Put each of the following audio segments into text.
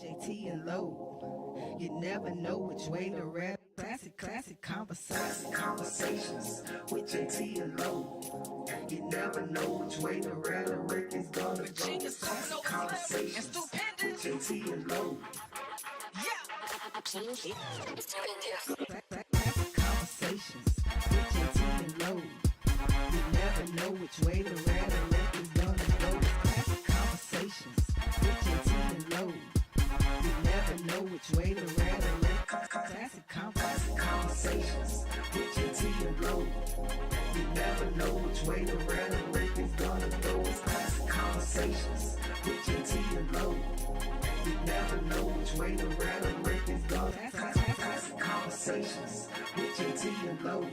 Jae Tea and Lo. You never know which way to rap. Classic conversations with Jae Tea and Lo. You never know which way to rap. The record's gonna go. Classic conversations with Jae Tea and Lo. Classic conversations with Jae Tea and Lo. You never know which way to rap. The record's gonna go. Classic conversations with Jae Tea and Lo. You never know which way to rap. Classic conversations with Jae Tea and Lo. You never know which way to rap. The record's gonna go. Classic conversations with Jae Tea and Lo. You never know which way to rap. The record's gonna classic conversations with Jae Tea and Lo.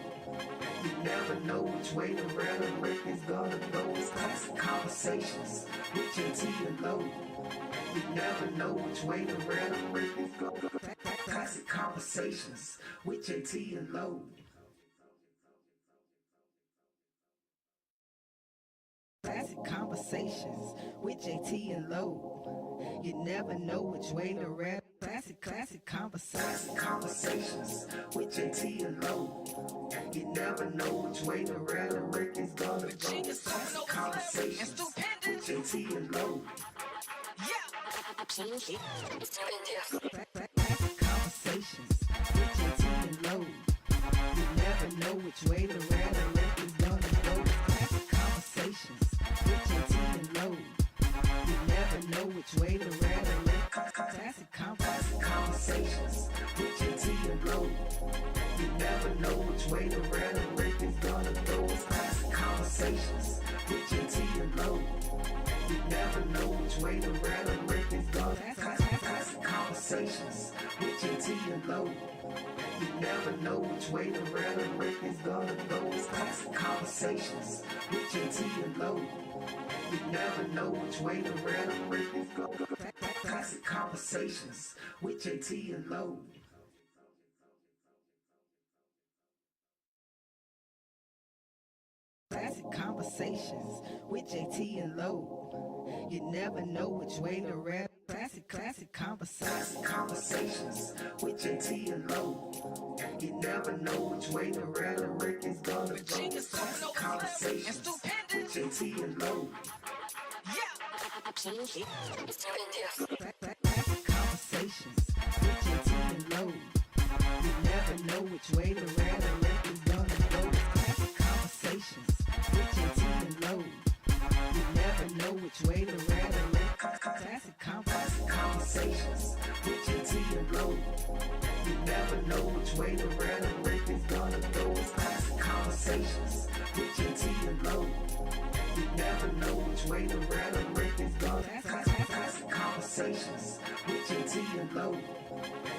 You never know which way to rap. The record's gonna go. Classic conversations with Jae Tea and Lo. You never know which way to rap. The record's gonna go. Classic conversations with Jae Tea and Lo. Classic conversations with Jae Tea and Lo. You never know which way to rap. Classic conversations with Jae Tea and Lo. You never know which way to rap. The record's gonna go. Classic conversations with Jae Tea and Lo. Classic conversations with Jae Tea and Lo. You never know which way to rap. The record's gonna go. Classic conversations with Jae Tea and Lo. You never know which way to rap. Classic conversations with Jae Tea and Lo. You never know which way to rap. The record's gonna go. Classic conversations with Jae Tea and Lo. You never know which way to rap. The record's gonna classic conversations with Jae Tea and Lo. You never know which way to rap. The record's gonna go. Classic conversations with Jae Tea and Lo. You never know which way to rap. The record's gonna go. Classic conversations with Jae Tea and Lo. Classic conversations with Jae Tea and Lo. You never know which way to rap. Classic conversations with Jae Tea and Lo. You never know which way to rap. The record's gonna go. Classic conversations with Jae Tea and Lo. Classic conversations with Jae Tea and Lo. You never know which way to rap. The record's gonna go. Classic conversations with Jae Tea and Lo. You never know which way to rap. Classic conversations with Jae Tea and Lo. You never know which way to rap. The record's gonna go. Classic conversations with Jae Tea and Lo. You never know which way to rap. The record's gonna classic conversations with Jae Tea and Lo.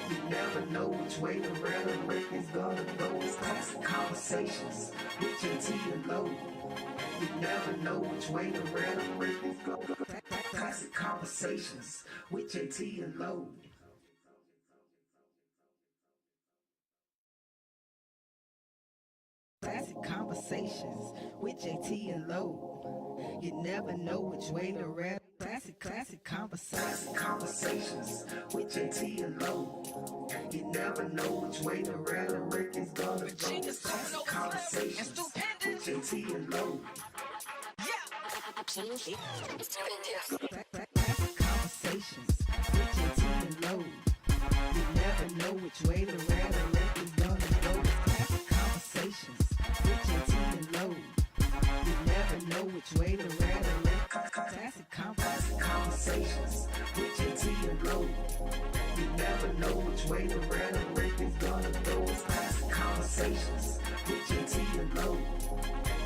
You never know which way to rap. The record's gonna go. Classic conversations with Jae Tea and Lo. You never know which way to rap. The record's gonna go. Classic conversations with Jae Tea and Lo. Classic conversations with Jae Tea and Lo. You never know which way to rap. Classic conversations with Jae Tea and Lo. You never know which way to rap. The record's gonna go. Classic conversations with Jae Tea and Lo. Classic conversations with Jae Tea and Lo. You never know which way to rap. The record's gonna go. Classic conversations with Jae Tea and Lo. You never know which way to rap. Classic conversations with Jae Tea and Lo. You never know which way to rap. The record's gonna go. Classic conversations with Jae Tea and Lo.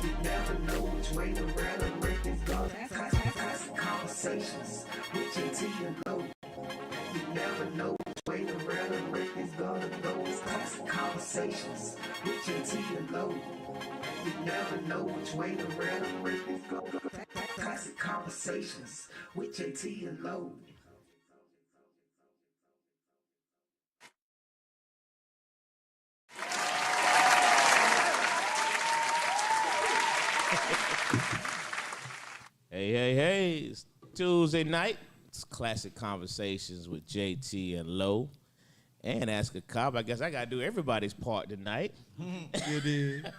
You never know which way to rap. The record's gonna classic conversations with Jae Tea and Lo. You never know which way to rap. The record's gonna go. Classic conversations with Jae Tea and Lo. You never know which way to rap. The record's gonna go. Classic conversations with Jae Tea and Lo. Hey, it's Tuesday night. It's Classic Konversations with Jae Tea and Lo. And Ask a Cop. I guess I got to do everybody's part tonight. You did.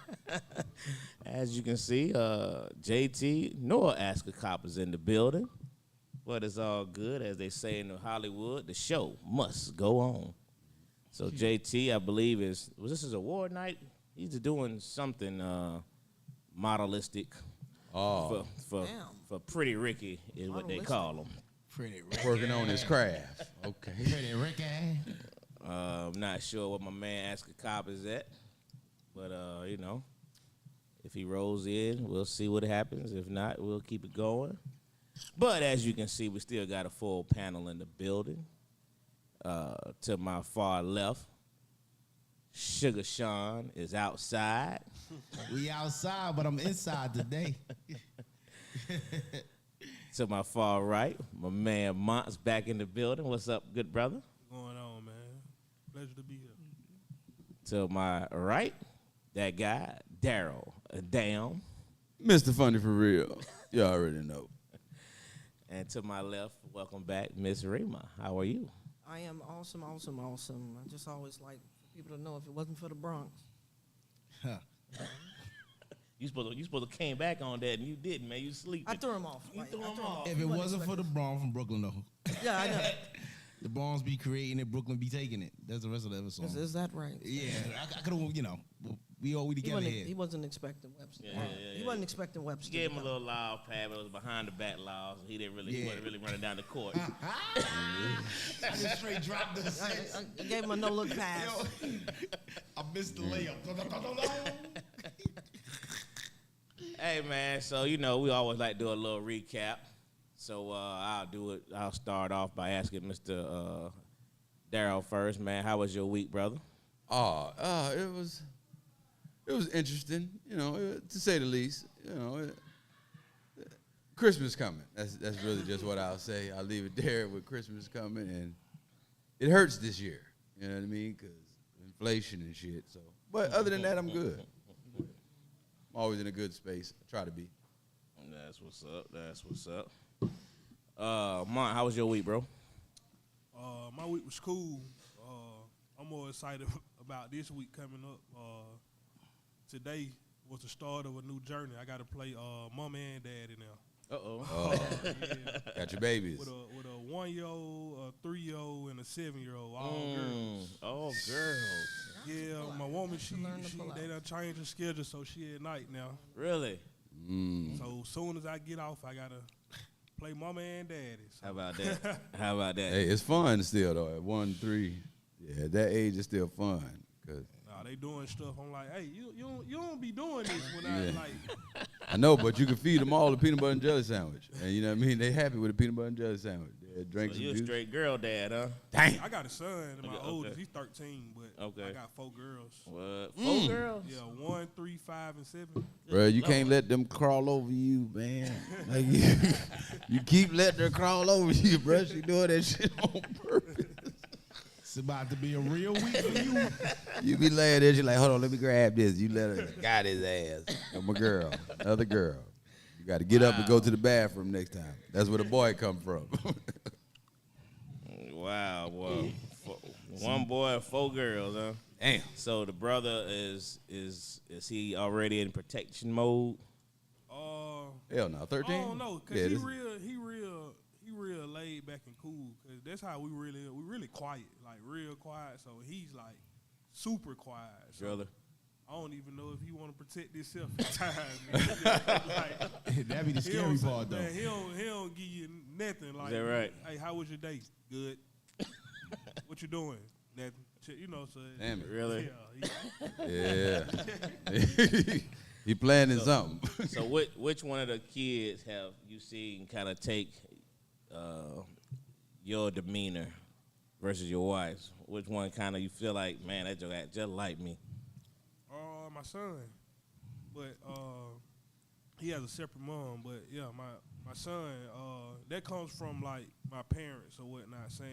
As you can see, Jae Tea nor Ask a Cop is in the building. But it's all good. As they say in Hollywood, the show must go on. So Jae Tea, I believe, was this his award night? He's doing something modelistic for Pretty Ricky is what they call him. Pretty Ricky. Working on his craft. Okay. Pretty Ricky. I'm not sure what my man Ask a Cop is at. But, if he rolls in, we'll see what happens. If not, we'll keep it going. But as you can see, we still got a full panel in the building. To my far left, Sugar Sean is outside. We outside, but I'm inside today. To my far right, my man Mont's back in the building. What's up, good brother? What's going on, man? Pleasure to be here. To my right, that guy, Daryl. Damn. Mr. Funny for real. You already know. And to my left, welcome back, Miss Rima. How are you? I am awesome. I just always like people to know if it wasn't for the Bronx. You supposed to came back on that and you didn't, man. You sleep. I threw him off. If it wasn't for the Bronx from Brooklyn, though. Yeah, I know. The Bronx be creating it, Brooklyn be taking it. That's the rest of the episode. Is that right? Yeah, I could have, we together here. He wasn't expecting Webster. Yeah. He wasn't expecting Webster. Gave him a little loud pad, but it was behind the back laws. He didn't really, he wasn't really running down the court. I just straight dropped the assist. I gave him a no-look pass. I missed the layup. Hey, man, so, we always like to do a little recap. So I'll do it. I'll start off by asking Mr. Daryl first, man. How was your week, brother? It was interesting, to say the least. Christmas coming. That's really just what I'll say. I'll leave it there with Christmas coming, and it hurts this year. You know what I mean? Because inflation and shit. So, but other than that, I'm good. I'm always in a good space. I try to be. That's what's up. Mont, how was your week, bro? My week was cool. I'm more excited about this week coming up. Today was the start of a new journey. I got to play mama and dad in there. Oh, Yeah. got your babies. With a 1-year-old, a 3-year-old, and a 7-year-old, all girls. All girls. Yeah, my woman, they done changed her schedule, so she at night now. Really? So as soon as I get off, I got to play mama and daddy. So. How about that? Hey, it's fun still, though. At 1, 3, yeah, at that age, it's still fun. Cause they doing stuff. I'm like, hey, you don't be doing this when I like. I know, but you can feed them all the peanut butter and jelly sandwich, and you know what I mean. They happy with the peanut butter and jelly sandwich. Yeah, drink some You a juice. straight girl dad, huh? Dang. I got a son, and my Okay. oldest, he's 13, but Okay. I got 4 girls. What? 4 girls? Yeah, 1, 3, 5, and 7. Bro, you can't let them crawl over you, man. Like you keep letting her crawl over you, bro. She doing that shit on purpose. It's about to be a real week for you. You be laying there, she like, hold on, let me grab this. You let her got his ass. And my girl, another girl. You got to get up and go to the bathroom next time. That's where the boy come from. Wow, well, 1 boy and 4 girls, huh? Damn. So the brother is he already in protection mode? Hell no, 13? I don't know, cause Yeah, he real laid back and cool. Cause that's how we really quiet, like real quiet. So he's like super quiet. So Brother. I don't even know if he want to protect himself at times. Like, That'd be the he scary don't- part, though. man, he don't give you nothing. Like, that right? Hey, how was your day? Good. What you doing? Nothing. So Damn it. Really? Yeah. Yeah. He planning something. So which one of the kids have you seen kind of take your demeanor versus your wife's? Which one kind of you feel like, man, that joke act just like me? My son, but he has a separate mom. But yeah, my son, that comes from like my parents or whatnot. Saying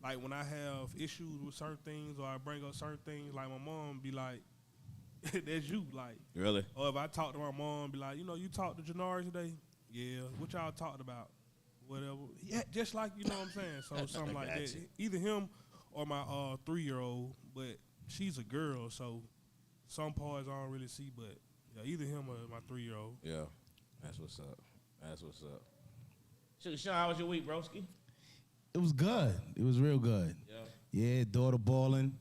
like when I have issues with certain things or I bring up certain things, like my mom be like, "That's you," like. Really? Or if I talk to my mom, be like, you talked to Janari today? Yeah. What y'all talked about? whatever. Yeah, just like, you know what I'm saying? So something like that. Gotcha. Either him or my 3-year-old, but she's a girl, so some parts I don't really see, but yeah, either him or my 3-year-old. Yeah, that's what's up. That's what's up. Sean, how was your week, broski? It was good. It was real good. Yeah. Yeah, daughter balling.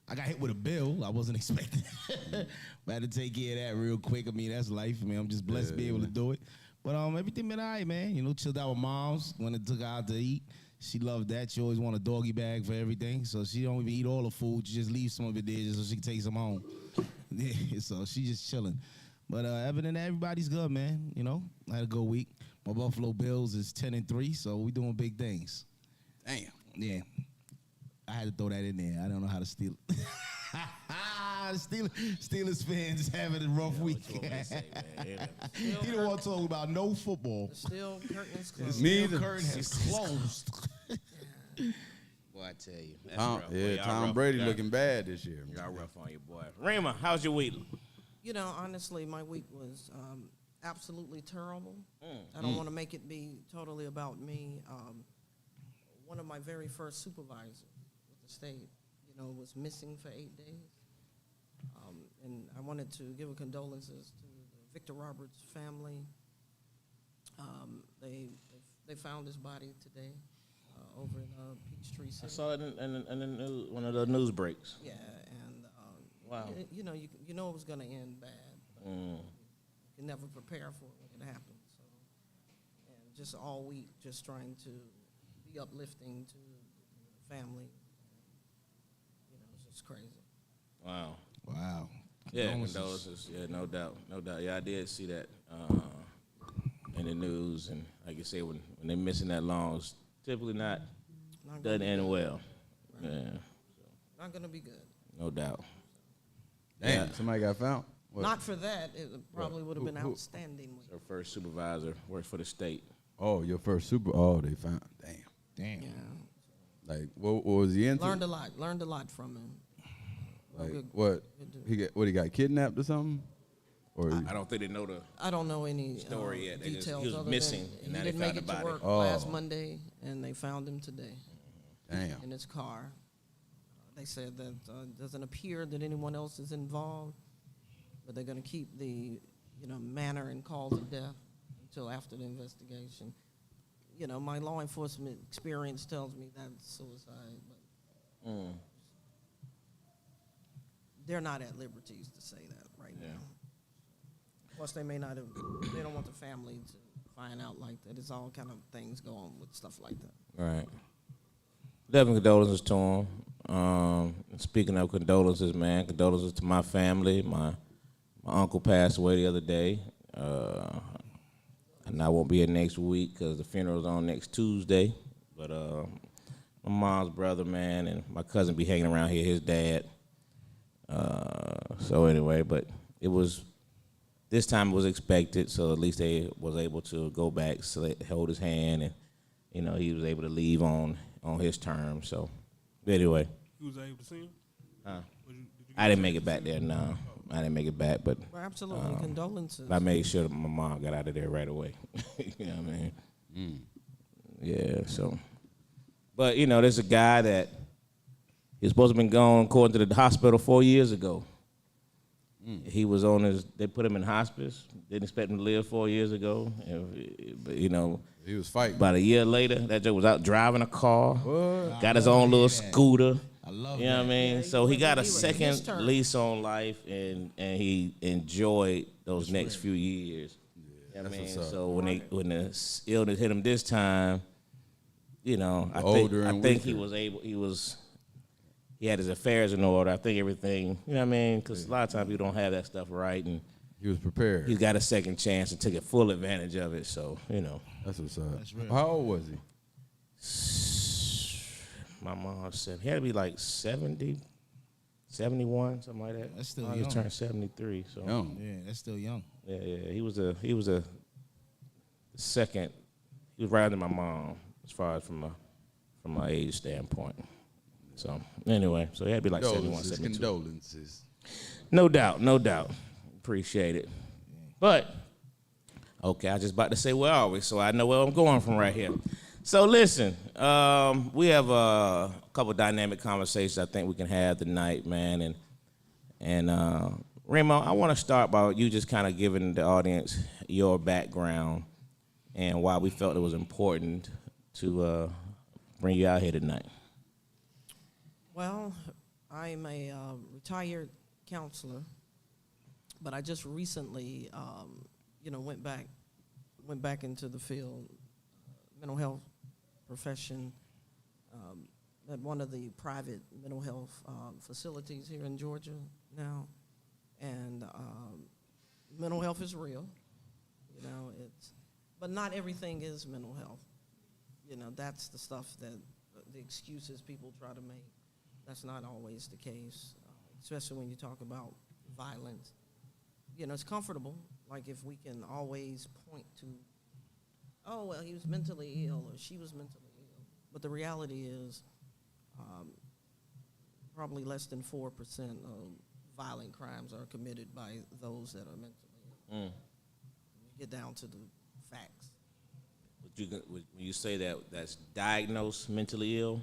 I got hit with a bill. I wasn't expecting. But I had to take care of that real quick. I mean, that's life. I mean, I'm just blessed to be able to do it. But everything been all right, man. You know, chilled out with moms. When it took her out to eat, she loved that. She always want a doggy bag for everything. So she don't even eat all the food. She just leave some of it there just so she can take some home. Yeah, so she just chilling. But other than that, everybody's good, man. You know, I had a good week. My Buffalo Bills is 10-3, so we doing big things. Damn. Yeah. I had to throw that in there. I don't know how to steal it. Steelers fans having a rough week. What you want me to say, man? He don't want to talk about no football. The steel curtain is closed. Me Steel either. curtain has closed. Boy, I tell you. That's rough. Boy, Yeah, y'all Tom rough. Brady Y'all- looking bad this year. Y'all rough on your boy. Rima, how's your week? You know, honestly, my week was absolutely terrible. I don't want to make it be totally about me. One of my very first supervisors with the state, you know, was missing for 8 days. And I wanted to give a condolences to the Victor Roberts family. They found his body today over in Peachtree I City. saw it in the news, one of the news breaks. Yeah, and Wow. you know, you know it was going to end bad. But you can never prepare for it when it happens. So, and just all week, just trying to be uplifting to the family. You know, it's just crazy. Wow. Wow. Yeah, Condolences. condolences. Yeah, no doubt. No doubt. Yeah, I did see that in the news. And like you say, when they're missing that long, it's typically Not doesn't gonna be end good. well. Yeah, Not going to be good. no doubt. Damn, Yeah. somebody got found. What? Not for that. It probably would have been Who- outstanding. Her first supervisor worked for the state. Oh, your first super. Oh, they found. Damn. Damn. Yeah. Like, what was he into? Learned a lot. Learned a lot from him. Like, Good- what? good dude. He got kidnapped or something? Or I don't think they know the I don't know any story yet. They just- details. he was other missing, than and now he they didn't found make it the to body. work Oh. last Monday, and they found him today damn. in his car. They said that it doesn't appear that anyone else is involved, but they're going to keep the manner and cause of death until after the investigation. You know, my law enforcement experience tells me that's suicide, but they're not at liberties to say that right Yeah. now. Plus, they may not have. They don't want the family to find out like that. It's all kind of things go on with stuff like that. Right. Definitely condolences to him. Speaking of condolences, man, condolences to my family. My uncle passed away the other day. And I won't be here next week because the funeral's on next Tuesday. But my mom's brother, man, and my cousin be hanging around here, his dad. So anyway, but it was, this time it was expected, so at least they was able to go back, hold his hand, and, he was able to leave on his terms. So anyway, You was able to see him? Huh? Did you I didn't make it back there, no. I didn't make it back, but Well, absolutely, condolences. I made sure that my mom got out of there right away. You know what I mean? Yeah, so. But, there's a guy that he's supposed to have been gone according to the hospital 4 years ago. He was they put him in hospice. Didn't expect him to live 4 years ago. But, He was fighting. about a year later, that joke was out driving a car. What? Got his own little scooter. I love You know what I mean? Yeah, So he got a he was- second his turn. lease on life, and he enjoyed those next few years. You know what I that's mean? what's up. So when the illness hit him this time, Older I and think he weaker. was he had his affairs in order. I think everything, you know what I mean? Because a lot of times you don't have that stuff right, and He was prepared. he got a second chance and took full advantage of it. So That's what's up. That's real. How old was he? my mom said he had to be like 70, 71, something like that. That's still He young. just turned 73. So Young. Yeah, that's still young. yeah, he was a second. He was right under my mom as far as from a age standpoint. So anyway, so he had to be like 71, 72. Condolences. No doubt. Appreciate it. But Okay, I was just about to say where are we, so I know where I'm going from right here. So listen, we have a couple dynamic conversations I think we can have tonight, man. And Remo, I want to start by you just kind of giving the audience your background and why we felt it was important to bring you out here tonight. Well, I'm a retired counselor, but I just recently, went back into the field, mental health profession, at one of the private mental health facilities here in Georgia now, and mental health is real, but not everything is mental health. That's the stuff that the excuses people try to make. That's not always the case, especially when you talk about violence. It's comfortable, like if we can always point to, oh, well, he was mentally ill or she was mentally ill. But the reality is probably less than 4% of violent crimes are committed by those that are mentally ill. You get down to the facts. Would you say that that's diagnosed mentally ill?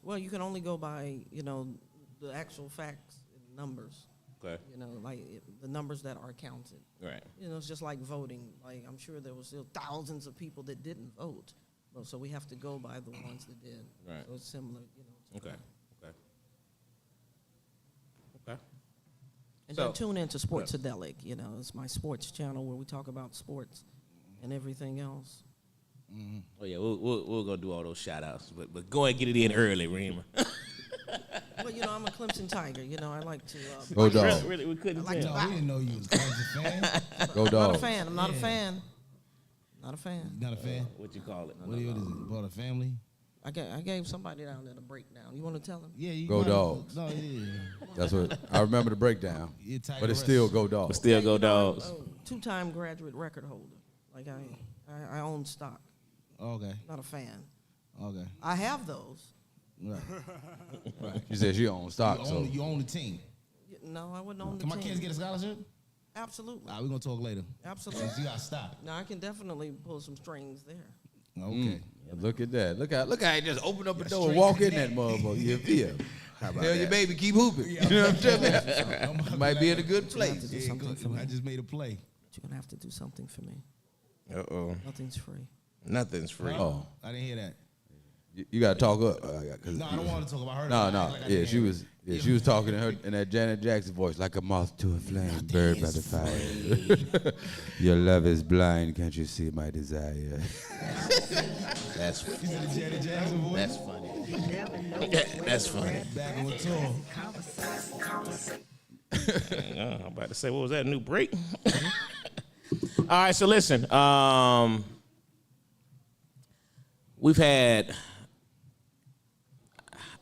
Well, you can only go by, the actual facts and numbers. Okay. The numbers that are counted. Right. It's just like voting. Like, I'm sure there was still thousands of people that didn't vote. Well, so we have to go by the ones that did. Right. So it's similar, to Okay. that. Okay. Okay. And So- then tune into Sportsadelic. It's my sports channel where we talk about sports and everything else. Oh yeah, we're gonna do all those shout outs, but go ahead and get it in early, Rima. Well, I'm a Clemson Tiger. I like to. Go dog. Really, we couldn't I like tell. to No, we didn't know you was a Clemson fan. Go I'm not a dog. fan. I'm not a Yeah. fan. Not a fan. Not a fan. What you call it? What is it? Brought a family? I gave somebody down there a breakdown. You want to tell them? Yeah, you Go might- Dogs. No, yeah. That's what I remember the breakdown. Yeah, Tiger But it's West. still go dog. But still go dogs. I'm a two-time graduate record holder. Like I own stock. Okay, Not a fan. okay. I have those. Right. She said she owned stock, so You own the team. No, I wouldn't own the Can my team. kids get a scholarship? Absolutely. All right, we're going to talk later. Absolutely. You got to stop. Now I can definitely pull some strings there. Okay. look at that. Look how he just open up a door and walk in that motherfucker. You feel? Tell your baby keep hooping. You know what I'm saying? Might be in a good place. Do something for me. I just made a play. But you're gonna have to do something for me. Uh-oh. Nothing's free. Nothing's free. Oh, I didn't hear that. you got to talk up. No, I don't want to talk about her. No. Yeah, she was talking in that Janet Jackson voice, like a moth to a flame, burned by the fire. Your love is blind, can't you see my desire? That's funny. You said the Janet Jackson voice? That's funny. That's funny. Back on tour. I'm about to say, what was that? New break? All right, so listen. We've had,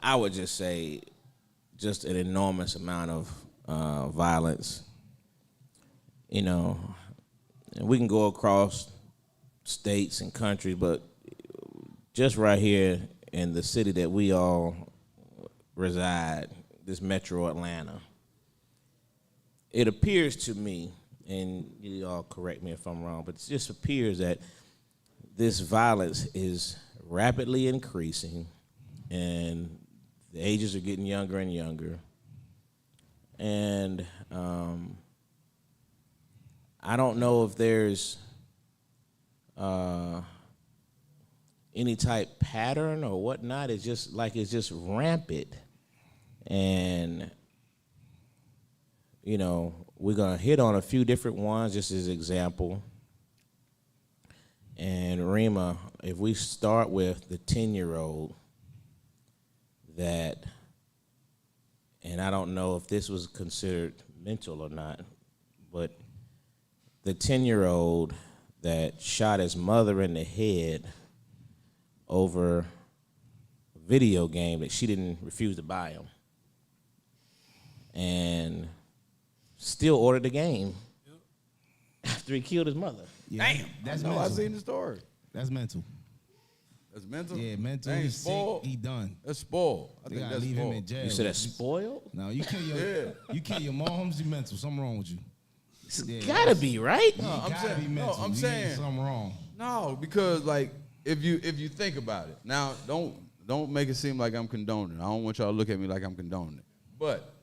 I would just say, just an enormous amount of violence. And we can go across states and countries, but just right here in the city that we all reside, this metro Atlanta, it appears to me, and you all correct me if I'm wrong, but it just appears that this violence is rapidly increasing, and the ages are getting younger and younger. And I don't know if there's any type pattern or whatnot. It's just rampant. And we're gonna hit on a few different ones just as example. And Rima, if we start with the 10-year-old that, and I don't know if this was considered mental or not, but the 10-year-old that shot his mother in the head over a video game that she didn't refuse to buy him, and still ordered the game after he killed his mother. Yeah, that's No, I mental. seen the story. That's mental. That's mental. Yeah, mental. Dang, He's sick. spoiled. He done. That's spoiled. I They think gotta that's leave him in spoiled. jail. You said that's spoiled? No, you kill your moms, you mental. Something wrong with you. It's Yeah, gotta be, right? You I'm gotta saying- be no, mental. I'm You saying- getting something wrong. No, because like if you think about it, now don't make it seem like I'm condoning it. I don't want y'all to look at me like I'm condoning it. But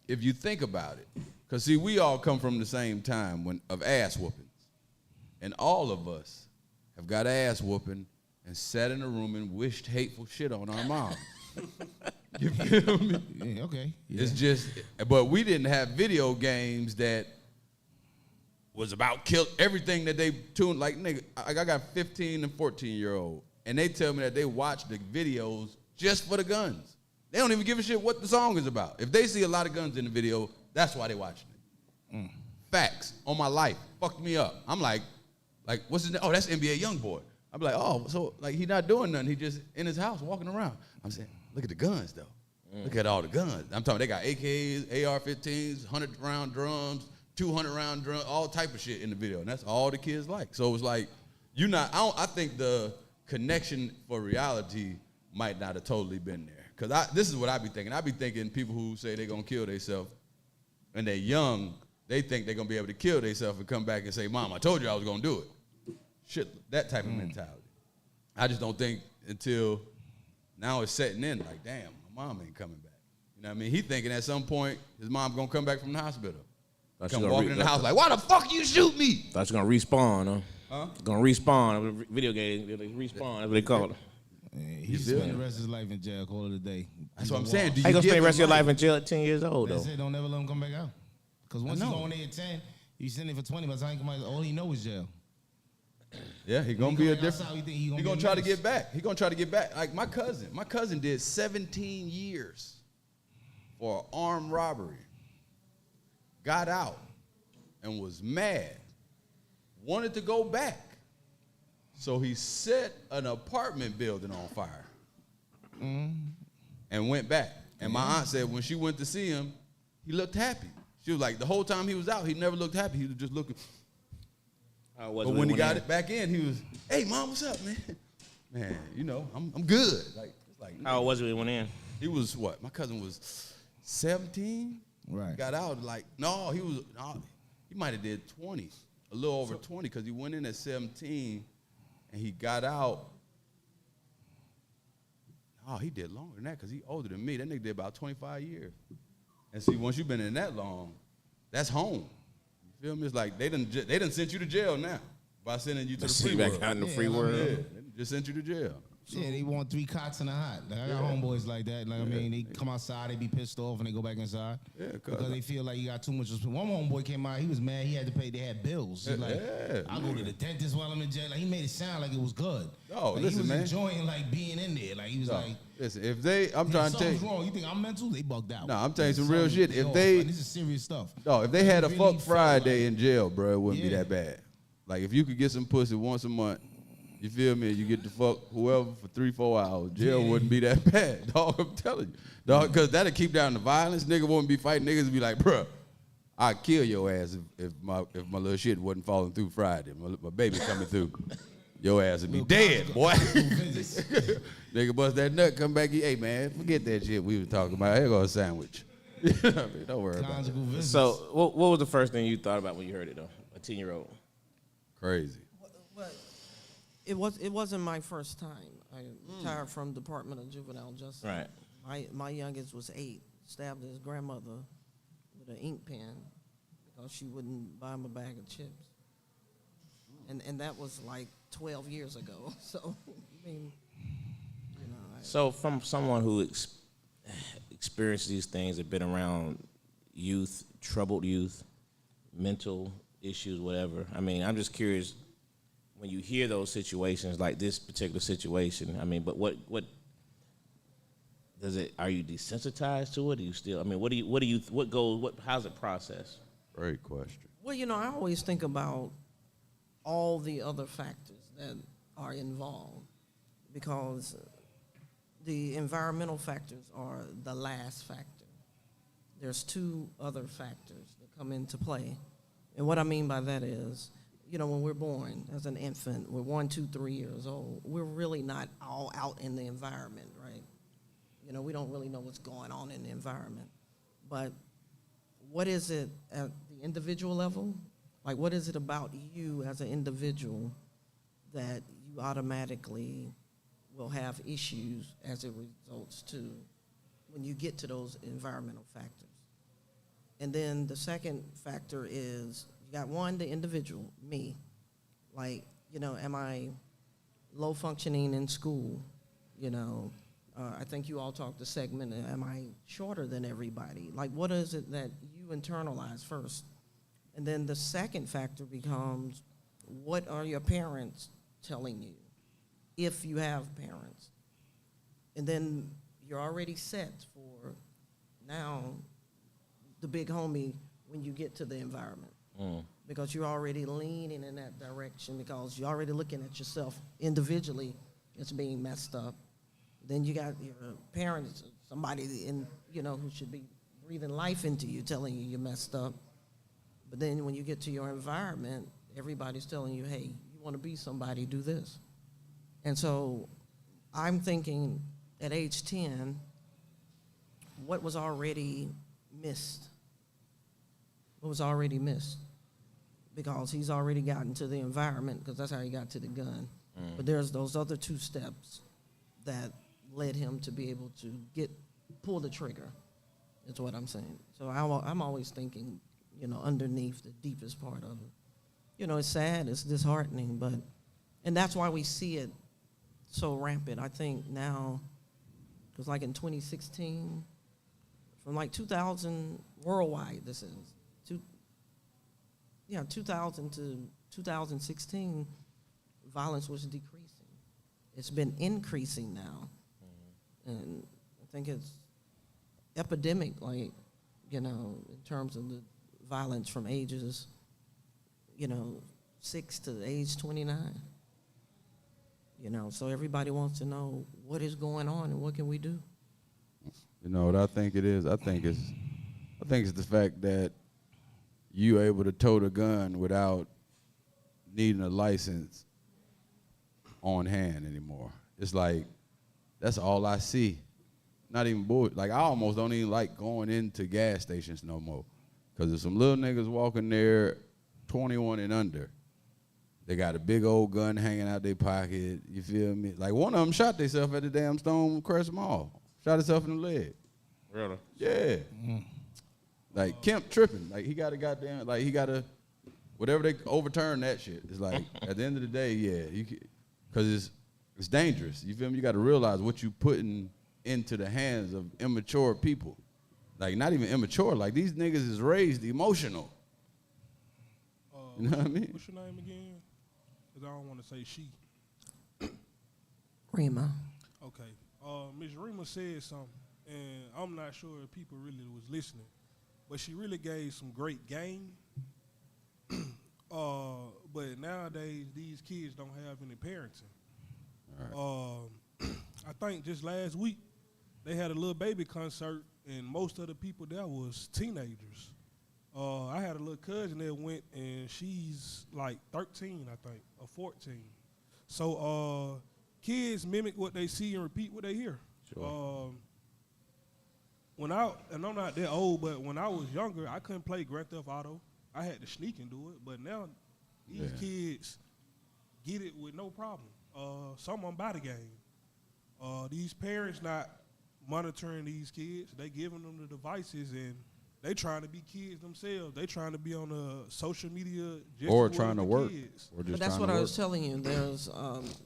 if you think about it, because see, we all come from the same time of ass whoopings. And all of us have got ass whooping and sat in a room and wished hateful shit on our moms. You feel me? Yeah, okay. Yeah. It's just, but we didn't have video games that was about kill everything that they tuned. Like, nigga, I got 15 and 14-year-old, and they tell me that they watch the videos just for the guns. They don't even give a shit what the song is about. If they see a lot of guns in the video, that's why they watching it. Facts on my life. Fucked me up. I'm like, what's his name? Oh, that's NBA Youngboy. I'm like, oh, so like he not doing nothing. He just in his house walking around. I'm saying, look at the guns though. Look at all the guns. I'm talking, they got AKs, AR-15s, 100-round drums, 200-round drums, all type of shit in the video, and that's all the kids like. So it's like, I think the connection for reality might not have totally been there. Because this is what I be thinking. I be thinking people who say they're going to kill themselves and they're young, they think they're going to be able to kill themselves and come back and say, Mom, I told you I was going to do it. Shit, that type of mentality. I just don't think until now it's setting in like, damn, my mom ain't coming back. You know what I mean? He thinking at some point his mom going to come back from the hospital. Come walking in the house like, why the fuck you shoot me? Thought you gonna respawn, huh? Huh? Gonna respawn. Video game, they respawn. That's what they call it. Yeah, he feel spend me? the rest of his life in jail. Call it a day. That's what I'm saying. Do How you gonna give spend the rest of your him life in jail at 10 years old, though? That's it. Don't never let him come back out. Because once you know. go in there at 10, you sitting there for 20. By the time you come out, all he know is jail. Yeah, he When gonna he be come a back different. outside, you think He be gonna a try to menace. get back. He gonna try to get back. Like my cousin. My cousin did 17 years for an armed robbery. Got out and was mad. Wanted to go back. So he set an apartment building on fire. And went back. And my aunt said when she went to see him, he looked happy. She was like, the whole time he was out, he never looked happy. He was just looking. How was But it when he went got in? it back in, he was, hey, Mom, what's up, man? Man, you know, I'm good. Like, How was it when he went in? he was what? My cousin was 17. Right. Got out like, he might have did 20, a little over 20, because he went in at 17 and he got out. Oh, he did longer than that because he older than me. That nigga did about 25 years. And see, once you've been in that long, that's home. You feel me? It's like they done sent you to jail now by sending you to the See free back world. out in the Yeah, free I mean, world. Yeah, they just sent you to jail. Yeah, they want 3 cots in a hot. Like, I got homeboys like that. Like, I mean, they come outside, they be pissed off, and they go back inside. Yeah, because they feel like you got too much. One homeboy came out, he was mad. He had to pay. They had bills. He's like, I go to the dentist while I'm in jail. Like, he made it sound like it was good. Oh, like, listen, he was man. enjoying like being in there. Like he was like, Listen, if I'm trying to tell something's you, wrong. You think I'm mental? They bugged out. No, I'm telling you some real Something shit. If off. they- Like, this is serious stuff. no, if they had a Really fuck felt Friday like- in jail, bro, it wouldn't be Yeah. that bad. Like if you could get some pussy once a month, you feel me? You get to fuck whoever for 3-4 hours. Jail Yeah. wouldn't be that bad, dog. I'm telling you, dog, because that'll keep down the violence. Nigga wouldn't be fighting. Niggas would be like, bruh, I'd kill your ass if my little shit wasn't falling through Friday. My baby coming through. Your ass would be dead, boy. Nigga bust that nut, come back, hey man, forget that shit we was talking about. Here go a sandwich. You know what I mean? Don't worry about it. Conjugal visits. So, what was the first thing you thought about when you heard it, though? A 10-year-old. Crazy. But it wasn't my first time. I retired from Department of Juvenile Justice. Right. My youngest was 8, stabbed his grandmother with an ink pen because she wouldn't buy him a bag of chips. And that was like 12 years ago. So, I mean, you know. So, from someone who experienced these things, have been around youth, troubled youth, mental issues, whatever. I mean, I'm just curious, when you hear those situations, like this particular situation, I mean, but what does it, are you desensitized to it? Are you still, I mean, how's it processed? Great question. Well, you know, I always think about all the other factors that are involved because the environmental factors are the last factor. There's 2 other factors that come into play. And what I mean by that is, you know, when we're born as an infant, we're 1, 2, 3 years old, we're really not all out in the environment, right? You know, we don't really know what's going on in the environment. But what is it at the the individual level. Like, what is it about you as an individual that you automatically will have issues as it results to when you get to those environmental factors? And then the second factor is, you got one, the individual, me. Like, you know, am I low functioning in school? You know, I think you all talked the segment, am I shorter than everybody? Like, what is it that you internalize first? And then the second factor becomes, what are your parents telling you, if you have parents? And then you're already set for now the big homie when you get to the environment. Because you're already leaning in that direction, because you're already looking at yourself individually as being messed up. Then you got your parents, somebody in, you know, who should be breathing life into you, telling you you're messed up. But then when you get to your environment, everybody's telling you, hey, you want to be somebody, do this. And so I'm thinking at age 10, what was already missed? What was already missed? Because he's already gotten to the environment, because that's how he got to the gun. But there's those other two steps that led him to be able to pull the trigger, is what I'm saying. So I'm always thinking, you know, underneath the deepest part of it. You know, it's sad, it's disheartening, and that's why we see it so rampant. I think now, because like in 2016, from like 2000, worldwide this is, 2000 to 2016, violence was decreasing. It's been increasing now. And I think it's epidemic, like, you know, in terms of the violence from ages, you know, 6 to age 29. You know, so everybody wants to know what is going on and what can we do. You know what I think it is? I think it's the fact that you able to tote a gun without needing a license on hand anymore. It's like, that's all I see. Not even bull. Like, I almost don't even like going into gas stations no more. Because there's some little niggas walking there, 21 and under. They got a big old gun hanging out their pocket. You feel me? Like, one of them shot themselves at the damn Stonecrest Mall. Shot himself in the leg. Really? Yeah. Like, Kemp tripping. Like, he got a goddamn, like, he got to, whatever they overturn that shit. It's like, at the end of the day, yeah, because it's dangerous. You feel me? You got to realize what you putting into the hands of immature people. Like, not even immature. Like, these niggas is raised emotional. You know what I mean? What's your name again? Because I don't want to say she. Rima. Okay. Ms. Rima said something, and I'm not sure if people really was listening, but she really gave some great game. But nowadays, these kids don't have any parenting. Right. I think just last week, they had a little baby concert, and most of the people there was teenagers. I had a little cousin that went, and she's like 13, I think, or 14. So kids mimic what they see and repeat what they hear. Sure. And I'm not that old, but when I was younger, I couldn't play Grand Theft Auto. I had to sneak and do it. But now these kids get it with no problem. Some of them buy the game. These parents not monitoring these kids. They giving them the devices, and they trying to be kids themselves. They trying to be on social media just or trying to work. Kids. Or just But that's what I was telling you. There's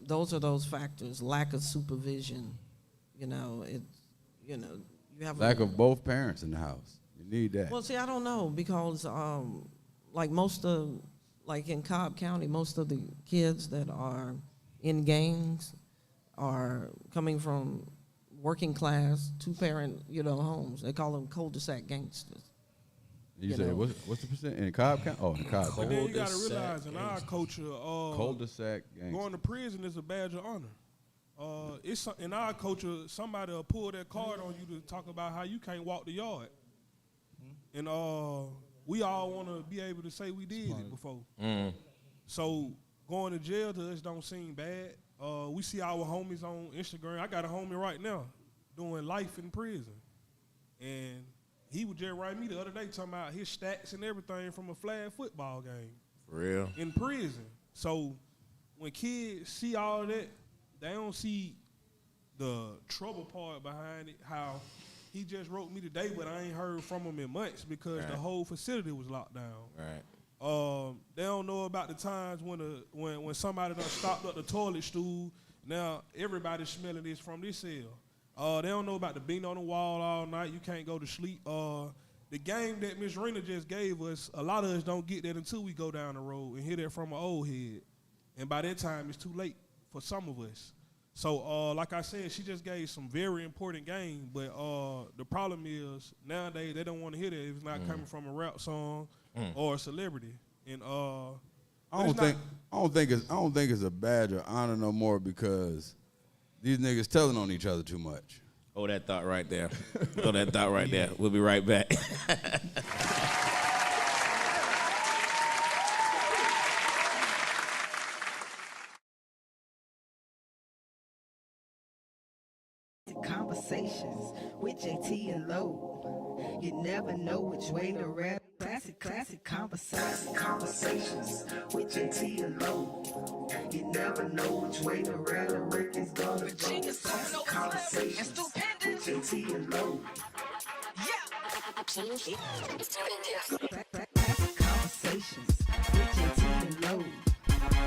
those are those factors. Lack of supervision. You know, you have lack of both parents in the house. You need that. Well, see, I don't know, because like in Cobb County, most of the kids that are in gangs are coming from working class, two-parent, homes. They call them cul-de-sac gangsters. You say, what's the percent in Cobb County? Oh, in Cobb County. But then you got to realize in our culture, cul-de-sac gangsters. Going to prison is a badge of honor. It's in our culture, somebody will pull that card on you to talk about how you can't walk the yard. And we all want to be able to say we did it before. So going to jail to us don't seem bad. We see our homies on Instagram. I got a homie right now doing life in prison. And he was just writing me the other day talking about his stats and everything from a flag football game For real. in prison. So when kids see all that, they don't see the trouble part behind it. How he just wrote me today, but I ain't heard from him in months because the whole facility was locked down. Right. They don't know about the times when somebody done stopped up the toilet stool. Now everybody's smelling this from this cell. They don't know about the beating on the wall all night. You can't go to sleep. The game that Miss Rena just gave us, a lot of us don't get that until we go down the road and hear that from an old head. And by that time, it's too late for some of us. So, like I said, she just gave some very important game. But the problem is nowadays they don't want to hear that if it's not coming from a rap song or a celebrity. And I don't think it's a badge of honor no more because these niggas telling on each other too much. Hold that thought right there. Hold that thought right there. We'll be right back. Conversations with Jae Tea and Lo. You never know which way to rap. Classic conversations with Jae Tea and Lo. You never know which way to rap. The record's gonna go. Classic conversations with Jae Tea and Lo. Classic conversations with Jae Tea and Lo.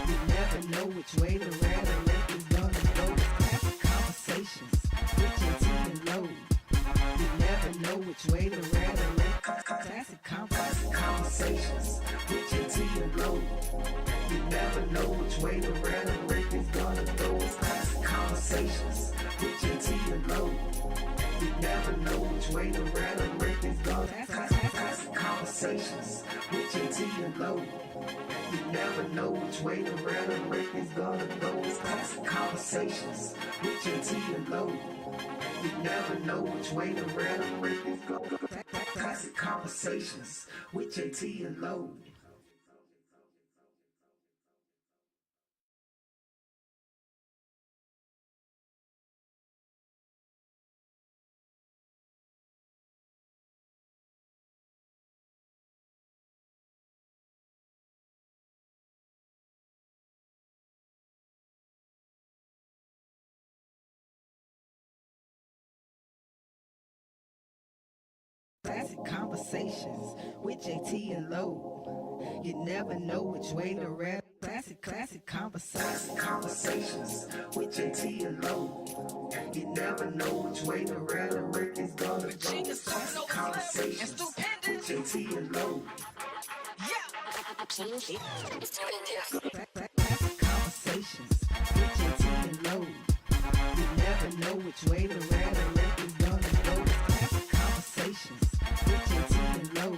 You never know which way to rap. The record's gonna go. Classic conversations with Jae Tea and Lo. You never know which way to rap. Classic conversations with Jae Tea and Lo. You never know which way to rap. The record's gonna go. Classic conversations with Jae Tea and Lo. You never know which way to rap. The record's gonna classic conversations with Jae Tea and Lo. You never know which way to rap. The record's gonna go. Classic conversations with Jae Tea and Lo. You never know which way to rap. The record's gonna go. Classic conversations with Jae Tea and Lo. Classic conversations with Jae Tea and Lo. You never know which way to rap. Classic conversations with Jae Tea and Lo. You never know which way to rap. The record's gonna go. Classic conversations with Jae Tea and Lo. Classic conversations with Jae Tea and Lo. You never know which way to rap. The record's gonna go. Classic conversations with Jae Tea and Lo.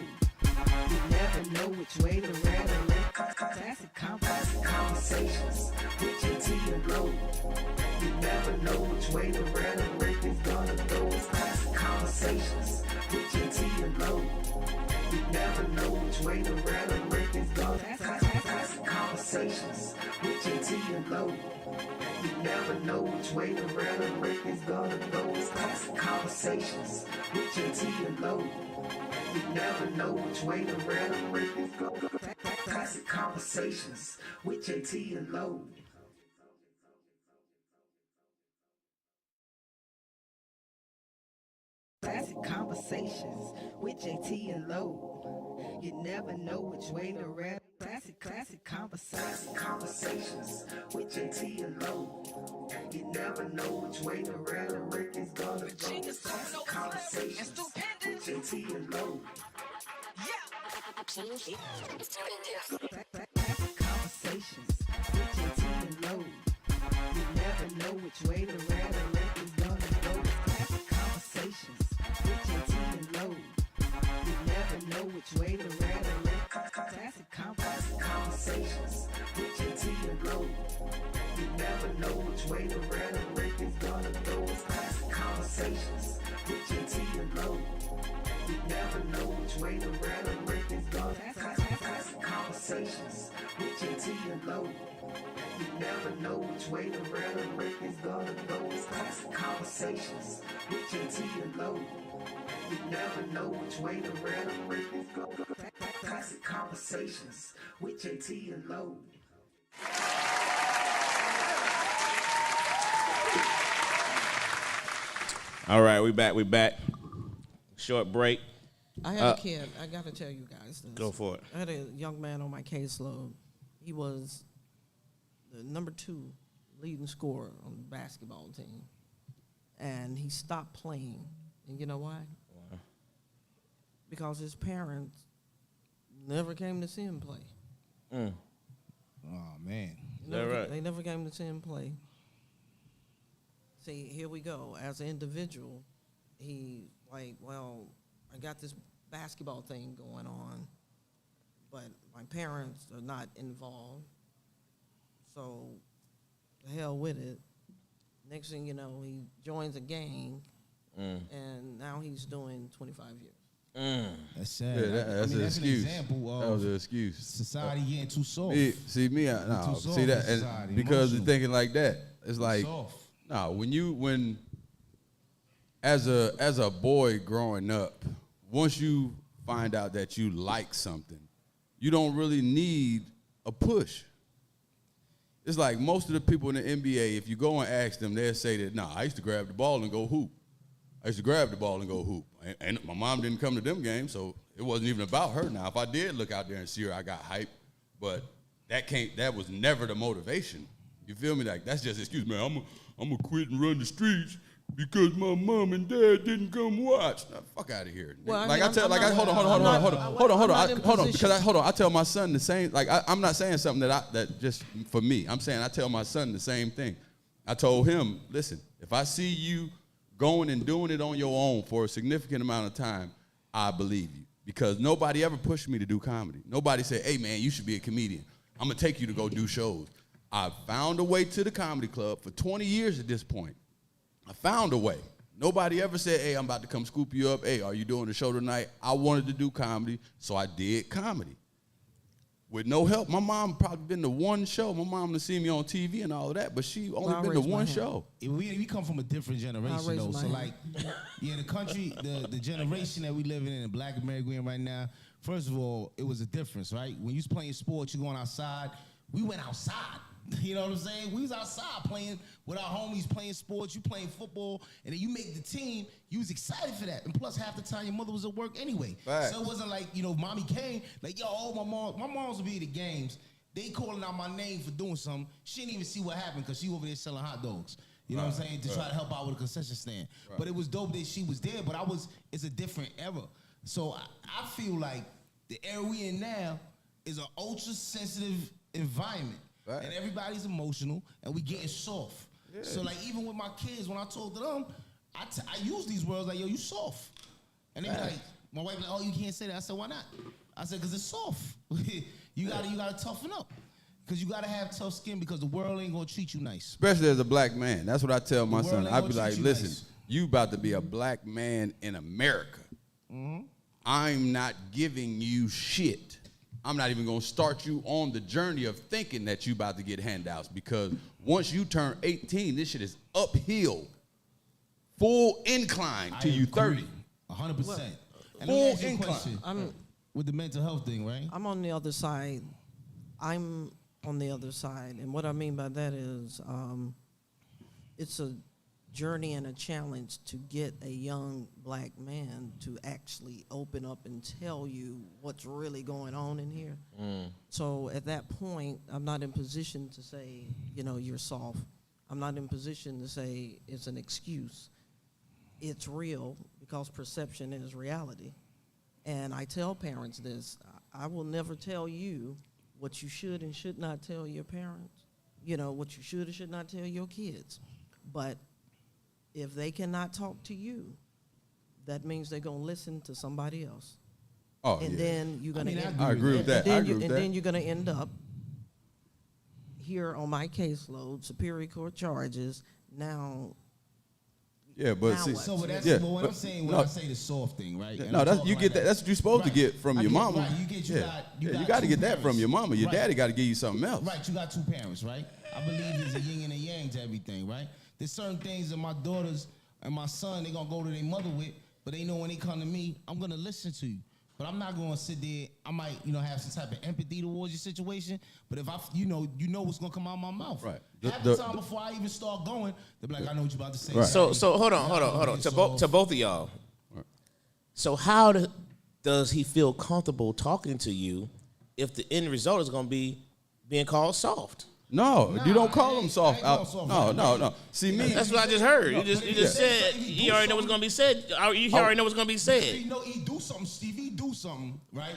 You never know which way to rap. Classic conversations with Jae Tea and Lo. You never know which way to rap. The record's gonna go. Classic conversations with Jae Tea and Lo. You never know which way to rap. The record's gonna classic conversations with Jae Tea and Lo. You never know which way to rap. The record's gonna go. Classic conversations with Jae Tea and Lo. You never know which way to rap. The record's gonna go. Classic conversations with Jae Tea and Lo. Classic conversations with Jae Tea and Lo. You never know which way to rap. Classic conversations with Jae Tea and Lo. You never know which way to rap. The record's gonna go. Classic conversations with Jae Tea and Lo. Classic conversations with Jae Tea and Lo. You never know which way to rap. The record's gonna go. Classic conversations with Jae Tea and Lo. You never know which way to rap. Classic conversations with Jae Tea and Lo. You never know which way to rap. The record's gonna go. Classic conversations with Jae Tea and Lo. You never know which way to rap. The record's gonna classic conversations. Conversations with Jae Tea and Lo. You never know which way the rhetoric is gonna go. It's Classic Conversations with Jae Tea and Lo. You never know which way the rhetoric is gonna go. Classic Conversations with Jae Tea and Lo. All right, we back. Short break. I had a kid. I got to tell you guys this. Go for it. I had a young man on my caseload. He was the number 2 leading scorer on the basketball team. And he stopped playing. And you know why? Why? Because his parents never came to see him play. Oh, man. They never came to see him play. See, here we go. As an individual, he like, well, I got this basketball thing going on, but my parents are not involved. So, the hell with it. Next thing you know, he joins a gang, and now he's doing 25 years. That's sad. Yeah, that's an excuse. An example of that was an excuse. society getting too soft. See me, no, too soft see that, in society, and because emotional. you're thinking like that, it's like, soft. no, when as a boy growing up, once you find out that you like something, you don't really need a push. It's like most of the people in the NBA, if you go and ask them, they'll say that, nah, I used to grab the ball and go hoop. I used to grab the ball and go hoop. And my mom didn't come to them games, so it wasn't even about her. Now, if I did look out there and see her, I got hype. But that was never the motivation. You feel me? Like, that's just excuse me. I'm gonna quit and run the streets because my mom and dad didn't come watch. Now, fuck out of here. Well, like I mean, hold on. I tell my son the same. Like I'm not saying something that just for me. I'm saying I tell my son the same thing. I told him, listen, if I see you going and doing it on your own for a significant amount of time, I believe you. Because nobody ever pushed me to do comedy. Nobody said, hey man, you should be a comedian. I'm gonna take you to go do shows. I found a way to the comedy club for 20 years at this point. I found a way. Nobody ever said, hey, I'm about to come scoop you up. Hey, are you doing a show tonight? I wanted to do comedy, so I did comedy. With no help. My mom probably been to one show. My mom to see me on TV and all of that, but she only been to one show. We come from a different generation, though. So, like, the country, the generation that we live in the black America we're in right now, first of all, it was a difference, right? When you was playing sports, you going outside. We went outside. You know what I'm saying? We was outside playing with our homies, playing sports. You playing football, and then you make the team. You was excited for that. And plus, half the time, your mother was at work anyway. Facts. So it wasn't like, mommy came, like, yo, my moms would be at the games. They calling out my name for doing something. She didn't even see what happened because she over there selling hot dogs. You know what I'm saying? To try to help out with a concession stand. Right. But it was dope that she was there, but it's a different era. So I feel like the era we in now is an ultra-sensitive environment. Right. And everybody's emotional, and we getting soft. Yeah. So, like, even with my kids, when I talk to them, I use these words like, yo, you soft. And they be like, my wife be like, oh, you can't say that. I said, why not? I said, because it's soft. you gotta toughen up. Because you got to have tough skin because the world ain't going to treat you nice. Especially as a black man. That's what I tell my son. I be like, listen, you about to be a black man in America. Mm-hmm. I'm not giving you shit. I'm not even going to start you on the journey of thinking that you about to get handouts because once you turn 18, this shit is uphill. Full incline till you 30. 100%. Full incline. With the mental health thing, right? I'm on the other side. I'm on the other side. And what I mean by that is it's a journey and a challenge to get a young black man to actually open up and tell you what's really going on in here. So at that point, I'm not in position to say, you're soft. I'm not in position to say it's an excuse. It's real because perception is reality. And I tell parents this, I will never tell you what you should and should not tell your parents, what you should and should not tell your kids. But if they cannot talk to you, that means they're going to listen to somebody else. Oh, and then you're going to I agree with that. And then you're going to end up here on my caseload, superior court charges. Now, Yeah, but Now see, what? So but that's yeah, but what but I'm saying when no. I say the soft thing, right? And no, I'm that's talking you like get that. That's what you're supposed to Right. get from I your get- mama. Right, you got got to two get that from parents. your mama. Your Right. daddy got to give you something else. Right, you got two parents, right? I believe there's a yin and a yang to everything, right? There's certain things that my daughters and my son, they gonna go to their mother with, but they know when they come to me, I'm gonna listen to you. But I'm not gonna sit there, I might, have some type of empathy towards your situation, but if you know what's gonna come out of my mouth. Right. Half the time before I even start going, they'll be like, I know what you're about to say. Right. So Daddy. hold on. To both of y'all. So how does he feel comfortable talking to you if the end result is going to be being called soft? No, Nah, you don't call I them ain't- soft. I ain't call No, soft. no. See me. That's what I just heard. No, You just but you just if he said do you already know what's going to be said. You already know what's going to be He said. know he do something, Steve. He do something, right?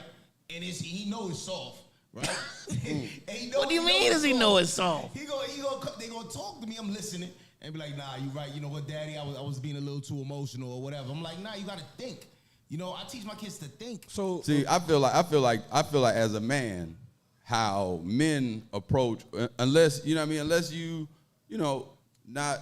And he know it's soft, right? And he know What do you he mean does he know it's soft? They gonna talk to me. I'm listening and be like, nah, you right. You know what, Daddy? I was being a little too emotional or whatever. I'm like, nah, you gotta think. I teach my kids to think. So See, I feel like as a man, how men approach, unless unless you not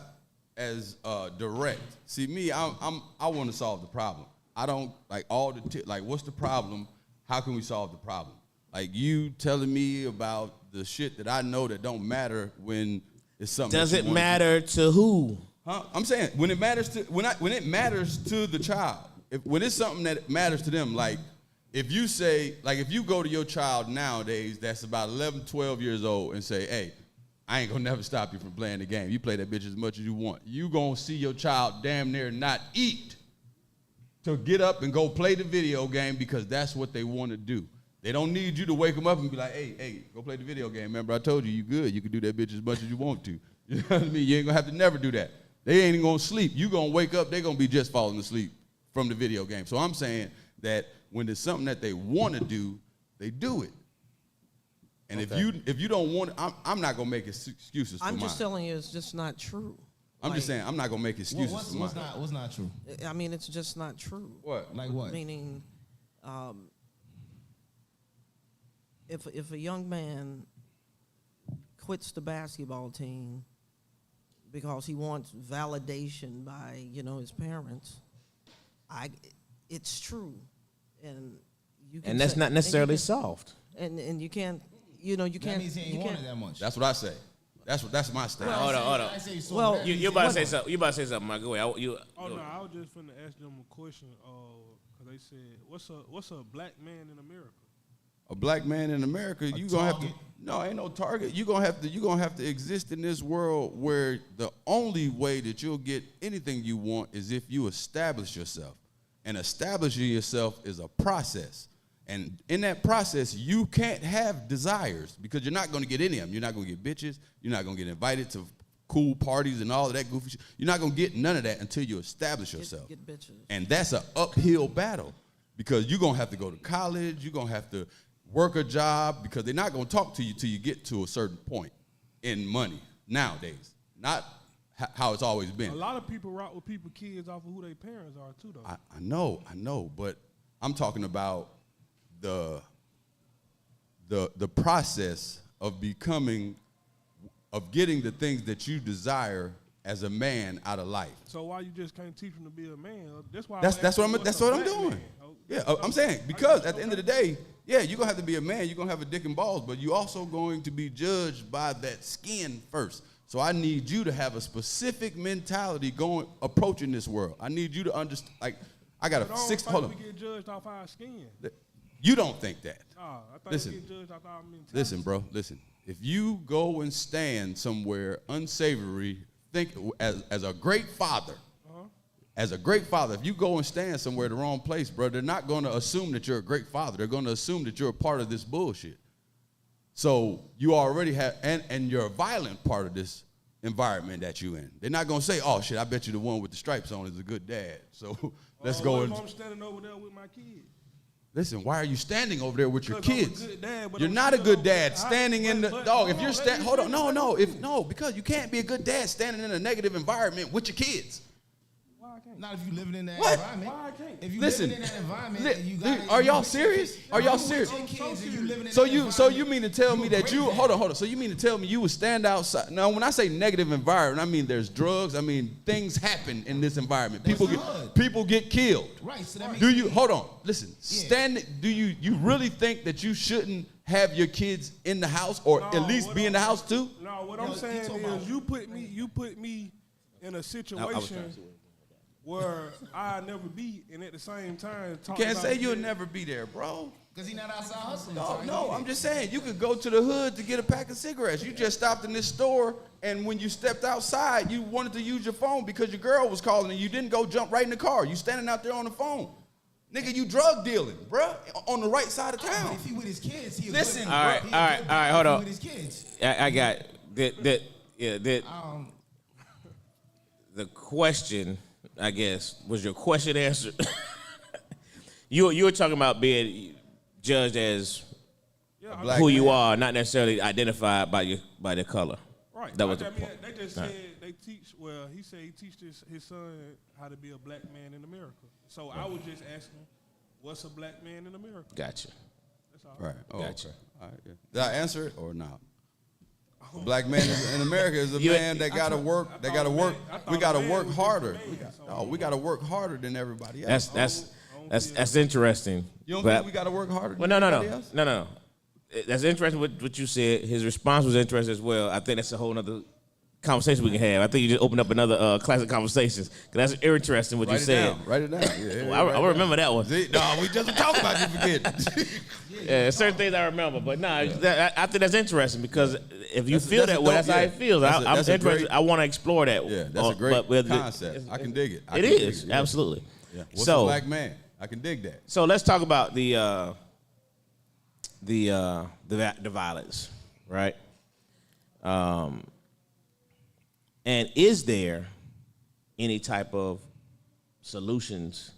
as direct. See me, I want to solve the problem. I don't like all the like. What's the problem? How can we solve the problem? Like you telling me about the shit that I know that don't matter when it's something. Does that you it wanna matter to who? Huh? I'm saying when it matters to when it matters to the child. When it's something that matters to them, like if you go to your child nowadays that's about 11, 12 years old and say, hey, I ain't gonna never stop you from playing the game. You play that bitch as much as you want. You gonna see your child damn near not eat to get up and go play the video game because that's what they want to do. They don't need you to wake them up and be like, hey, go play the video game. Remember I told you good. You can do that bitch as much as you want to. You know what I mean? You ain't gonna have to never do that. They ain't even gonna sleep. You gonna wake up, they gonna be just falling asleep from the video game. So I'm saying that when there's something that they want to do, they do it. And if you don't want it, I'm not gonna make excuses for mine. I'm just telling you, it's just not true. I'm just saying I'm not gonna make excuses for mine. What's not true? I mean, it's just not true. What? Like what? Meaning, if a young man quits the basketball team because he wants validation by his parents, it's true, and you can And that's say- not and necessarily you can- soft. And you can't you That can't means he ain't you wanted can't that much. That's what I say. That's my stance. Hold on. I say so Well, bad. You about to say something? You about to say something, Mike? Go ahead. Oh no, I was just finna ask them a question. Cause they said, what's a black man in America? A black man in America, you gonna have to. target. No, ain't no target. You gonna have to exist in this world where the only way that you'll get anything you want is if you establish yourself. And establishing yourself is a process. And in that process, you can't have desires because you're not gonna get any of them. You're not gonna get bitches. You're not gonna get invited to cool parties and all of that goofy shit. You're not gonna get none of that until you establish yourself. get bitches. And that's an uphill battle because you're going to have to go to college. You're going to have to work a job because they're not going to talk to you till you get to a certain point in money nowadays. Not how it's always been. A lot of people rock with people kids off of who their parents are too, though. I know, but I'm talking about the process of getting the things that you desire as a man out of life. So why you just can't teach them to be a man? That's why. That's what I'm doing. Yeah, I'm saying because at the end of the day, yeah, you're gonna have to be a man. You're gonna have a dick and balls, but you're also going to be judged by that skin first. So I need you to have a specific mentality approaching this world. I need you to understand. Like I got a six. Hold on. We get judged off our skin. You don't think that? I thought Listen. we get judged off our mentality. Listen, bro. Listen. If you go and stand somewhere unsavory, think as a great father. As a great father, if you go and stand somewhere the wrong place, bro, they're not going to assume that you're a great father. They're going to assume that you're a part of this bullshit. So you already have, and you're a violent part of this environment that you're in. They're not going to say, oh, shit, I bet you the one with the stripes on is a good dad. So let's go. What And if I'm standing over there with my kids? listen, why are you standing over there with your 'Cause I'm a kids? good dad, but You're I'm not a still good over dad there. standing in the But- dog. hold If you're on, let me hold on, finish. no, because you can't be a good dad standing in a negative environment with your kids. Why I can't Not if you living in that What? environment. Why I can't? If you Listen, living in that environment, li- and you li- got are y'all serious? Are y'all serious? So you mean to tell me that you hold on. So you mean to tell me you would stand outside? Now, when I say negative environment, I mean there's drugs. I mean things happen in this environment. People get killed. Right. So that makes Do you hold on? Listen. Do you really think that you shouldn't have your kids in the house or at least be in the house too? No, what I'm saying is you put me in a situation where I never be, and at the same time, You can't say you'll never be there, bro. Because he not outside hustling. No, I'm just saying you could go to the hood to get a pack of cigarettes. You just stopped in this store, and when you stepped outside, you wanted to use your phone because your girl was calling, and you didn't go jump right in the car. You standing out there on the phone. Nigga, you drug dealing, bruh, on the right side of town. If he with his kids, he Listen, All right, hold on. with his kids. I got that. The question, I guess, was your question answered? you were talking about being judged as Black who man. you are, not necessarily identified by their color. Right. That was the I mean, point. they just said they teach. Well, he said he teaches his son how to be a black man in America. So I was just asking, what's a black man in America? Gotcha. That's all. Right. Oh, Gotcha. okay. All right, yeah. Did I answer it or not? A black man in America is a You- man that got to work. They got to work. We got to work harder. We got to work harder than everybody else. That's interesting. You don't But- think we got to work harder? Well, than no. everybody else? No. That's interesting what you said. His response was interesting as well. I think that's a whole other conversation we can have. I think you just opened up another Classic Conversations. 'Cause that's interesting what you said. Write it down. Yeah, I remember that one. See? No, we just talking about you forget. Yeah, certain things I remember, but I think that's interesting because if you That's- feel that's that a way, dope- that's how yeah. it feels. That's I'm a interested. great- I want to explore that. Yeah, that's a great concept. I can dig it. It is absolutely. Yeah. What's So- a black man? I can dig that. So let's talk about the violence, right? And is there any type of solutions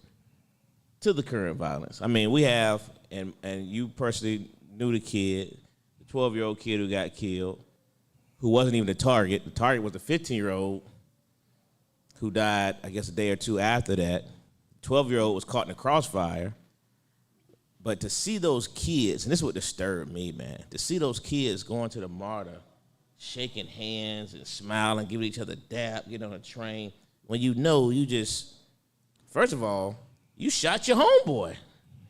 to the current violence? I mean, we have, and you personally knew the kid, the 12-year-old kid who got killed, who wasn't even the target. The target was the 15-year-old who died, I guess, a day or two after that. 12-year-old was caught in the crossfire. But to see those kids, and this is what disturbed me, man, to see those kids going to the martyr, shaking hands and smiling, giving each other dap, getting on a train, when you know you just, first of all, you shot your homeboy.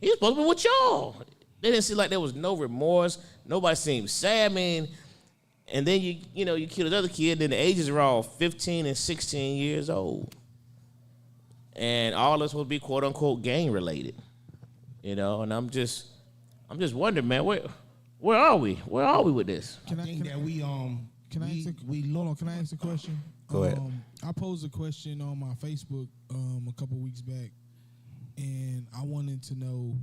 He was supposed to be with y'all. They didn't seem like there was no remorse. Nobody seemed sad, I mean, and then you kill another kid, then the ages are all 15 and 16 years old. And all this will be quote unquote gang related. And I'm just wondering, man, where are we? Where are we with this? Can I ask a question? Go ahead. I posed a question on my Facebook a couple weeks back, and I wanted to know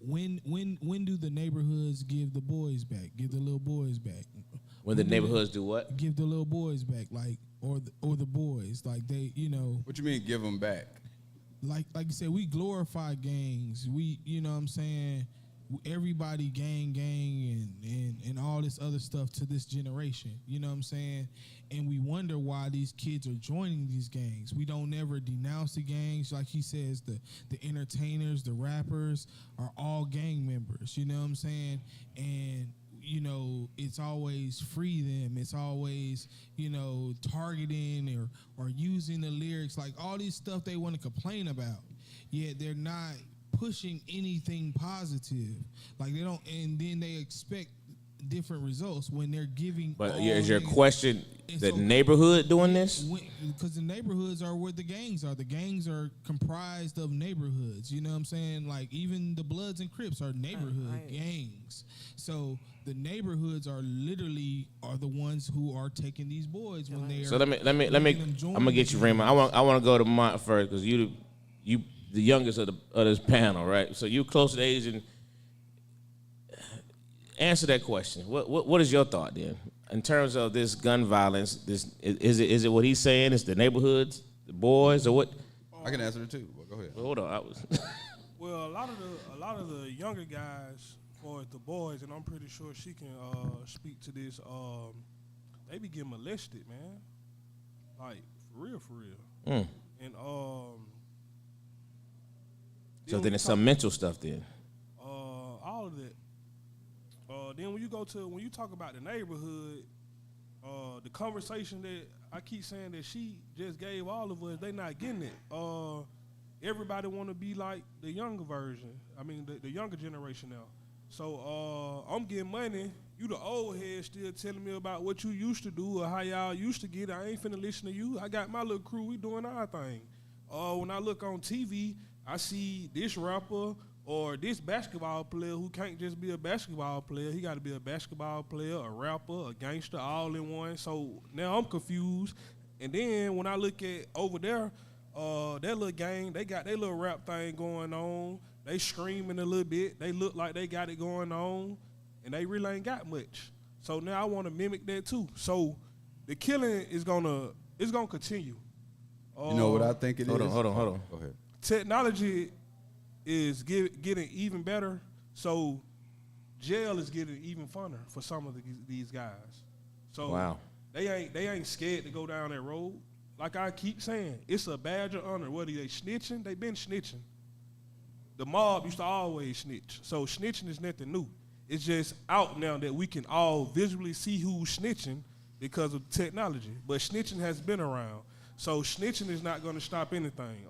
when do the neighborhoods give the boys back? Give the little boys back? When the neighborhoods do what? Give the little boys back, like or the boys, like they, What you mean give them back? like you said, we glorify gangs. We, you know what I'm saying, everybody gang and all this other stuff to this generation. You know what I'm saying? And we wonder why these kids are joining these gangs. We don't ever denounce the gangs. Like he says, the entertainers, the rappers are all gang members. You know what I'm saying? And it's always free them. It's always, targeting or using the lyrics, like all these stuff they want to complain about. Yet they're not pushing anything positive. Like they don't, and then they expect different results when they're giving. But all is your niggas- question And the so- neighborhood doing this? Because the neighborhoods are where the gangs are. The gangs are comprised of neighborhoods. You know what I'm saying? Like even the Bloods and Crips are neighborhood gangs. So the neighborhoods are literally the ones who are taking these boys when they are. So let me. making them join I'm gonna get the you, Raymond. gangs. I want to go to Mont first because you the youngest of this panel, right? So you close to the age and answer that question. What is your thought then in terms of this gun violence? This is it what he's saying? It's the neighborhoods, the boys, or what? I can answer it too. But go ahead. Well, hold on, I was. Well, a lot of the younger guys, or the boys, and I'm pretty sure she can speak to this. They be getting molested, man. Like for real. And So when then you it's talk- some mental stuff then. all of that. Then when you talk about the neighborhood, the conversation that I keep saying that she just gave all of us, they not getting it. Everybody want to be like the younger version. I mean, the younger generation now. So I'm getting money. You the old head still telling me about what you used to do or how y'all used to get it. I ain't finna listen to you. I got my little crew. We doing our thing. When I look on TV, I see this rapper or this basketball player who can't just be a basketball player. He got to be a basketball player, a rapper, a gangster, all in one. So now I'm confused. And then when I look at over there, that little gang, they got their little rap thing going on. They screaming a little bit. They look like they got it going on, and they really ain't got much. So now I want to mimic that too. So the killing is gonna continue. You know what I think it is? Hold on. Go ahead. Technology is getting even better, so jail is getting even funner for some of these guys. So Wow. they ain't scared to go down that road. Like I keep saying, it's a badge of honor. Whether they snitching, they been snitching. The mob used to always snitch, so snitching is nothing new. It's just out now that we can all visually see who's snitching because of technology. But snitching has been around, so snitching is not going to stop anything.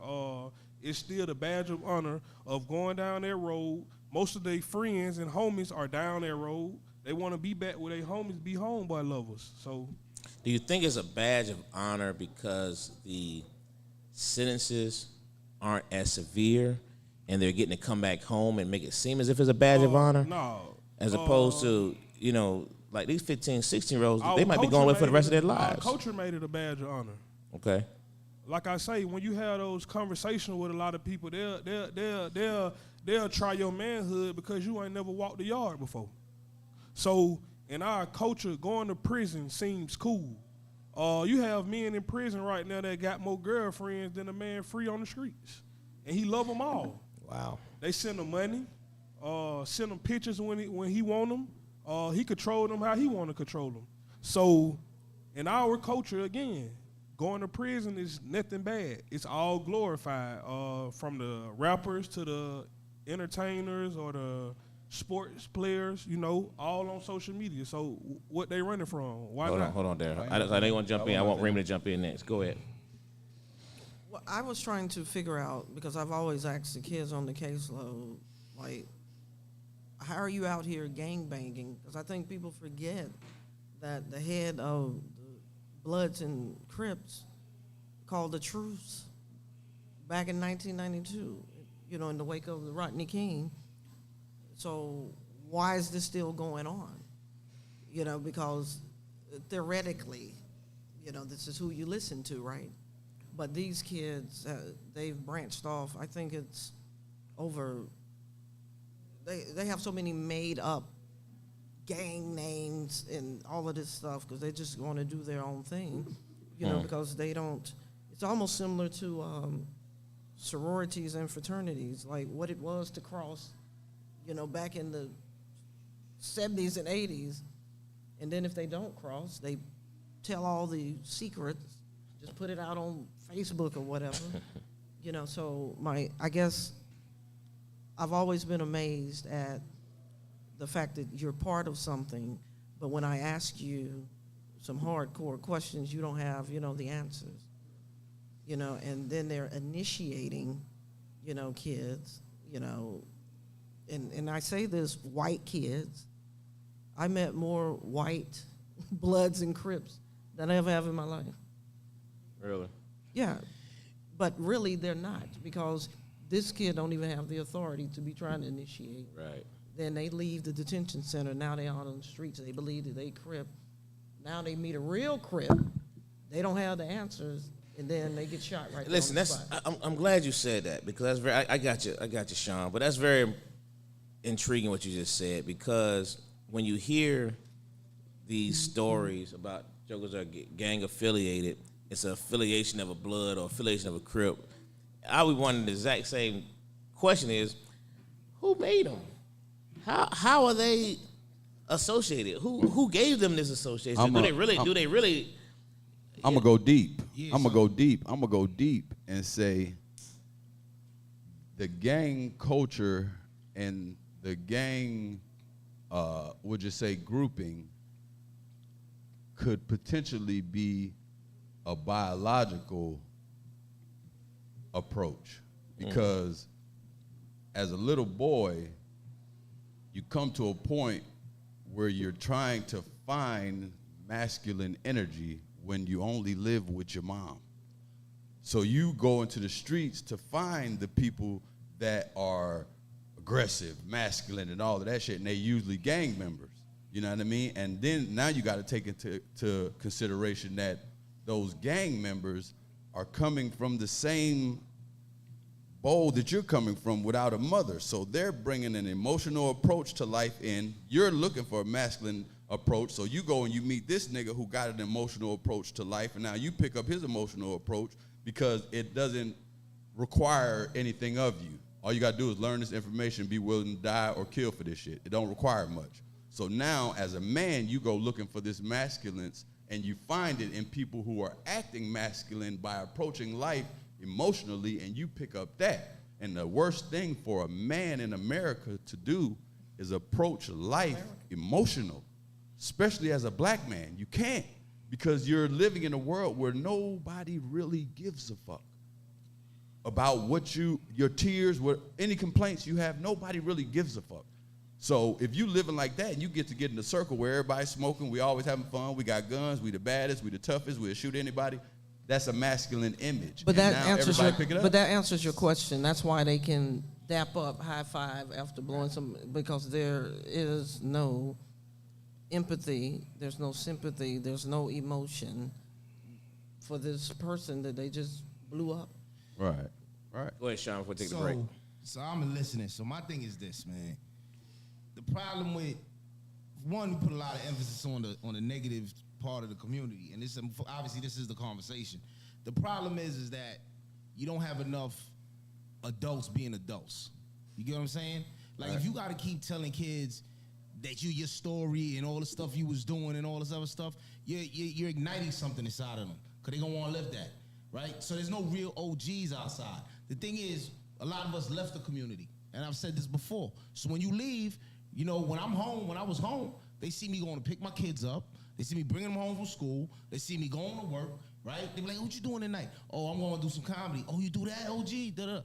It's still the badge of honor of going down that road. Most of their friends and homies are down that road. They want to be back where their homies be homeboy lovers. So, Do you think it's a badge of honor because the sentences aren't as severe and they're getting to come back home and make it seem as if it's a badge of honor? No. As opposed to, like these 15, 16-year-olds, Our they might be culture going away for the made rest of their it- Our lives. culture made it a badge of honor. Okay. Like I say, when you have those conversations with a lot of people, they'll try your manhood because you ain't never walked the yard before. So in our culture, going to prison seems cool. You have men in prison right now that got more girlfriends than a man free on the streets, and he love them all. Wow. They send him money, send him pictures when he want them. He control them how he want to control them. So in our culture, again, going to prison is nothing bad. It's all glorified, from the rappers to the entertainers or the sports players, all on social media. So what they running from? Why not? Hold on there. I know you want to jump in. I want Raymond to jump in next. Go ahead. Well, I was trying to figure out, because I've always asked the kids on the caseload, like, how are you out here gangbanging? Because I think people forget that the head of the Bloods and Crips called the truce back in 1992, in the wake of the Rodney King. So why is this still going on? Because theoretically, this is who you listen to, right? But these kids, they've branched off. I think it's over. They have so many made up gang names and all of this stuff because they just want to do their own thing, because they don't. It's almost similar to sororities and fraternities, like what it was to cross, back in the 70s and 80s. And then if they don't cross, they tell all the secrets, just put it out on Facebook or whatever. So I guess I've always been amazed at the fact that you're part of something, but when I ask you some hardcore questions, you don't have, the answers. And then they're initiating, kids, and I say this, white kids. I met more white Bloods and Crips than I ever have in my life. Really? Yeah, but really they're not, because this kid don't even have the authority to be trying to initiate. Right. Then they leave the detention center. Now they out on the streets. They believe that they Crip. Now they meet a real Crip. They don't have the answers, and then they get shot right there Listen, on the spot. I'm glad you said that, because that's very. I got you, Sean. But that's very intriguing what you just said, because when you hear these stories about jokers are gang affiliated, it's an affiliation of a Blood or affiliation of a Crip. I would wonder the exact same question is, who made them? How are they associated? Who gave them this association? Do they really? I'm gonna go deep. Yeah, I'm gonna so- go deep. I'm gonna go deep and say the gang culture and the gang, we'll just say grouping, could potentially be a biological approach, because as a little boy, you come to a point where you're trying to find masculine energy when you only live with your mom. So you go into the streets to find the people that are aggressive, masculine, and all of that shit, and they usually gang members. You know what I mean? And then now you got to take into consideration that those gang members are coming from the same bowl that you're coming from without a mother. So they're bringing an emotional approach to life in. You're looking for a masculine approach. So you go and you meet this nigga who got an emotional approach to life, and now you pick up his emotional approach because it doesn't require anything of you. All you got to do is learn this information, be willing to die or kill for this shit. It don't require much. So now as a man, you go looking for this masculinence, and you find it in people who are acting masculine by approaching life emotionally, and you pick up that. And the worst thing for a man in America to do is approach life emotional, especially as a black man. You can't, because you're living in a world where nobody really gives a fuck about what your tears, what any complaints you have. Nobody really gives a fuck. So if you living like that and you get in a circle where everybody's smoking, we always having fun, we got guns, we the baddest, we the toughest, we'll shoot anybody, that's a masculine image. But And that now answers everybody pick it up. that answers your question. That's why they can dap up, high five after blowing some, because there is no empathy, there's no sympathy, there's no emotion for this person that they just blew up. Right. Go ahead, Sean, before we take the break. So I'm listening. So my thing is this, man. The problem with, one, we put a lot of emphasis on the negative part of the community, and this obviously this is the conversation. The problem is that you don't have enough adults being adults. You get what I'm saying? Like, if you got to keep telling kids that your story and all the stuff you was doing and all this other stuff, you're igniting something inside of them, because they gonna want to live that, right? So there's no real OGs outside. The thing is, a lot of us left the community, and I've said this before. So when you leave, you know, when I was home, they see me going to pick my kids up. They see me bringing them home from school. They see me going to work, right? They be like, what you doing tonight? Oh, I'm going to do some comedy. Oh, you do that, OG? Da-da.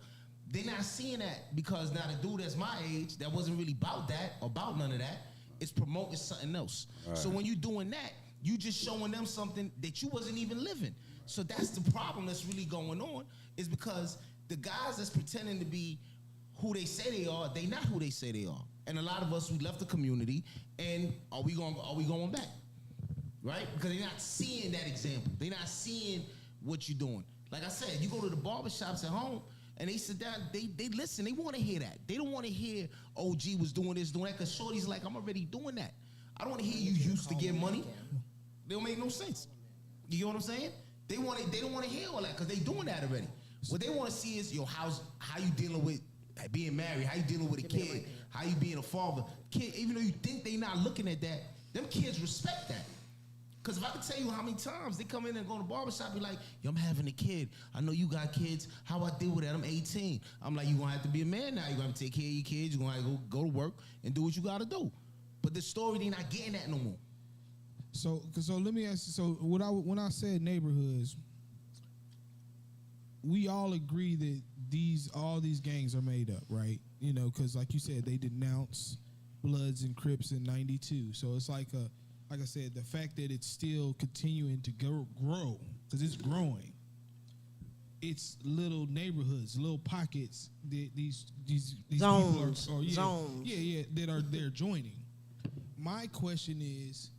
They're not seeing that, because now the dude that's my age that wasn't really about that, about none of that, is promoting something else. Right. So when you're doing that, you just showing them something that you wasn't even living. So that's the problem that's really going on, is because the guys that's pretending to be who they say they are, they not who they say they are. And a lot of us, we left the community, and are we going back? Right? Because they're not seeing that example. They're not seeing what you're doing. Like I said, you go to the barbershops at home, and they sit down, they listen, they want to hear that. They don't want to hear OG was doing this, doing that, because Shorty's like, I'm already doing that. I don't want to hear you used to get money. They don't make no sense. You get what I'm saying? They don't want to hear all that, because they doing that already. What they want to see is, yo, how you dealing with being married, how you dealing with a kid, how you being a father. Kid, even though you think they not looking at that, them kids respect that. Because if I could tell you how many times they come in and go to the barbershop, be like, yo, I'm having a kid. I know you got kids. How I deal with that? I'm 18. I'm like, you're going to have to be a man now. You're going to have to take care of your kids. You're going to have to go to work and do what you got to do. But the story, they not getting that no more. So let me ask you. So when I said neighborhoods, we all agree that all these gangs are made up, right? You know, because like you said, they denounced Bloods and Crips in '92. So it's like I said, the fact that it's still continuing to grow, because it's growing. It's little neighborhoods, little pockets that these Zones, people are zones. that they're joining. My question is,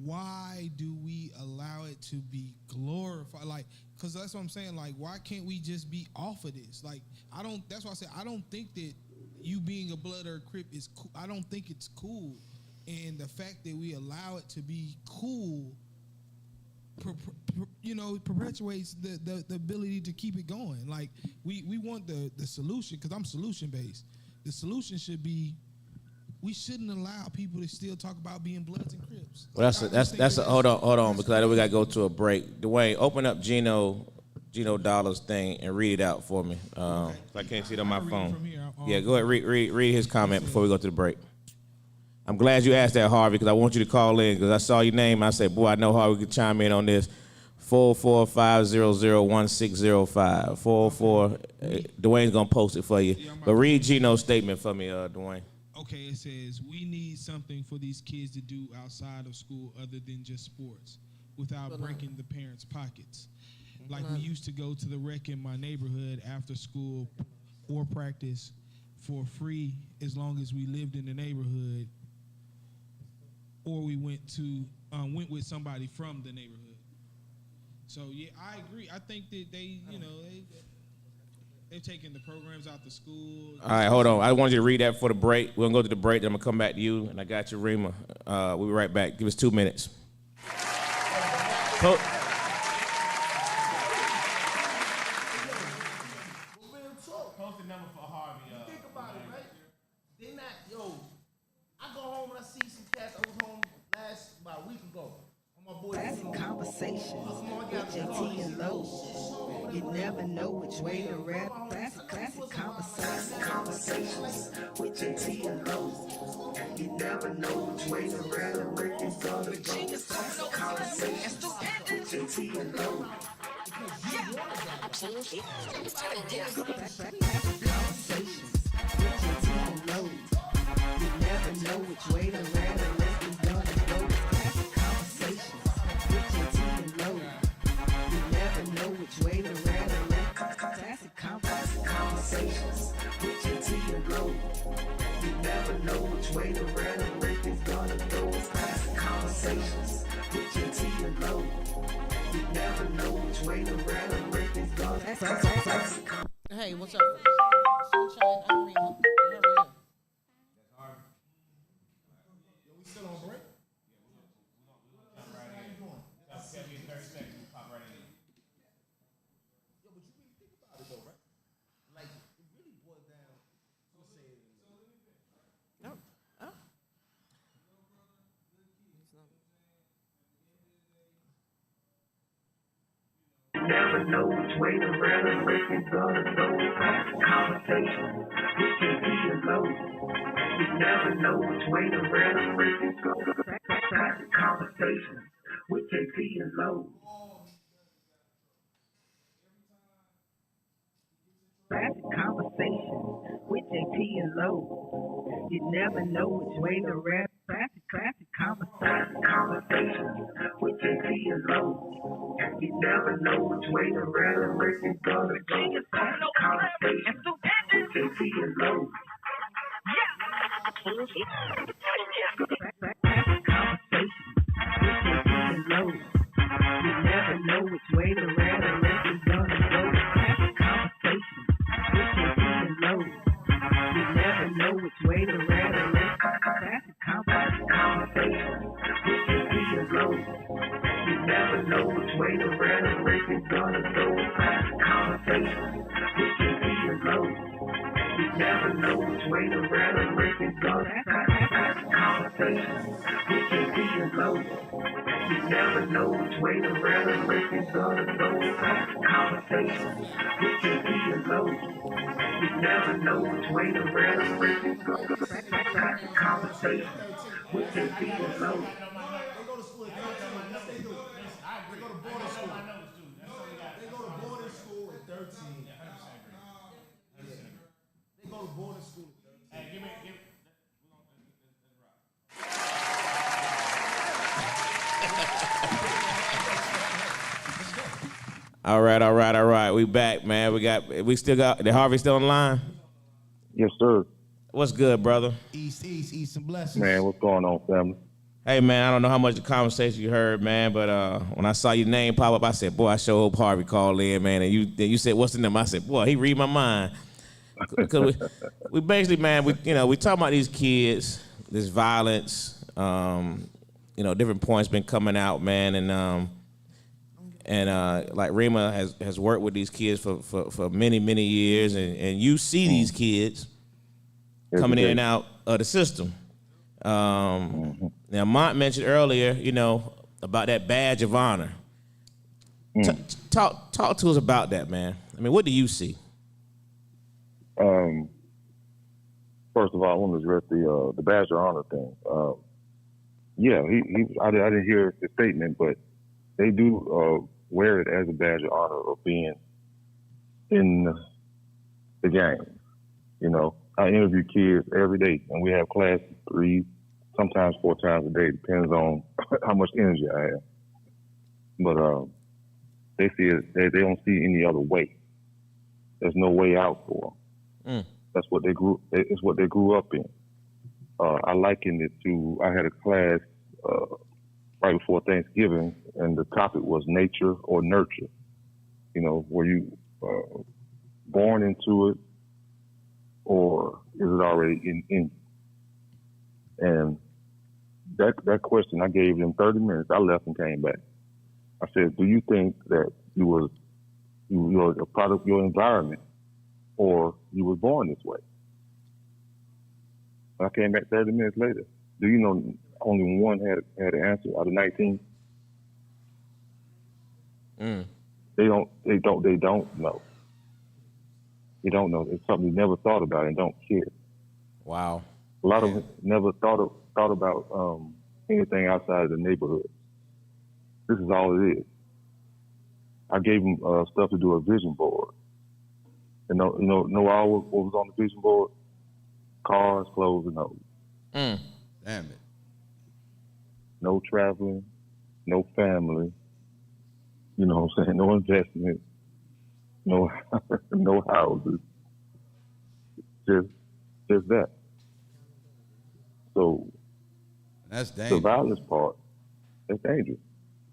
why do we allow it to be glorified? Like, because that's what I'm saying. Like, why can't we just be off of this? Like, that's why I said I don't think that you being a Blood or a Crip is cool. I don't think it's cool. And the fact that we allow it to be cool, perpetuates the ability to keep it going. Like, we want the solution, because I'm solution based. The solution should be we shouldn't allow people to still talk about being Bloods and Crips. Well, hold on, because I know we got to go to a break. Dwayne, open up Gino Dollar's thing and read it out for me. I can't see it on my read it phone. from here. Yeah, go ahead, read his comment before we go to the break. I'm glad you asked that, Harvey, because I want you to call in, because I saw your name. I said, boy, I know Harvey could chime in on this. 445001605. 404. Dwayne's going to post it for you. But read Gino's statement for me, Dwayne. Okay, it says, we need something for these kids to do outside of school other than just sports without breaking the parents' pockets. Like we used to go to the rec in my neighborhood after school or practice for free as long as we lived in the neighborhood, or we went with somebody from the neighborhood. So yeah, I agree. I think that they're taking the programs out to school. All right, hold on. I wanted you to read that for the break. We're going to go to the break, then I'm going to come back to you, and I got you, Rima. We'll be right back. Give us 2 minutes. Post the number for Harvey. Think about it, right? They not, I go home and I see some cats. I was home about a week ago. My boy Classic Konversations with Jae Tea and Lo. You never know which way to rap. Classic Konversations with Jae Tea and Lo. You never know which way to rap. Where it's gonna go. Classic Konversations with Jae Tea and Lo. Classic Konversations with Jae Tea and Lo. You never know which way to rap. Where it's gonna go. Classic Konversations with Jae Tea and Lo. You never know which way to rap. Classic Konversations with Jae Tea and Lo. You never know which way to rap. Where it's gonna go. Classic Konversations with Jae Tea and Lo. You never know which way to rap. Where it's gonna go. Hey, what's up? Sunshine, I'm Rima. How are you? we still on break? Never know which way to rap. Where it's gonna go. Classic Konversations with Jae Tea and Lo. You never know which way to rap. Where it's gonna go. Classic Konversations with Jae Tea and Lo. Classic Konversations with Jae Tea and Lo. You never know which way to rap. Classic Konversations with Jae Tea and Lo. You never know which way to rap. Where it's gonna go. Classic Konversations with Jae Tea and Lo. Classic Konversations with Jae Tea and Lo. You never know which way to rap. Where it's gonna go. Classic Konversations with Jae Tea and Lo. You never know which way to rap. Classic Konversations with Jae Tea and Lo. You never know which way to rap. Where it's gonna go. Classic Konversations with Jae Tea and Lo. You never know which way to rap. Where it's gonna go. Classic Konversations with Jae Tea and Lo. You never know which way to rap. Where it's gonna go. Classic Konversations with Jae Tea and Lo. You never know which way to rap. Where it's gonna go. Classic Konversations with Jae Tea and Lo. They go to school at 13. Yes, they do. They go to boarding school. They go to boarding school at 13. They go to boarding school at 13. Hey, give me. All right. We back, man. We still got the Harvey still on the line? Yes, sir. What's good, brother? East, some blessings. Man, what's going on, family? Hey, man, I don't know how much the conversation you heard, man, but when I saw your name pop up, I said, boy, I sure hope Harvey called in, man. And you said, what's the name? I said, boy, he read my mind. Because we basically, man, we talk about these kids, this violence, different points been coming out, man, and like Rima has worked with these kids for many, many years, and you see these kids coming in and out of the system. Now, Mont mentioned earlier, about that badge of honor. Talk to us about that, man. I mean, what do you see? First of all, I want to address the badge of honor thing. Yeah, I didn't hear the statement, but they do wear it as a badge of honor of being in the game. I interview kids every day, and we have classes 3, sometimes 4 times a day, depends on how much energy I have. But they see it; they don't see any other way. There's no way out for them. That's what they grew. It's what they grew up in. I likened it to. I had a class right before Thanksgiving, and the topic was nature or nurture. Were you born into it, or is it already in you? And that question, I gave them 30 minutes. I left and came back. I said, "Do you think that you're a product of your environment, or you were born this way?" I came back 30 minutes later. Do you know only one had an answer out of 19? They don't know. You don't know. It's something you never thought about and don't care. Wow. A lot of them never thought about anything outside of the neighborhood. This is all it is. I gave them stuff to do a vision board. And know what was on the vision board? Cars, clothes, and hoes. Damn it. No traveling, no family. You know what I'm saying? No investment, no houses. Just that. So That's the dangerous. violence part, that's dangerous.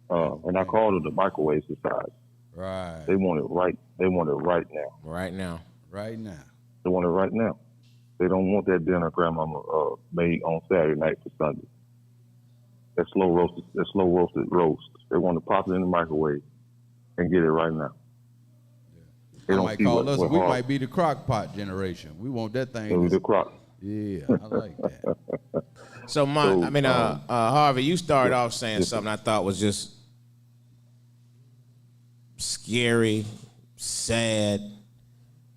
And I called it the microwave society. Right. They want it right. They want it right now. Right now. Right now. They want it right now. They don't want that dinner grandmama made on Saturday night for Sunday. That slow roasted roast. They want to pop it in the microwave and get it right now. They I don't might see call what- us. what We hard- might be the crock pot generation. We want that thing. It was the crock. Yeah, I like that. So, Mont, So, I mean, Harvey, you started off saying something I thought was just scary, sad,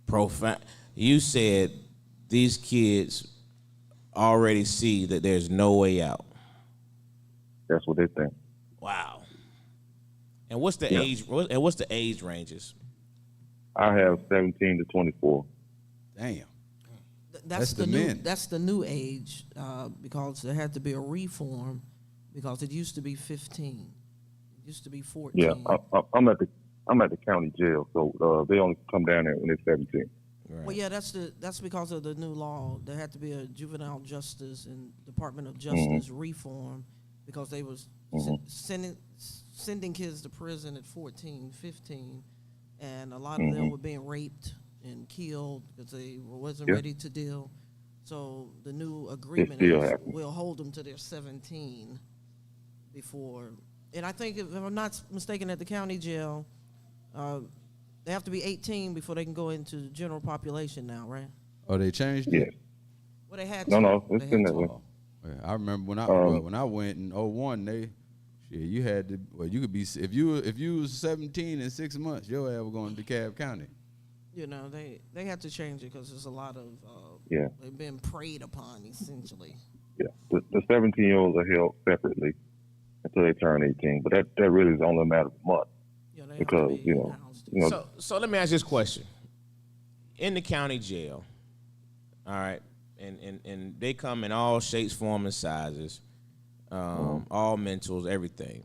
profound. You said these kids already see that there's no way out. That's what they think. Wow. And what's the Yeah. age? And what's the age ranges? I have 17 to 24. Damn. That's That's the the new. men. That's the new age because there had to be a reform because it used to be 15. It used to be 14. Yeah, I'm at the county jail, so they only come down there when they're 17. Well, yeah, that's because of the new law. There had to be a juvenile justice and Department of Justice reform because they was sending kids to prison at 14, 15, and a lot of them were being raped and killed because they wasn't Yeah. ready to deal. So the new agreement still is happens. we'll hold them to their 17 before. And I think if I'm not mistaken, at the county jail, they have to be 18 before they can go into the general population now, right? Oh, they changed Yeah. it. Well, they had No, to. no, it's They been had that to. way. Yeah, I remember when I went in 01, you had to. Well, you could be if you was 17 in 6 months, your ass was going to DeKalb County. You know, they had to change it because there's a lot of Yeah. they've been preyed upon essentially. Yeah, the 17-year-olds are held separately until they turn 18, but that really is only a matter of months. You know, they Because, have to be you know, housed. you know, So let me ask this question. In the county jail, all right, and they come in all shapes, forms, and sizes, all mentals, everything.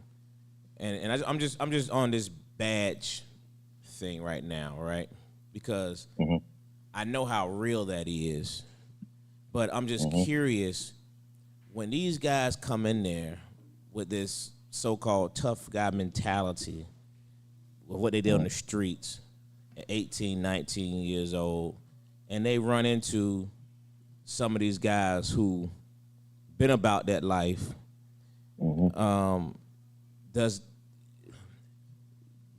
And I'm just on this badge thing right now, right? Because I know how real that is. But I'm just curious, when these guys come in there with this so-called tough guy mentality, with what they did on the streets at 18, 19 years old, and they run into some of these guys who been about that life,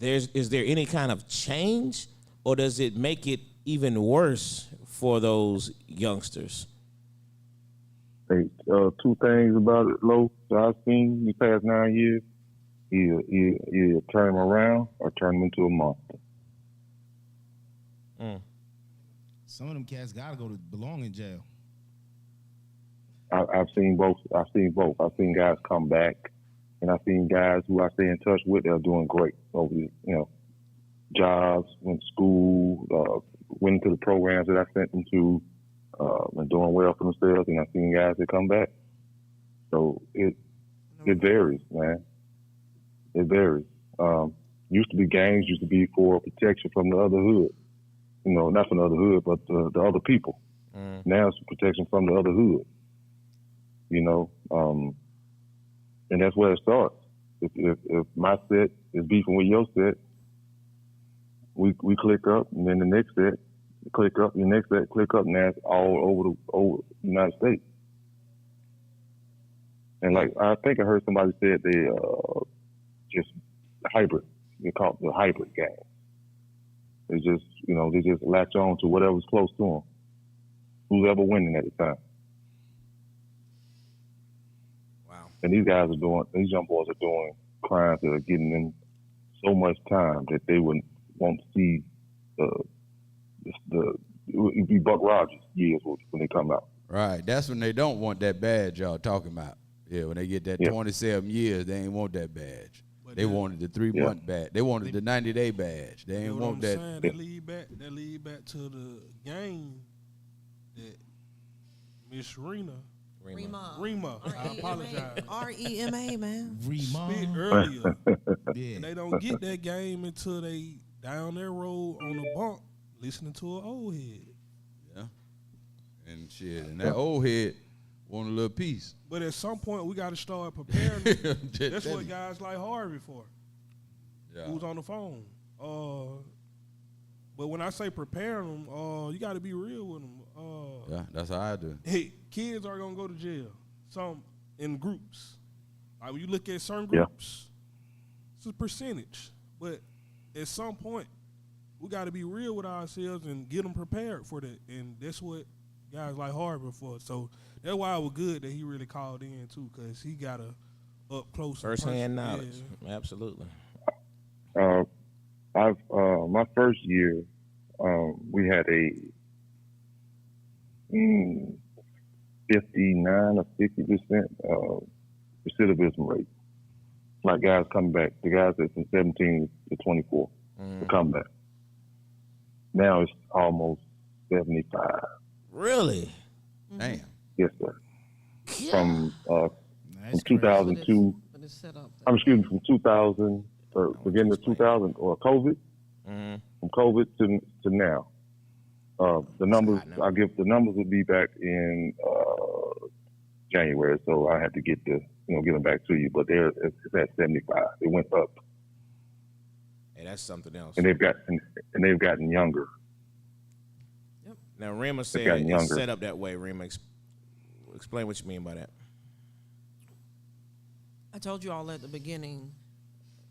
is there any kind of change, or does it make it even worse for those youngsters? they two things about it, Low, that I've seen these past 9 years. Either turn him around or turn him into a monster. Some of them cats gotta go to belong in jail. I've seen both. I've seen guys come back, and I've seen guys who I stay in touch with. They're doing great over, jobs, went to school, went into the programs that I sent them to, and doing well for themselves. And I've seen guys that come back. So it varies, man. It varies. Used to be gangs, used to be for protection from the other hood. Not from the other hood, but the other people. Now it's protection from the other hood. And that's where it starts. If my set is beefing with your set, we click up, and then the next set click up, the next set click up, and that's all over the United States. And like I think I heard somebody said they just hybrid. They call it the hybrid gang. They just latch on to whatever's close to them. Who's ever winning at the time. Wow. And these young boys are doing crimes that are getting them so much time that they won't see it'd be Buck Rogers years when they come out. Right. That's when they don't want that badge y'all talking about. Yeah, when they get that 27 years, they ain't want that badge. But They wanted the 3-month badge. They wanted the 90-day badge. They You ain't know what want I'm that. saying? That lead back to the game that Miss Rima, I apologize, REMA, man. spit earlier. Yeah. And they don't get that game until they down their road on the bunk listening to an old head. Yeah. And shit. And that old head want a little piece. But at some point, we got to start preparing. That's what guys like Harvey for. Yeah. Who's on the phone. But when I say prepare them, you got to be real with them. Yeah, that's how I do. Hey, kids are going to go to jail. Some in groups. Like when you look at certain Yeah. groups, it's a percentage. But at some point, we got to be real with ourselves and get them prepared for that. And that's what guys like Harvey for. So that's why it was good that he really called in too, because he got a up close First-hand knowledge. Yeah. Absolutely. My first year, we had a 59 or 60% recidivism rate. Like guys coming back, the guys that's from 17 to 24 to come back. Now it's almost 75. Really? Damn. Yes, sir. From That's 2002. But it's set up. From 2000, beginning of 2000 or COVID. From COVID to now. The numbers the numbers will be back in January, so I have to get them back to you. But it's at 75. It went up, Hey, that's something else. and they've gotten younger. Now, Rima said gotten it's younger. set up that way. Rima, explain what you mean by that. I told you all at the beginning,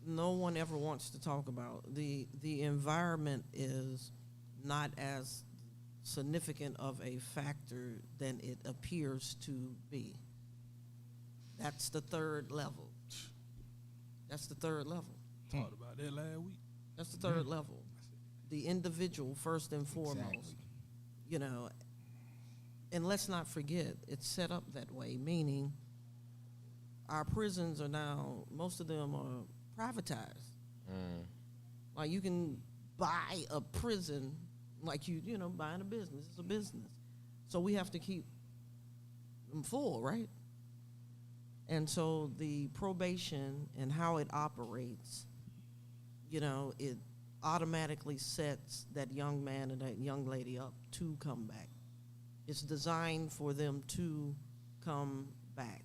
no one ever wants to talk about the environment is not as significant of a factor than it appears to be. That's the third level. That's the third level. Talked about that last week. That's the third level. The individual first and foremost. Exactly. And let's not forget, it's set up that way, meaning our prisons are now, most of them are privatized. Like you can buy a prison like buying a business. It's a business. So we have to keep them full, right? And so the probation and how it operates, it automatically sets that young man and that young lady up to come back. It's designed for them to come back.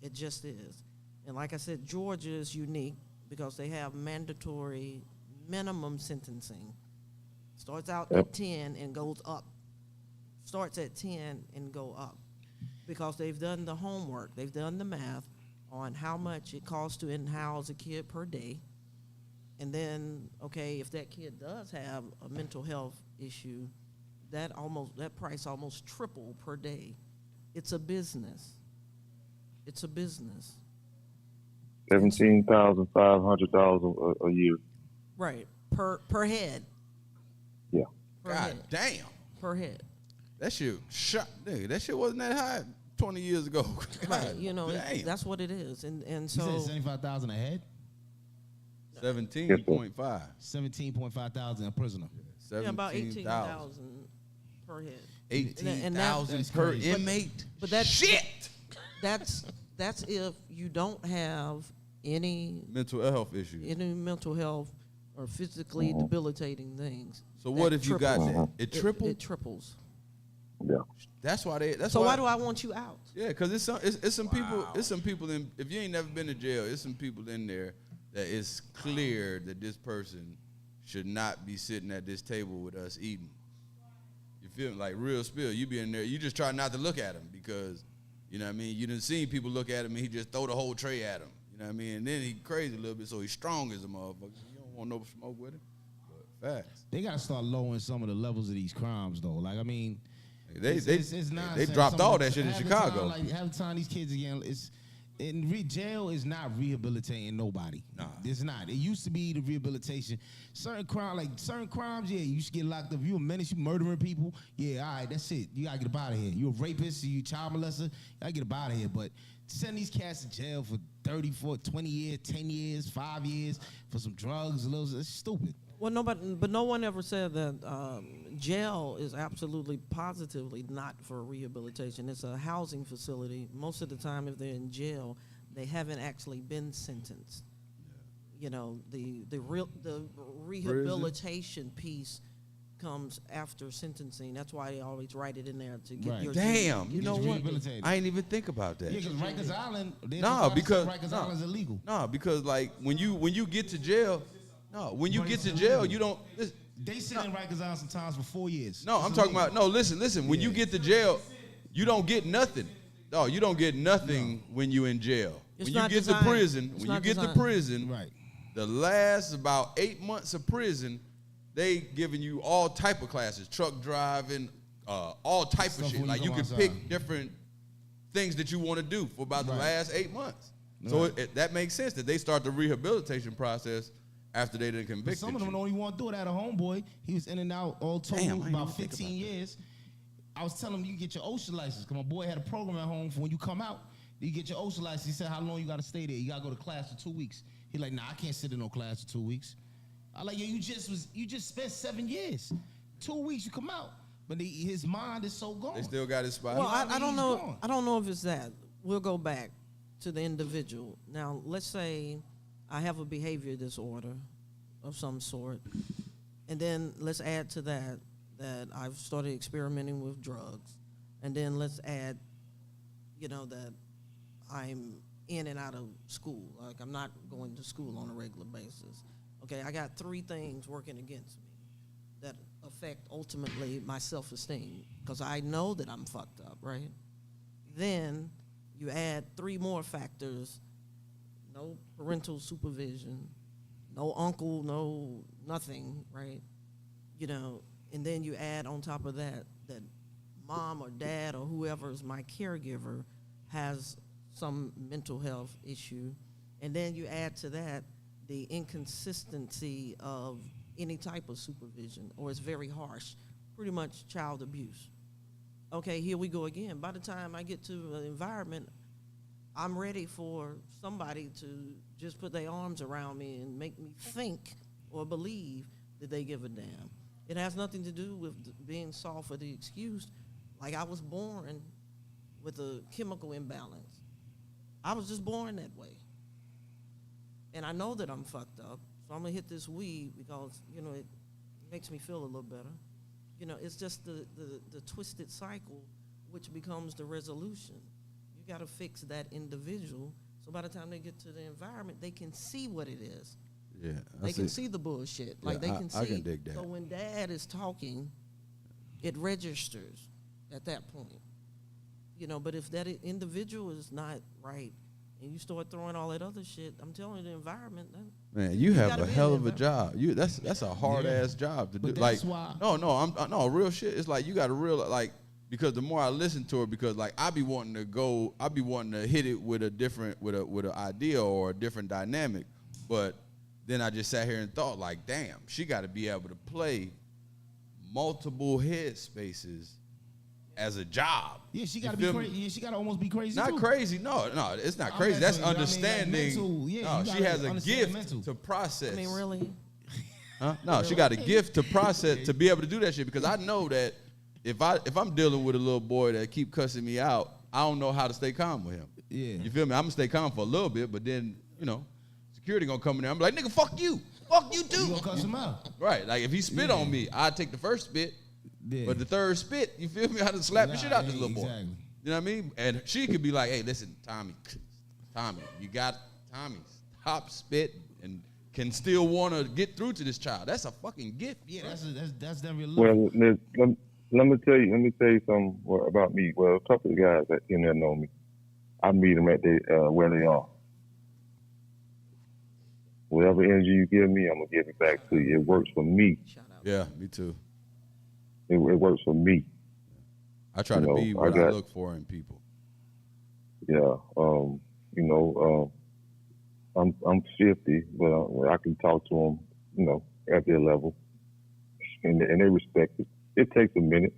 It just is. And like I said, Georgia is unique because they have mandatory minimum sentencing. Starts out at 10 and goes up. Starts at 10 and go up. Because they've done the homework. They've done the math on how much it costs to in-house a kid per day. And then, if that kid does have a mental health issue, that price almost triple per day. It's a business. It's a business. $17,500 a year. Right. Per head. Yeah. Per God head. damn. Per head. That shit shot, nigga. That shit wasn't that high 20 years ago. Right. God You know, damn. that's what it is. And You so said 75,000 a head, 17.5. 17.5 thousand a prisoner. about 17,000. 18,000 per head. 18,000 That's per crazy. inmate. But that's shit. That's if you don't have any Mental health issues. mental health or physically debilitating things. So what That if you got triples. that? It tripled. It triples. Yeah. That's why they. That's So why do I want you out? Yeah, because it's some people. It's some people in. If you ain't never been to jail, it's some people in there that it's clear that this person should not be sitting at this table with us eating. You feel me? Like real spill. You be in there. You just try not to look at him because, you know what I mean. You done seen people look at him and he just throw the whole tray at him. You know what I mean. And then he crazy a little bit, so he's strong as a motherfucker. You don't want no smoke with him. But facts. They gotta start lowering some of the levels of these crimes, though. Like, I mean, They it's they nonsense. dropped Some of all the- that shit in half the Chicago. time, like half the time, these kids again, jail is not rehabilitating nobody. Nah. It's not. It used to be the rehabilitation. Certain crimes, yeah, you should get locked up. You a menace, you murdering people, yeah, all right, that's it. You gotta get up out of here. You a rapist, you a child molester, you gotta get up out of here. But send these cats to jail for 30, 40, 20 years, 10 years, 5 years for some drugs, it's stupid. Well, but no one ever said that jail is absolutely positively not for rehabilitation. It's a housing facility. Most of the time, if they're in jail, they haven't actually been sentenced. You know, the rehabilitation piece comes after sentencing. That's why they always write it in there to get Right. your Damn, you Get know you what? rehabilitated. I ain't even think about that. Yeah, because Rikers Island, No, because Rikers Island's illegal. No, because like when you get to jail, when you get to jail, you don't. They sit in Rikers Island sometimes for 4 years. No, I'm talking about. No, listen. When you get to jail, you don't get nothing. No, you don't get nothing when you in jail. It's when you not get designed. to prison, It's when you not get to designed. prison, Right. the last about 8 months of prison, they giving you all type of classes, truck driving, all type Stuff of shit. when you Like you come can outside. pick different things that you want to do for about the Right. last 8 months. So Right. that makes sense that they start the rehabilitation process after they done But convicted some of them you. don't even want to do it. I had a homeboy. He was in and out all told Damn, I ain't about even think 15 years. I was telling him you get your OSHA license because my boy had a program at home for when you come out. You get your OSHA license. He said, how long you got to stay there? You got to go to class for 2 weeks. He like, nah, I can't sit in no class for 2 weeks. I like, yeah, you just spent 7 years. 2 weeks, you come out. But his mind is so gone. They still got his spot. Well, I don't He's know. gone. I don't know if it's that. We'll go back to the individual. Now, let's say I have a behavior disorder of some sort, and then let's add to that I've started experimenting with drugs, and then let's add, that I'm in and out of school. Like I'm not going to school on a regular basis. Okay, I got 3 things working against me that affect ultimately my self-esteem because I know that I'm fucked up, right? Then you add 3 more factors: no parental supervision, no uncle, no nothing, right? And then you add on top of that mom or dad or whoever is my caregiver has some mental health issue, and then you add to that the inconsistency of any type of supervision, or it's very harsh, pretty much child abuse. Okay, here we go again. By the time I get to an environment, I'm ready for somebody to just put their arms around me and make me think or believe that they give a damn. It has nothing to do with being soft or the excuse. Like I was born with a chemical imbalance. I was just born that way. And I know that I'm fucked up, so I'm gonna hit this weed because, it makes me feel a little better. It's just the twisted cycle which becomes the resolution. You gotta fix that individual, so by the time they get to the environment, they can see what it is. Yeah, They can see the bullshit. Like they I- can see. I can dig that. So when dad is talking, it registers at that point. But if that individual is not right and you start throwing all that other shit, I'm telling you, the environment. Man, you have gotta a be hell in of a there, job. That's a hard ass job to do. But Like that's why- no, real shit. It's like you got to real like because the more I listen to her, because like I be wanting to hit it with an idea or a different dynamic, but then I just sat here and thought like, damn, she got to be able to play multiple head spaces as a job. Yeah, she got to be crazy. Yeah, she got to almost be crazy. Not too. crazy. No, it's not crazy. That's mental, understanding. mental, yeah, no, you she has a gotta gift mental. to process. I mean, really? Huh? No, she got a gift to process to be able to do that shit. Because I know that if I'm dealing with a little boy that keep cussing me out, I don't know how to stay calm with him. Yeah. You feel me? I'm gonna stay calm for a little bit, but then security gonna come in there. I'm like, nigga, fuck you too. You gonna cuss him out? Right? Like if he spit on me, I take the first spit, Yeah. but the third spit, you feel me? I just slap the shit out this little boy. Exactly. You know what I mean? And she could be like, hey, listen, Tommy, you got Tommy, stop spit and can still want to get through to this child. That's a fucking gift. Yeah, that's never love. Well, let me tell you something about me. Well, a couple of guys that in there know me. I meet them at where they are. Whatever energy you give me, I'm gonna give it back to you. It works for me. Shout out. Yeah, me too. It works for me. I try to be what I look for in people. Yeah. I'm 50, but I can talk to them, at their level, and they respect it. It takes a minute.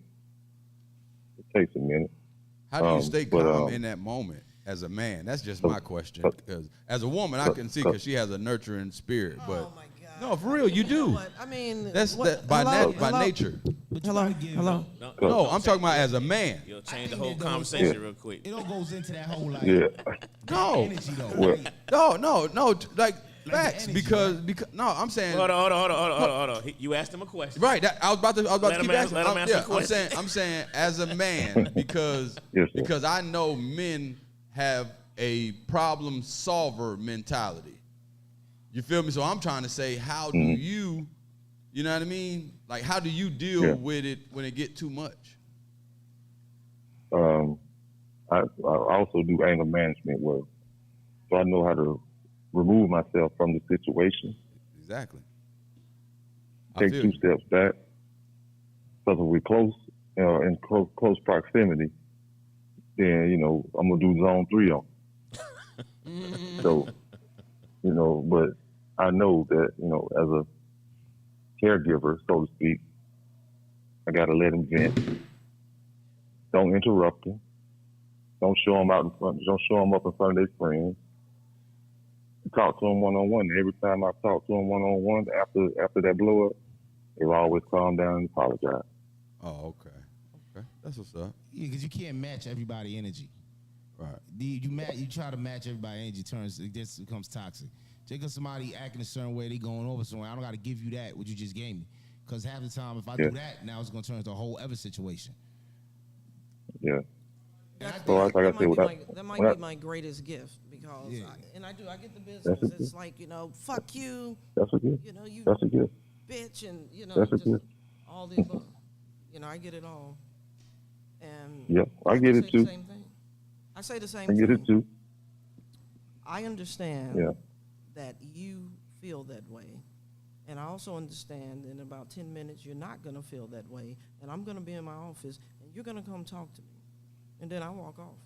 How do you stay calm but, in that moment as a man? That's just my question. Because as a woman, I can see because she has a nurturing spirit. But Oh my God. no, for real, you do. What? I mean, That's what, by hello? nature. Hello. No, I'm talking about as a man. You'll change the whole conversation real quick. It all goes into that whole like Yeah. No, energy though. Well, no, like the facts. energy, Because no, I'm saying Hold on. You asked him a question. right. I was about to Let keep him asking. answer the question. I'm saying as a man Yes, sir. because I know men have a problem solver mentality. You feel me? So I'm trying to say, how do you know what I mean? Like, how do you deal with it when it get too much? I also do anger management well, so I know how to remove myself from the situation, Exactly. take two steps back. Because if we're close, in close proximity, then I'm gonna do zone 3 on. So, but I know that as a caregiver, so to speak, I gotta let him vent. Don't interrupt him. Don't show him out in front. Don't show him up in front of their friends. Talk to him one-on-one. Every time I talk to him one-on-one, after that blow up, they always calm down and apologize. Oh, okay. That's what's up. Yeah, because you can't match everybody's energy. Right. You try to match everybody's energy, it just becomes toxic. Just because somebody acting a certain way, they going over somewhere, I don't got to give you that, what you just gave me. Because half the time, if I do that, now it's going to turn into a whole other situation. Yeah. So like I said, that might be my greatest gift because, I get the business. It's like, fuck you. That's a gift. You That's a gift. bitch, and That's a just gift. all the above. I get it all. And Yeah, I get it say too. The same thing. I say the same I thing. get it too. I understand Yeah. that you feel that way. And I also understand in about 10 minutes you're not going to feel that way. And I'm going to be in my office and you're going to come talk to me. And then I walk off.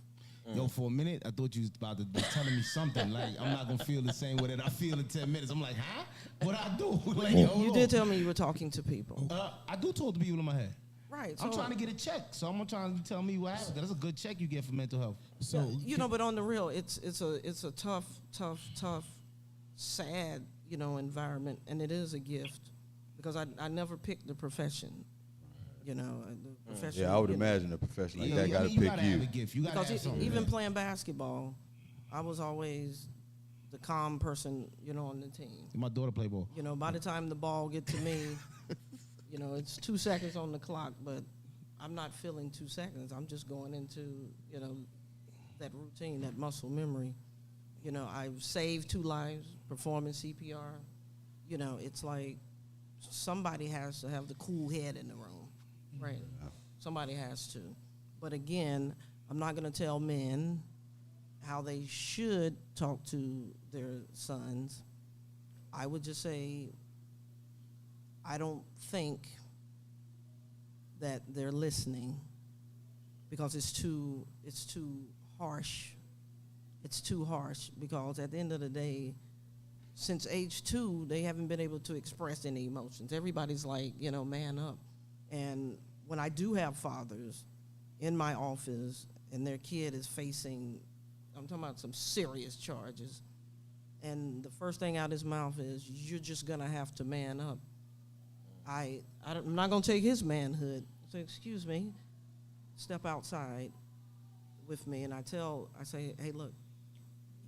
Yo, for a minute, I thought you was about to be telling me something. Like, I'm not going to feel the same way that I feel in 10 minutes. I'm like, huh? What I do? Like, You did tell me you were talking to people. I do talk to people in my head. Right. I'm so- trying to get a check, so I'm trying to tell me what happened. That's a good check you get for mental health. So but on the real, it's a tough, sad, environment, and it is a gift because I never picked the profession. The profession. Yeah, I would imagine a professional like that got to you pick gotta you. have a gift. You gotta have Because something. even playing basketball, I was always the calm person, on the team. My daughter play ball. By the time the ball get to me, it's 2 seconds on the clock, but I'm not feeling 2 seconds. I'm just going into, that routine, that muscle memory. I've saved 2 lives performing CPR. It's like somebody has to have the cool head in the room, right? Somebody has to. But again, I'm not going to tell men how they should talk to their sons. I would just say, I don't think that they're listening. because it's too harsh. It's too harsh because at the end of the day, since age 2, they haven't been able to express any emotions. Everybody's like, man up. And when I do have fathers in my office and their kid is facing, I'm talking about some serious charges, and the first thing out of his mouth is, you're just going to have to man up. I'm not going to take his manhood. So excuse me, step outside with me. And I say, hey, look,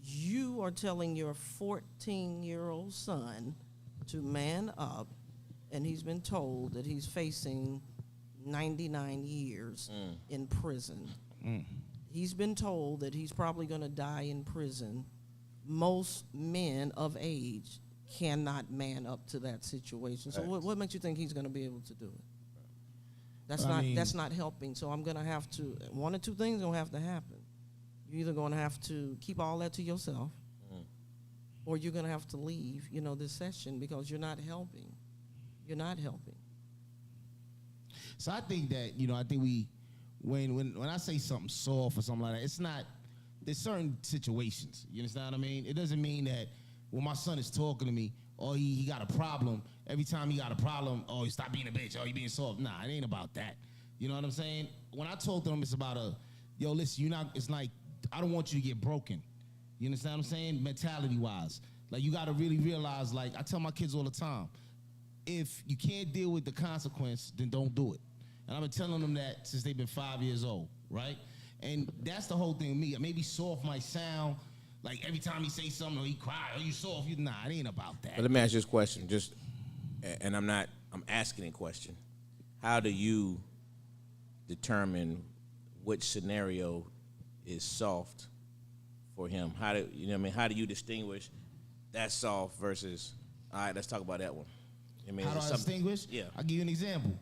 you are telling your 14-year-old son to man up, and he's been told that he's facing 99 years in prison. He's been told that he's probably going to die in prison. Most men of age cannot man up to that situation. So what makes you think he's going to be able to do it? That's not helping. So I'm going to have to, one or two things going to have to happen. You're either going to have to keep all that to yourself, or you're going to have to leave, this session, because you're not helping. You're not helping. So I think that, I think when I say something soft or something like that, it's not, there's certain situations, you understand what I mean? It doesn't mean that when my son is talking to me, or he got a problem, every time he got a problem, oh, he stop being a bitch, oh, he being soft. Nah, it ain't about that. You know what I'm saying? When I talk to him, it's about listen, it's like, I don't want you to get broken. You understand what I'm saying? Mentality-wise. Like, you got to really realize, like, I tell my kids all the time, if you can't deal with the consequence, then don't do it. And I've been telling them that since they've been 5 years old, right? And that's the whole thing with me. Maybe soft might sound like every time he say something, or he cry, oh, you soft. Nah, it ain't about that. But let me ask you this question, and I'm asking a question. How do you determine which scenario is soft for him? How do you distinguish that soft versus, all right, let's talk about that one? How do I distinguish? Yeah. I'll give you an example.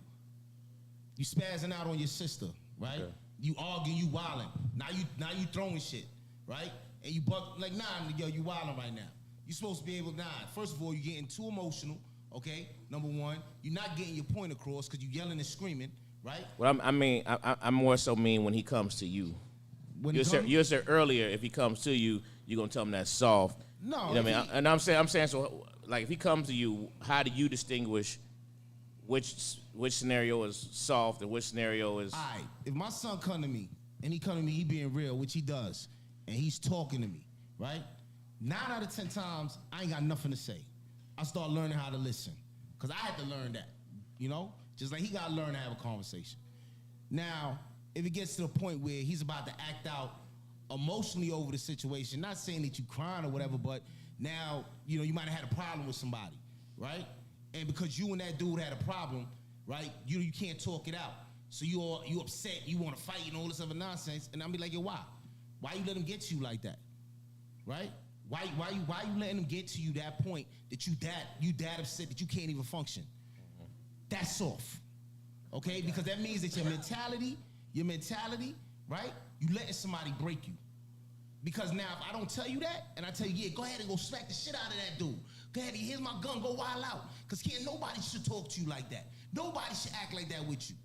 You spazzing out on your sister, right? Okay. You arguing, you wilding. Now you throwing shit, right? And you buck, like, nah, yo, you wilding right now. You're supposed to be able to, first of all, you're getting too emotional, okay? Number one, you're not getting your point across because you're yelling and screaming, right? Well, I'm more so mean when he comes to you. You said earlier, if he comes to you, you're going to tell him that's soft. No. You know what I mean? And I'm saying, so, like, if he comes to you, how do you distinguish which scenario is soft and which scenario is... All right, if my son come to me, and he being real, which he does, and he's talking to me, right? 9 out of 10 times, I ain't got nothing to say. I start learning how to listen, because I had to learn that, Just like he got to learn to have a conversation. Now, if it gets to the point where he's about to act out emotionally over the situation, not saying that you crying or whatever, but now, you might have had a problem with somebody, right? And because you and that dude had a problem, right, you can't talk it out. So you upset, you want to fight and all this other nonsense, and I'll be like, yo, why? Why you let him get to you like that, right? Why you letting him get to you that point that you that upset that you can't even function? That's soft, okay? Because that means that your mentality, right? You letting somebody break you. Because now if I don't tell you that, and I tell you, yeah, go ahead and go smack the shit out of that dude. Go ahead, here's my gun, go wild out. Because nobody should talk to you like that. Nobody should act like that with you.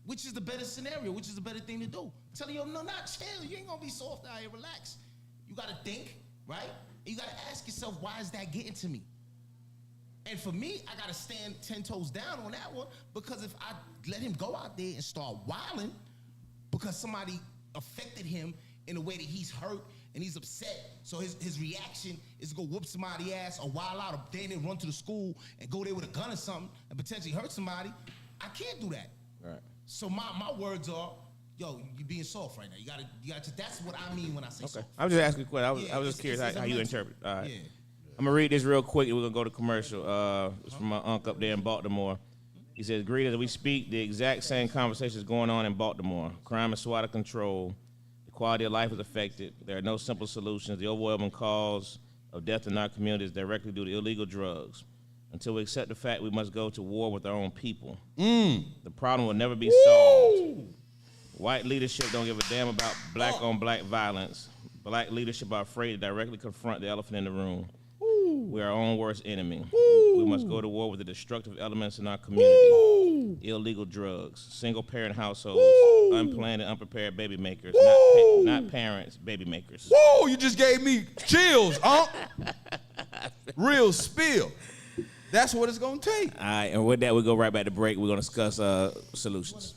Which is the better scenario? Which is the better thing to do? Tell you, no, not chill. You ain't gonna be soft out here, relax. You gotta think, right? And you gotta ask yourself, why is that getting to me? And for me, I gotta stand 10 toes down on that one, because if I let him go out there and start wilding because somebody affected him in a way that he's hurt and he's upset, so his reaction is to go whoop somebody's ass or wild out, or then run to the school and go there with a gun or something and potentially hurt somebody, I can't do that. Right. So my words are, yo, you're being soft right now. You got to. That's what I mean when I say soft. I was just asking a question. I was just curious how you interpret. All right. Yeah. I'm gonna read this real quick, and we're gonna go to commercial. It's from my uncle up there in Baltimore. He says, "Greetings. As we speak, the exact same conversation is going on in Baltimore. Crime is so out of control. The quality of life is affected. There are no simple solutions. The overwhelming cause of death in our community is directly due to illegal drugs. Until we accept the fact, we must go to war with our own people. The problem will never be solved. White leadership don't give a damn about black-on-black violence. Black leadership are afraid to directly confront the elephant in the room. We're our own worst enemy. We must go to war with the destructive elements in our community. illegal drugs, single parent households, Woo! unplanned and unprepared baby makers, Woo! not parents, baby makers. Whoa, you just gave me chills, Real spill. That's what it's gonna take. All right, and with that, we go right back to break. We're gonna discuss solutions.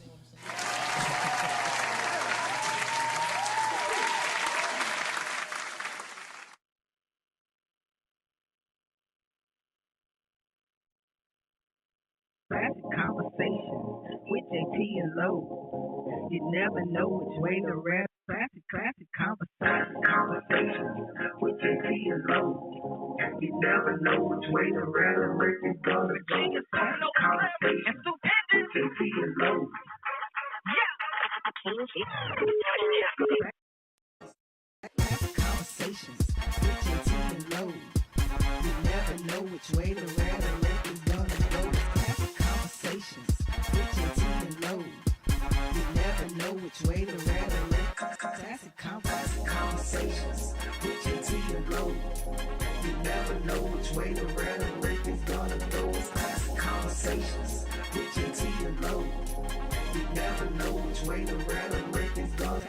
Classic Konversations with Jae Tea and Lo. You never know which way to rap. Classic Konversations with Jae Tea and Lo. You never know which way to rap. It's gonna go. Classic Konversations with Jae Tea and Lo. Classic Konversations with Jae Tea and Lo. You never know which way to rap. It's gonna go. Classic Konversations with Jae Tea and Lo. You never know which way to rap. Classic Konversations with Jae Tea and Lo. You never know which way to rap. It's gonna go. Classic Konversations with Jae Tea and Lo. You never know which way to rap. It's gonna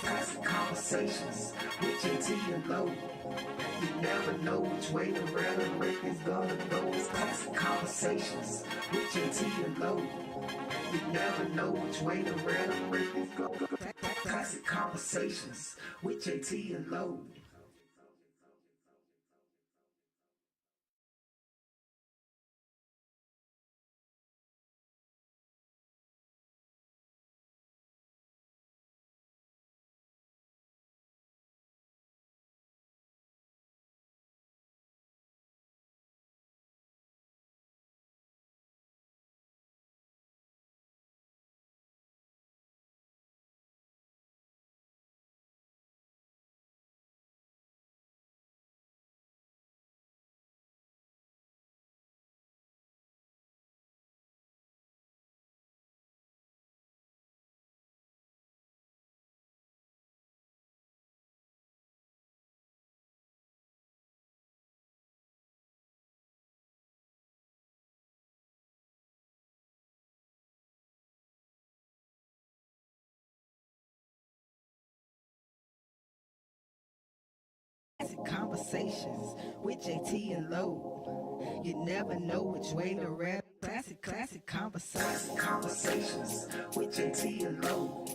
Classic Konversations with Jae Tea and Lo. You never know which way to rap. It's gonna go. Classic Konversations with Jae Tea and Lo. You never know which way to rap. It's gonna go. Classic Konversations with Jae Tea and Lo. Classic Konversations with Jae Tea and Lo. You never know which way to rap. Classic Konversations with Jae Tea and Lo.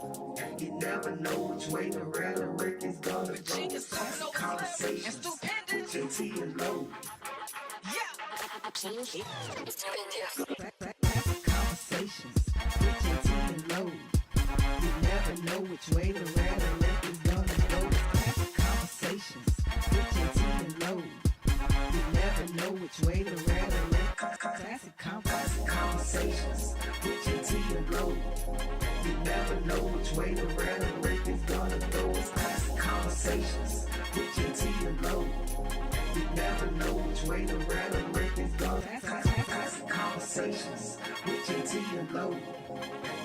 You never know which way to rap. The record's gonna go. Classic Konversations with Jae Tea and Lo. Classic Konversations with Jae Tea and Lo. You never know which way to rap. The record's gonna go. Classic Konversations with Jae Tea and Lo. You never know which way to rap. Classic Konversations with Jae Tea and Lo. You never know which way to rap. The record's gonna go. Classic Konversations with Jae Tea and Lo. You never know which way to rap. The record's gonna Classic Konversations with Jae Tea and Lo.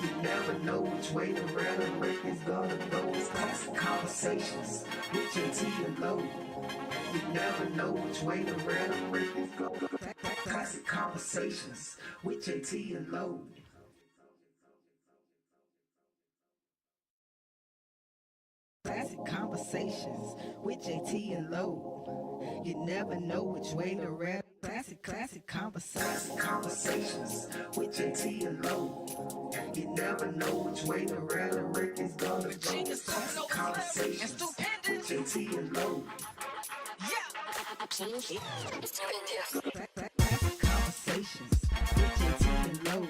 You never know which way to rap. The record's gonna go. Classic Konversations with Jae Tea and Lo. You never know which way to rap. The record's gonna go. Classic Konversations with Jae Tea and Lo. Classic Konversations with Jae Tea and Lo. You never know which way to rap. Classic Konversations with Jae Tea and Lo. You never know which way to rap. The record's gonna go. Classic Konversations with Jae Tea and Lo. Classic Konversations with Jae Tea and Lo.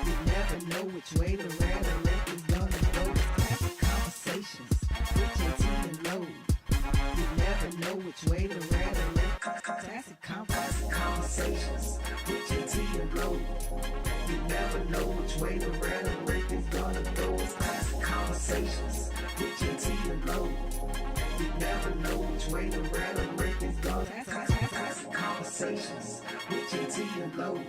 You never know which way to rap. The record's gonna go. Classic Konversations with Jae Tea and Lo. You never know which way to rap. Classic Konversations with Jae Tea and Lo. You never know which way to rap. The record's gonna go. Classic Konversations with Jae Tea and Lo. You never know which way to rap. The record's gonna Classic Konversations with Jae Tea and Lo.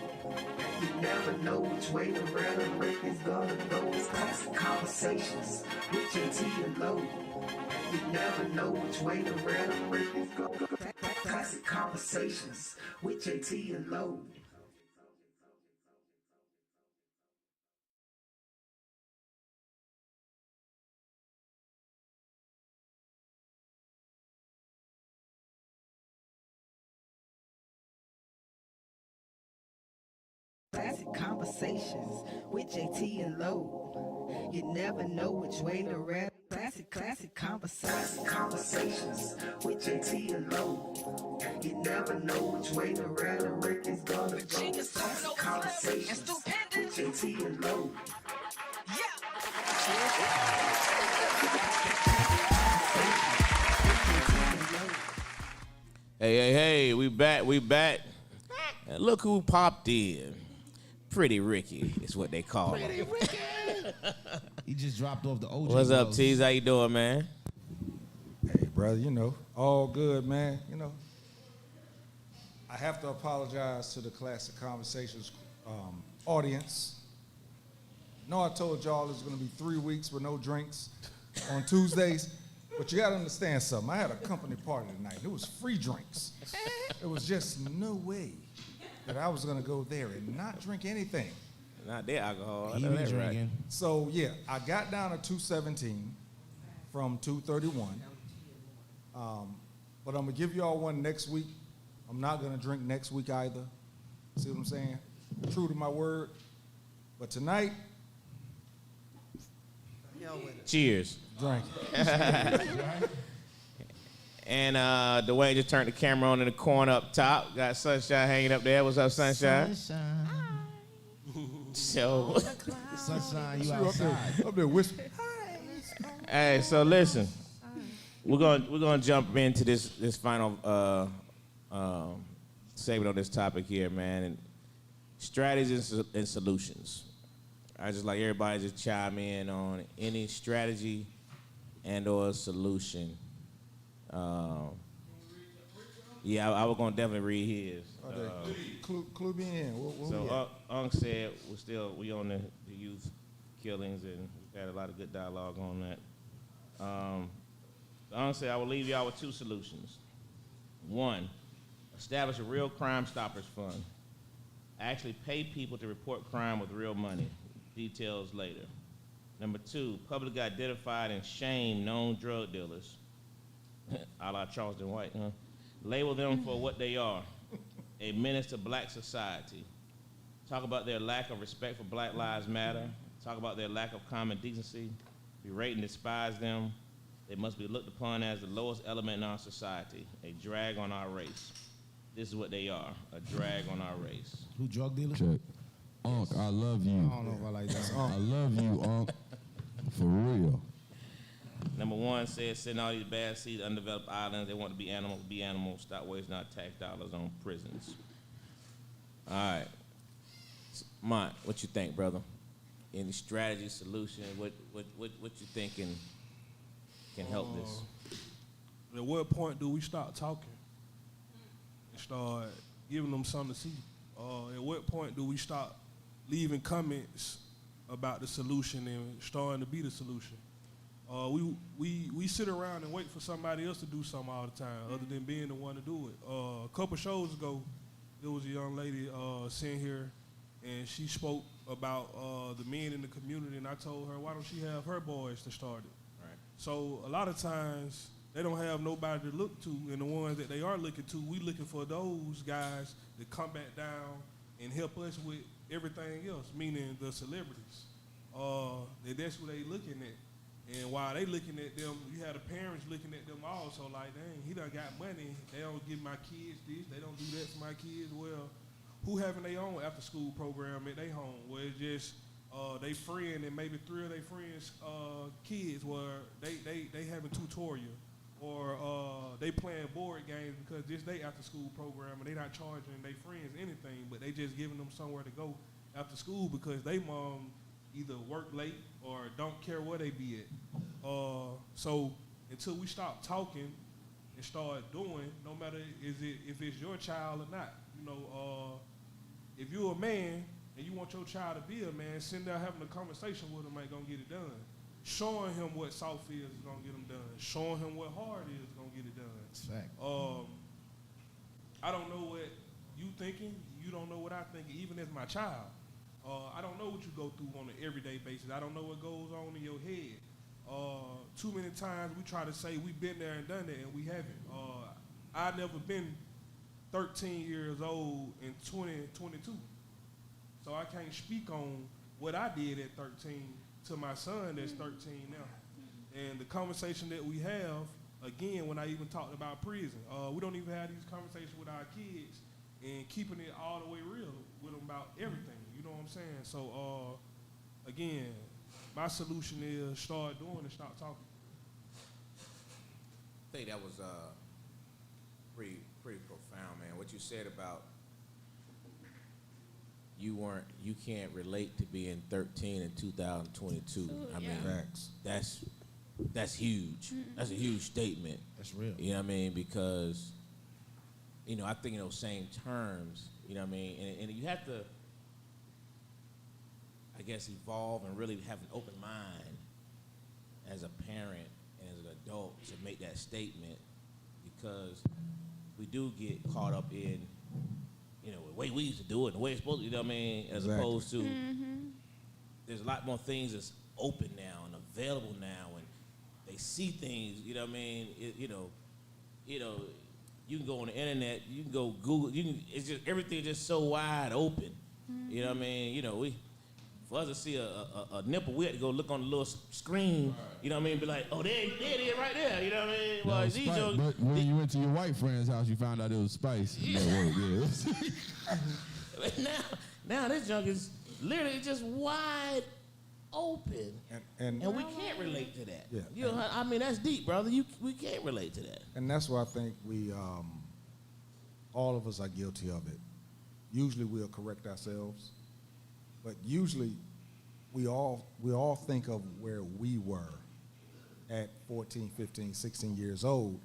You never know which way to rap. The record's gonna go. Classic Konversations with Jae Tea and Lo. You never know which way to rap. The record's gonna go. Classic Konversations with Jae Tea and Lo. Conversations with Jae Tea and Lo. You never know which way to rap. Classic conversations with Jae Tea and Lo. You never know which way to rap. The record's gonna go. Classic conversations with Jae Tea and Lo. Hey, we back. And look who popped in. Pretty Ricky is what they call him. He just dropped off the OJ. What's up, gloves. Tease? How you doing, man? Hey, brother, all good, man. I have to apologize to the Classic Conversations audience. I told y'all it's going to be 3 weeks with no drinks on Tuesdays, but you got to understand something. I had a company party tonight. It was free drinks. There was just no way that I was going to go there and not drink anything. Not their alcohol. I He know be that right. drinking. So, yeah, I got down to 217 from 231. But I'm going to give y'all one next week. I'm not going to drink next week either. See what I'm saying? True to my word. But tonight, Hell with it. Cheers. drink. And Dwayne just turned the camera on in the corner up top. Got Sunshine hanging up there. What's up, Sunshine? So, Sunshine, you Up there, outside. up there whispering. hey, so listen, we're gonna jump into this final segment on this topic here, man. And strategies and solutions. I just like everybody just chime in on any strategy and or solution. Yeah, I was gonna definitely read his. Clue me in. What we So at? Unk said we on the youth killings, and we've had a lot of good dialogue on that. Unk said I will leave y'all with two solutions. One, establish a real Crime Stoppers fund. Actually pay people to report crime with real money. Details later. Number two, publicly identified and shame known drug dealers, a la Charleston White, huh? Label them for what they are, a menace to black society. Talk about their lack of respect for Black Lives Matter. Talk about their lack of common decency. Berate and despise them. They must be looked upon as the lowest element in our society, a drag on our race. This is what they are, a drag on our race. Who drug dealer? Check. Unc, I love you. I don't know if I like that. I love you, Unc. For real. Number one says, send all these bad seeds, undeveloped islands. They want to be animals. Stop wasting our tax dollars on prisons. All right. Mont, what you think, brother? Any strategy, solution? What you think can help this? At what point do we start talking and start giving them something to see? At what point do we stop leaving comments about the solution and starting to be the solution? We sit around and wait for somebody else to do something all the time, other than being the one to do it. A couple shows ago, there was a young lady sitting here, and she spoke about the men in the community, and I told her, why don't she have her boys to start it? Right. So a lot of times, they don't have nobody to look to, and the ones that they are looking to, we looking for those guys to come back down and help us with everything else, meaning the celebrities. That's what they looking at. And while they looking at them, you have the parents looking at them also like, dang, he done got money. They don't give my kids this. They don't do that for my kids. Well, who having their own after school program at their home where it's just they friend and maybe three of their friends' kids where they having tutorial or they playing board games because this they after school program and they not charging their friends anything, but they just giving them somewhere to go after school because they mom either work late or don't care where they be at. So until we stop talking and start doing, no matter if it's your child or not, if you're a man and you want your child to be a man, sitting there having a conversation with him ain't gonna get it done. Showing him what soft is gonna get him done. Showing him what hard is gonna get it done. That's fact. I don't know what you thinking. You don't know what I think, even as my child. I don't know what you go through on an everyday basis. I don't know what goes on in your head. Too many times we try to say we've been there and done that, and we haven't. I've never been 13 years old in 2022. So I can't speak on what I did at 13 to my son that's 13 now. And the conversation that we have, again, when I even talked about prison, we don't even have these conversations with our kids and keeping it all the way real with them about everything. You know what I'm saying? So, again, my solution is start doing and stop talking. I think that was pretty profound, man. What you said about you can't relate to being 13 in 2022. I mean, that's huge. That's a huge statement. That's real. You know what I mean? Because, I think in those same terms, you know what I mean? And you have to, I guess, evolve and really have an open mind as a parent and as an adult to make that statement, because we do get caught up in, the way we used to do it, the way it's supposed to, you know what I mean? As opposed to, there's a lot more things that's open now and available now, and they see things, you know what I mean? You can go on the internet, you can go Google, it's just, everything's just so wide open. You know what I mean? For us to see a nipple, we had to go look on the little screen, you know what I mean? Be like, oh, there it is right there, you know what I mean? No, Well, spice, but when you went to your white friend's house, you found out it was spice. Now this junk is literally just wide open, and we can't relate to that. Yeah. I mean, that's deep, brother. We can't relate to that. And that's why I think we, all of us are guilty of it. Usually we'll correct ourselves, but usually we all think of where we were at 14, 15, 16 years old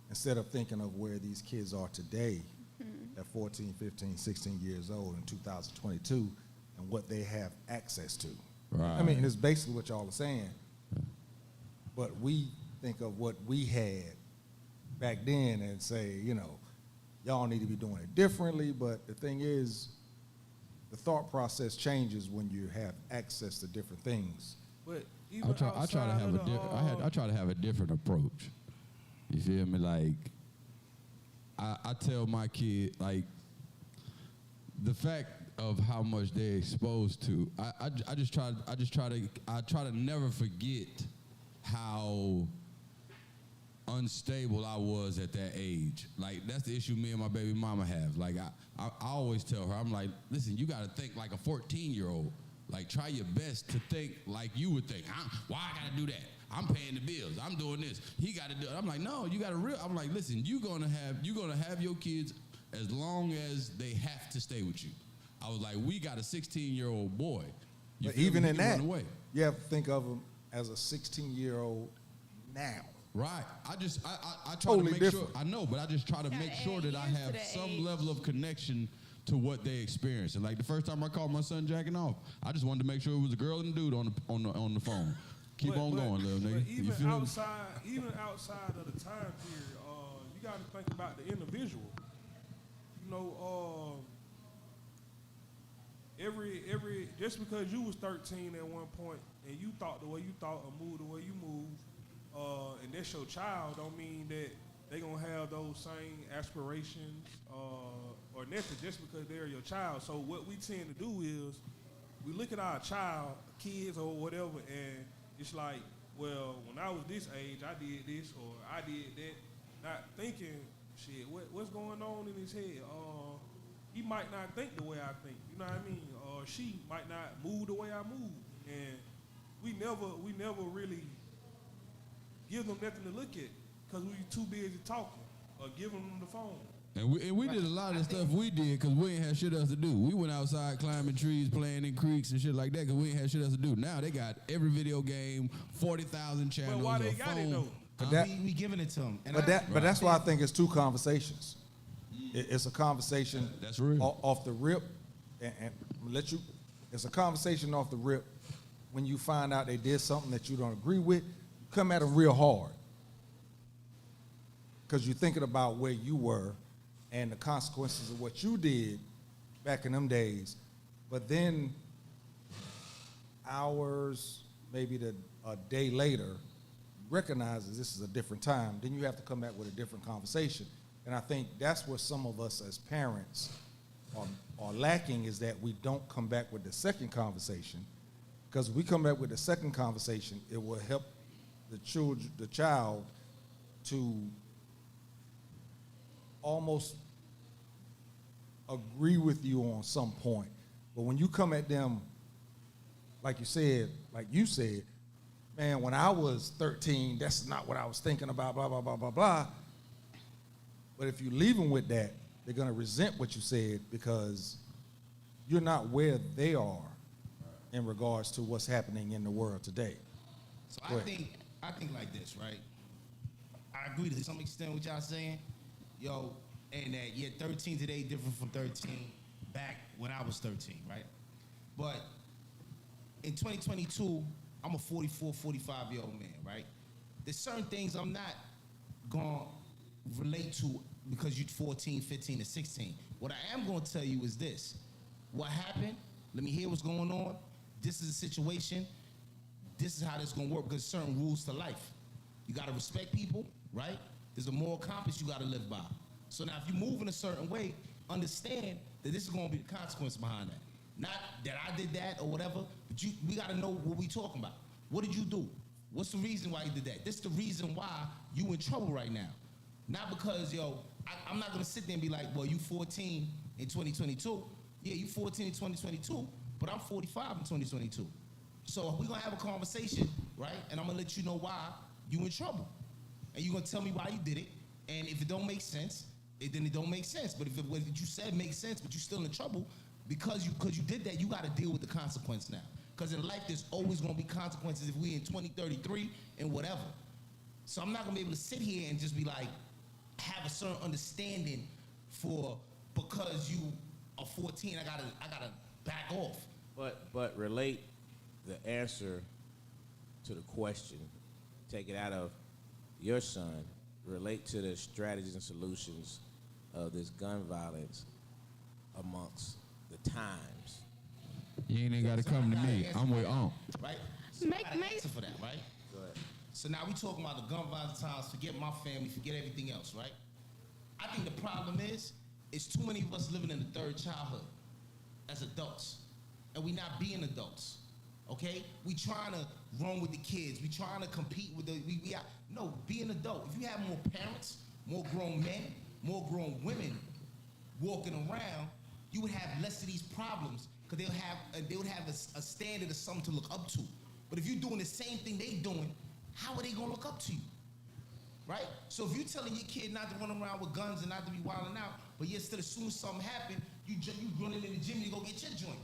instead of thinking of where these kids are today at 14, 15, 16 years old in 2022 and what they have access to. Right. I mean, it's basically what y'all are saying, but we think of what we had back then and say, y'all need to be doing it differently, but the thing is, the thought process changes when you have access to different things. But I try to have a different approach. You feel me? Like, I tell my kid, like, the fact of how much they're exposed to, I try to never forget how unstable I was at that age. Like, that's the issue me and my baby mama have. Like, I always tell her, I'm like, listen, you got to think like a 14-year-old. Like, try your best to think like you would think. Why I got to do that? I'm paying the bills. I'm doing this. He got to do it. I'm like, no, you got to I'm like, listen, you're gonna have your kids as long as they have to stay with you. I was like, we got a 16-year-old boy. But even in that, you have to think of him as a 16-year-old now. Right. I try Totally to make different. sure. I know, but I just try to make sure that I have some level of connection to what they experience. And like the first time I called my son jacking off, I just wanted to make sure it was a girl and a dude on the phone. Keep on going, little nigga. But even you feel me? outside of the time period, you got to think about the individual. Every just because you was 13 at one point and you thought the way you thought or moved the way you moved, and that's your child, don't mean that they gonna have those same aspirations or nothing just because they're your child. So what we tend to do is we look at our child, kids or whatever, and it's like, well, when I was this age, I did this or I did that, not thinking, shit, what's going on in his head? He might not think the way I think, you know what I mean? Or she might not move the way I move, and we never really give them nothing to look at because we too busy talking or giving them the phone. And we did a lot of stuff we did because we ain't had shit else to do. We went outside climbing trees, playing in creeks and shit like that because we ain't had shit else to do. Now they got every video game, 40,000 channels. But why they a got phone. it though? But we giving it to them. But that's why I think it's two conversations. It's a conversation That's real. off the rip, and it's a conversation off the rip when you find out they did something that you don't agree with, come at them real hard. Because you're thinking about where you were and the consequences of what you did back in them days. But then hours, maybe a day later, recognizes this is a different time, then you have to come back with a different conversation. And I think that's where some of us as parents are lacking is that we don't come back with the second conversation, because if we come back with the second conversation, it will help the child to almost agree with you on some point. But when you come at them, like you said, man, when I was 13, that's not what I was thinking about, blah, blah, blah, blah, blah. But if you leave them with that, they're going to resent what you said because you're not where they are in regards to what's happening in the world today. So I think like this, right? I agree to some extent with y'all saying, yo, and that 13 today different from 13 back when I was 13, right? But in 2022, I'm a 44, 45-year-old man, right? There's certain things I'm not going to relate to because you're 14, 15, or 16. What I am going to tell you is this. What happened? Let me hear what's going on. This is a situation. This is how this is going to work because there's certain rules to life. You got to respect people, right? There's a moral compass you got to live by. So now if you move in a certain way, understand that this is going to be the consequence behind that. Not that I did that or whatever, but we got to know what we talking about. What did you do? What's the reason why you did that? This is the reason why you in trouble right now. Not because, I'm not going to sit there and be like, well, you 14 in 2022. Yeah, you 14 in 2022, but I'm 45 in 2022. So we're going to have a conversation, right? And I'm going to let you know why you in trouble. And you're going to tell me why you did it. And if it don't make sense, then it don't make sense. But if what you said makes sense, but you're still in trouble, because you did that, you got to deal with the consequence now. Because in life, there's always going to be consequences if we in 2033 and whatever. So I'm not going to be able to sit here and just be like, have a certain understanding because you are 14, I gotta back off. But relate the answer to the question. Take it out of your son. Relate to the strategies and solutions of this gun violence amongst the times. You ain't got to come to me. I'm with Right? So I got an answer for that, right? Go ahead. So now we talking about the gun violence times, forget my family, forget everything else, right? I think the problem is too many of us living in the third childhood as adults, and we not being adults, okay? We trying to run with the kids. We trying to compete with no, be an adult. If you have more parents, more grown men, more grown women walking around, you would have less of these problems because they would have a standard of something to look up to. But if you're doing the same thing they doing, how are they gonna look up to you? Right? So if you're telling your kid not to run around with guns and not to be wilding out, but yet still as soon as something happens, you running in the gym and you go get your joint.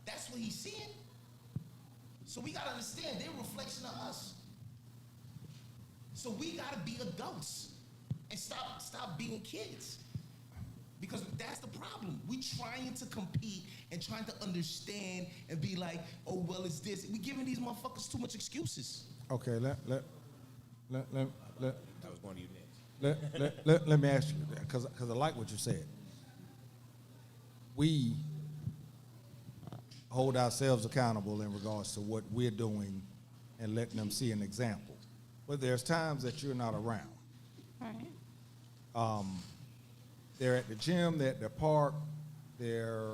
That's what he's seeing. So we gotta understand, they're a reflection of us. So we gotta be adults and stop being kids. Because that's the problem. We trying to compete and trying to understand and be like, oh, well, it's this. We giving these motherfuckers too much excuses. Okay, That was going to you next. let me ask you that, because I like what you said. We hold ourselves accountable in regards to what we're doing and letting them see an example. But there's times that you're not around. Right. They're at the gym, they're at the park, they're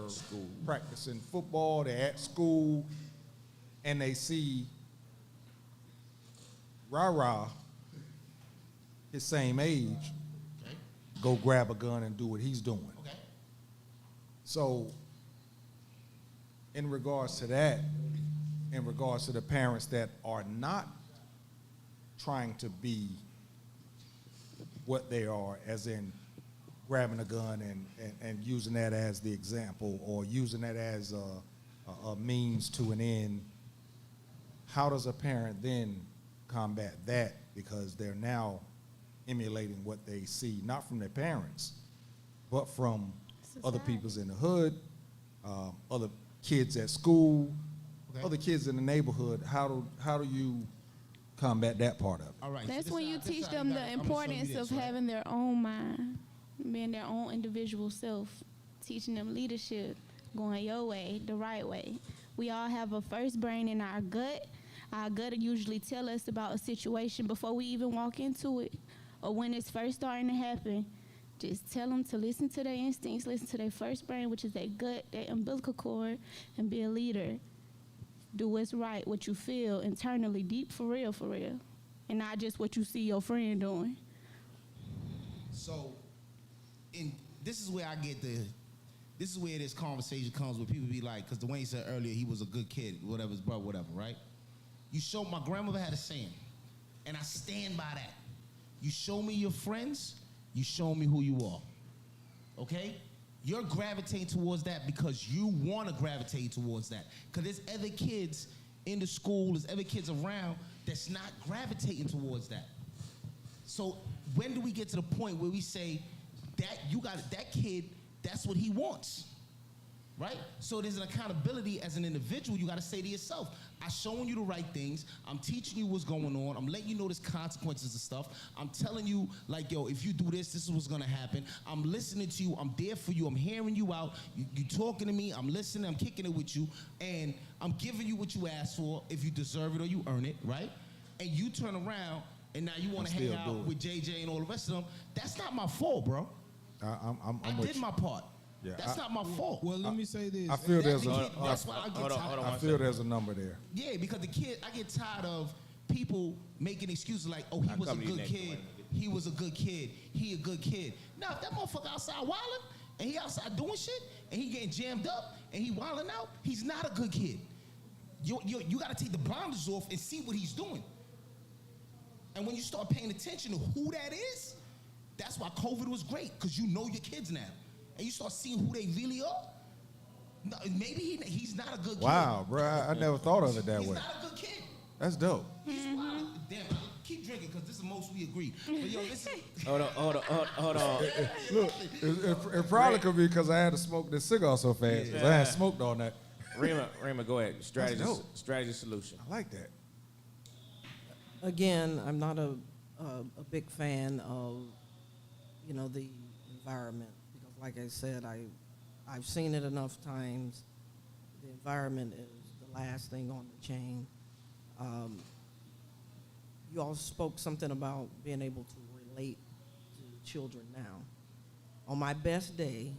practicing football, they're at school, and they see Rah-Rah, his same age, go grab a gun and do what he's doing. Okay. So, in regards to that, in regards to the parents that are not trying to be what they are, as in grabbing a gun and using that as the example or using that as a means to an end, how does a parent then combat that? Because they're now emulating what they see, not from their parents, but from other peoples in the hood, other kids at school, other kids in the neighborhood. How do you combat that part of it? All right. That's when you teach them the importance of having their own mind, being their own individual self, teaching them leadership, going your way, the right way. We all have a first brain in our gut. Our gut usually tell us about a situation before we even walk into it, or when it's first starting to happen. Just tell them to listen to their instincts, listen to their first brain, which is their gut, their umbilical cord, and be a leader. Do what's right, what you feel internally, deep for real, and not just what you see your friend doing. So, this is where this is where this conversation comes where people be like, because Dwayne said earlier he was a good kid, whatever his brother, whatever, right? My grandmother had a saying, and I stand by that. You show me your friends, you show me who you are, okay? You're gravitating towards that because you want to gravitate towards that. Because there's other kids in the school, there's other kids around that's not gravitating towards that. So when do we get to the point where we say that kid, that's what he wants, right? So there's an accountability as an individual. You got to say to yourself, I'm showing you the right things. I'm teaching you what's going on. I'm letting you know there's consequences of stuff. I'm telling you, like, yo, if you do this, this is what's going to happen. I'm listening to you. I'm there for you. I'm hearing you out. You talking to me. I'm listening. I'm kicking it with you. And I'm giving you what you asked for if you deserve it or you earn it, right? And you turn around and now you want to hang out with JJ and all the rest of them. That's not my fault, bro. I did my part. Yeah, that's not my fault. Well, let me say this. I feel there's there's a number there. Yeah, because I get tired of people making excuses like, oh, he was a good kid. He was a good kid. He a good kid. Now, if that motherfucker outside wilding and he outside doing shit and he getting jammed up and he wilding out, he's not a good kid. You got to take the blinders off and see what he's doing. And when you start paying attention to who that is, that's why COVID was great, because you know your kids now. And you start seeing who they really are. No, maybe he's not a good kid. Wow, bro, I never thought of it that way. He's not a good kid. That's dope. He's wild. Damn, keep drinking, because this is the most we agree. But yo, listen. Hold on. Look, it probably could be because I had to smoke this cigar so fast, because I hadn't smoked all night. Rima, go ahead. Strategy solution. I like that. Again, I'm not a big fan of, the environment, because like I said, I've seen it enough times. The environment is the last thing on the chain. You all spoke something about being able to relate to children now. On my best day,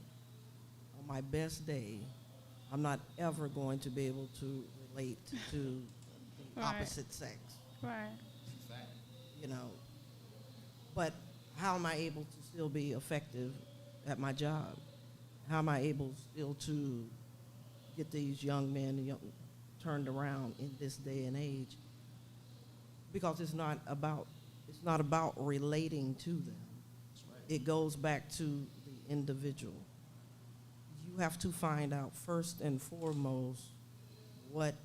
I'm not ever going to be able to relate to the opposite sex. Right. But how am I able to still be effective at my job? How am I able still to get these young men turned around in this day and age? Because it's not about relating to them. It goes back to the individual. You have to find out first and foremost what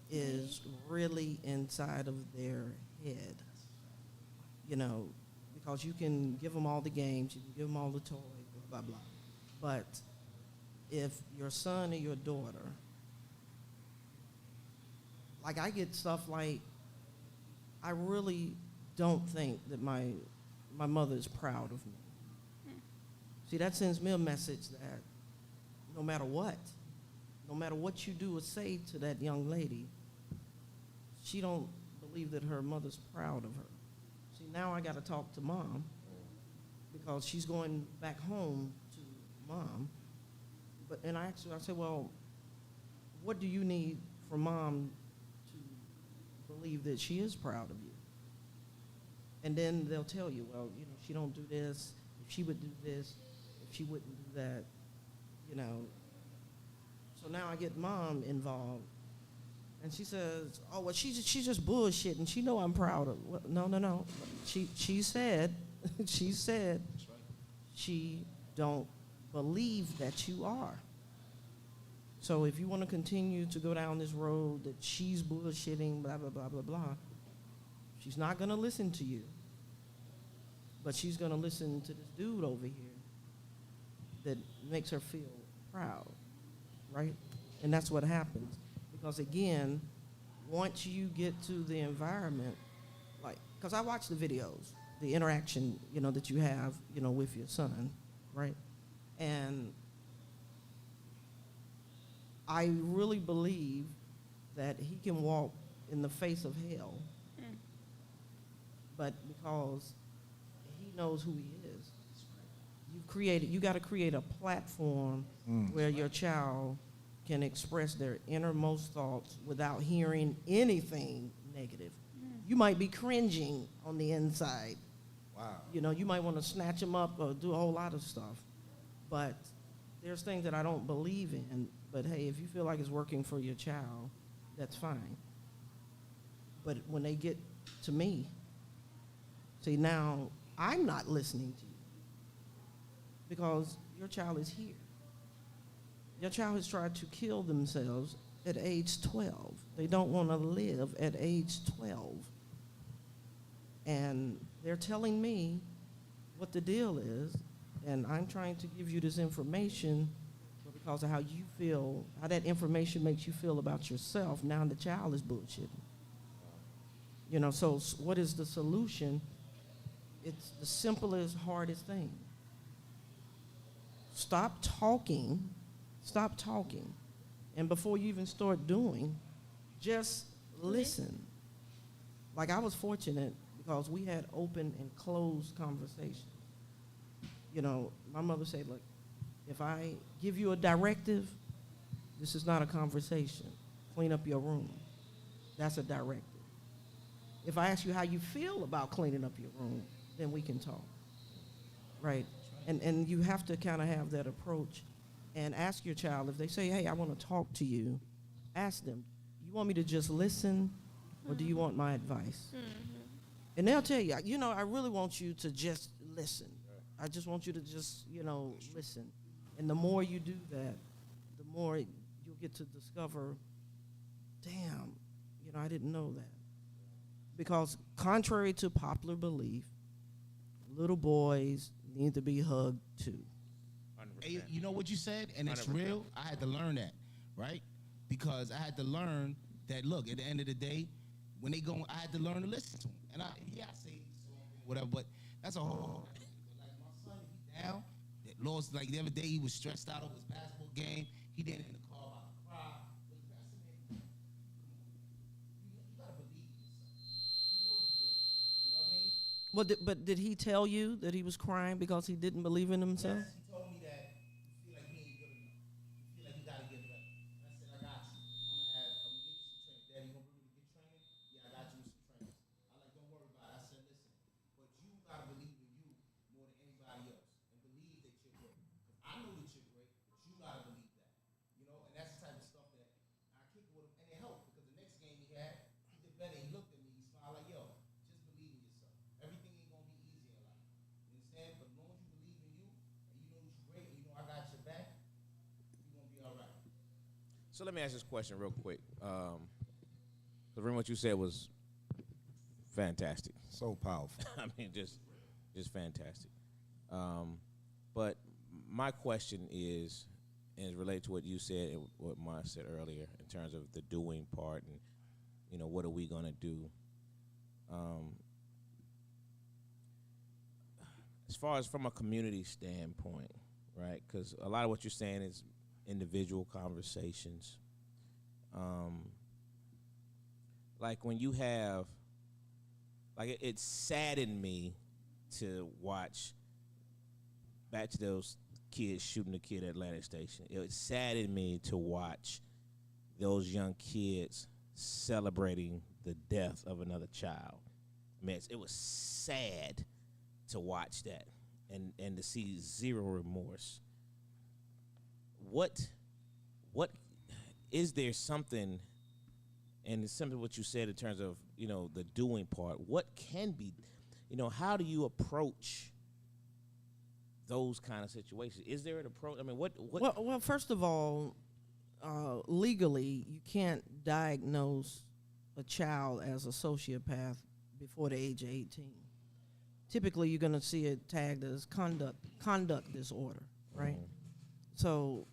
is really inside of their head. Because you can give them all the games, you can give them all the toys, blah, blah, blah. But if your son or your daughter, like I get stuff like, I really don't think that my mother is proud of me. See, that sends me a message that no matter what you do or say to that young lady, she don't believe that her mother's proud of her. See, now I got to talk to mom because she's going back home to mom. And I said, well, what do you need for mom to believe that she is proud of you? And then they'll tell you, well, she don't do this. If she would do this, if she wouldn't do that, So now I get mom involved. And she says, oh, well, she's just bullshitting. She know I'm proud of. Well, no. She said, she don't believe that you are. So if you want to continue to go down this road that she's bullshitting, blah, blah, blah, blah, blah, she's not going to listen to you. But she's going to listen to this dude over here that makes her feel proud, right? And that's what happens. Because again, once you get to the environment, because I watch the videos, the interaction, that you have, with your son, right? And I really believe that he can walk in the face of hell, but because he knows who he is, you got to create a platform where your child can express their innermost thoughts without hearing anything negative. You might be cringing on the inside. Wow. You know, you might want to snatch them up or do a whole lot of stuff. But there's things that I don't believe in. But hey, if you feel like it's working for your child, that's fine. But when they get to me, see, now I'm not listening to you because your child is here. Your child has tried to kill themselves at age 12. They don't want to live at age 12. And they're telling me what the deal is, and I'm trying to give you this information because of how you feel, how that information makes you feel about yourself. Now the child is bullshitting. You know, so what is the solution? It's the simplest, hardest thing. Stop talking. Stop talking. And before you even start doing, just listen. Like I was fortunate because we had open and closed conversations. You know, my mother said, look, if I give you a directive, this is not a conversation. Clean up your room. That's a directive. If I ask you how you feel about cleaning up your room, then we can talk, right? And you have to kind of have that approach and ask your child, if they say, hey, I want to talk to you, ask them, you want me to just listen or do you want my advice? And they'll tell you, you know, I really want you to just listen. I just want you to just, you know, listen. And the more you do that, the more you'll get to discover, damn, you know, I didn't know that. Because contrary to popular belief, little boys need to be hugged too. Hey, you know what you said, and it's 100%. real. I had to learn that, right? Because I had to learn that. Look, at the end of the day, when they go, I had to learn to listen to them. And I say whatever, but that's a whole. Like my son, he down. That lost. Like the other day, he was stressed out over his basketball game. He didn't in the car about to cry. But I said, man, you gotta believe in yourself. You know you're great. You know what I mean? Well, but did he tell you that he was crying because he didn't believe in himself? Yes, he told me that you feel like he ain't good enough. You feel like you gotta get better. And I said, I got you. I'm gonna get you some training. Daddy, you gonna bring me to get training? Yeah, I got you some training. I like, don't worry about it. I said, listen, but you gotta believe in you more than anybody else, and believe that you're great. Because I know that you're great, but you gotta believe that. You know, and that's the type of stuff that I kick with him, and it helped because the next game he had, he did better. He looked at me, he smiled like, yo, just believe in yourself. Everything ain't gonna be easy in life. You understand? But as long as you believe in you, and you know that you're great, and you know I got your back, you're gonna be all right. So let me ask this question real quick. Because remember what you said was fantastic. So powerful. I mean, just fantastic. But my question is related to what you said and what Maya said earlier in terms of the doing part and, you know, what are we gonna do? As far as from a community standpoint, right? Because a lot of what you're saying is individual conversations. Like when you have, like it saddened me to watch back to those kids shooting the kid at Atlantic Station. It saddened me to watch those young kids celebrating the death of another child. I mean, it was sad to watch that and to see zero remorse. What is there something, and it's something what you said in terms of, you know, the doing part, what can be, you know, how do you approach those kind of situations? Is there an approach? I mean, what? Well, first of all, legally, you can't diagnose a child as a sociopath before the age of 18. Typically, you're going to see it tagged as conduct disorder, right? Mm-hmm. So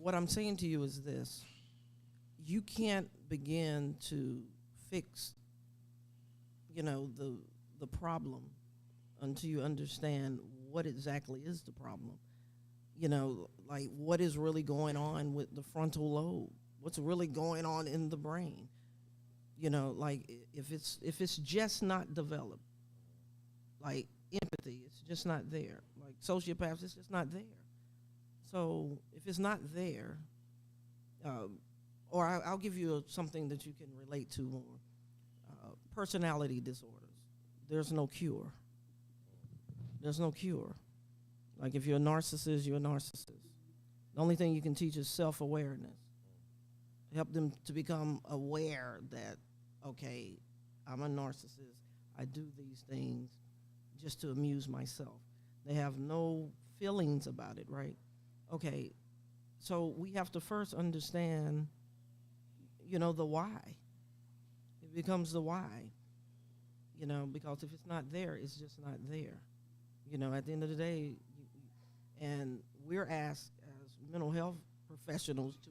what I'm saying to you is this. You can't begin to fix, you know, the problem until you understand what exactly is the problem. You know, like what is really going on with the frontal lobe? What's really going on in the brain? You know, like if it's just not developed, like empathy. It's just not there. Like sociopaths, it's just not there. So if it's not there, or I'll give you something that you can relate to more. Personality disorders. There's no cure. There's no cure. Like if you're a narcissist, you're a narcissist. The only thing you can teach is self-awareness. Help them to become aware that, okay, I'm a narcissist. I do these things just to amuse myself. They have no feelings about it, right? Okay, so we have to first understand, the why. It becomes the why, because if it's not there, it's just not there. At the end of the day, and we're asked as mental health professionals to,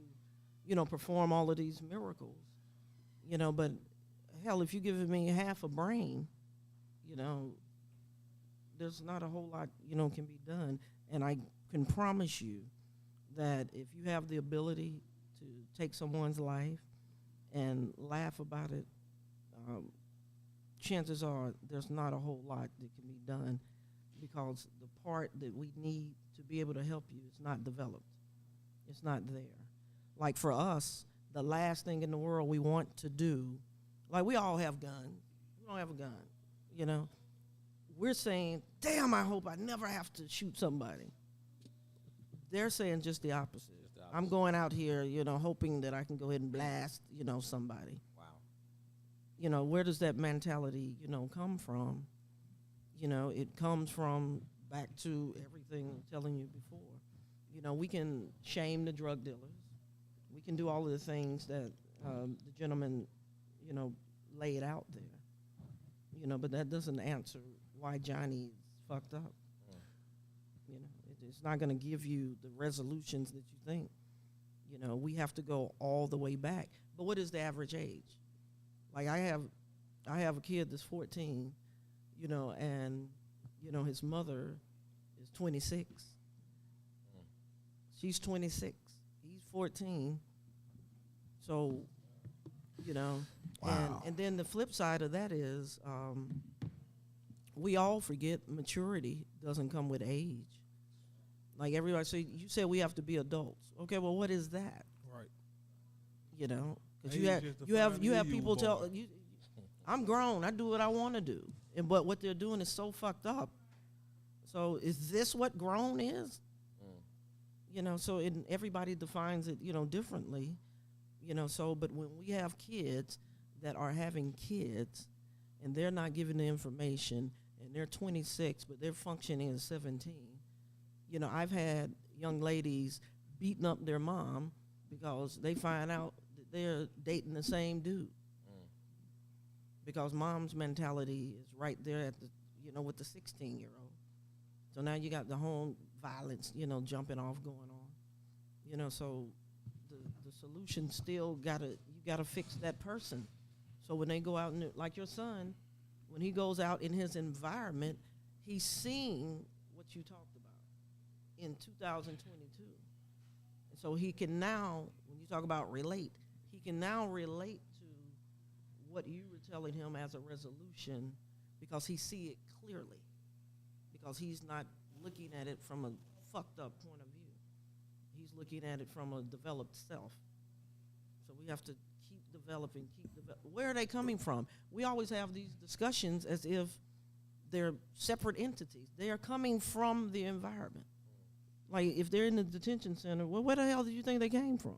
perform all of these miracles, but hell, if you're giving me half a brain, there's not a whole lot, can be done. And I can promise you that if you have the ability to take someone's life and laugh about it, chances are there's not a whole lot that can be done because the part that we need to be able to help you is not developed. It's not there. Like for us, the last thing in the world we want to do, like we all have guns. We don't have a gun, We're saying, damn, I hope I never have to shoot somebody. They're saying just the opposite. I'm going out here, hoping that I can go ahead and blast, somebody. Wow. Where does that mentality, come from? It comes from back to everything I'm telling you before. We can shame the drug dealers. We can do all of the things that the gentleman, laid out there. But that doesn't answer why Johnny's fucked up. It's not going to give you the resolutions that you think. We have to go all the way back. But what is the average age? Like I have a kid that's 14, and his mother is 26. She's 26. He's 14. So, Wow. and then the flip side of that is we all forget maturity doesn't come with age. Like everybody say, you said we have to be adults. Okay, well, what is that? Right. Because Age you have is you have defined you have when you people were tell born. you, I'm grown. I do what I want to do, but what they're doing is so fucked up. So is this what grown is? So everybody defines it, differently. So but when we have kids that are having kids, and they're not giving the information, and they're 26, but they're functioning as 17. I've had young ladies beating up their mom because they find out that they're dating the same dude. Because mom's mentality is right there at the, with the 16-year-old. So now you got the home violence, jumping off going on. So the solution still you gotta fix that person. So when they go out, like your son, when he goes out in his environment, he's seeing what you talked about in 2022. And so he can now, when you talk about relate, he can now relate to what you were telling him as a resolution because he see it clearly, because he's not looking at it from a fucked up point of view. He's looking at it from a developed self. So we have to keep developing. Where are they coming from? We always have these discussions as if they're separate entities. They are coming from the environment. Like if they're in the detention center, well, where the hell do you think they came from?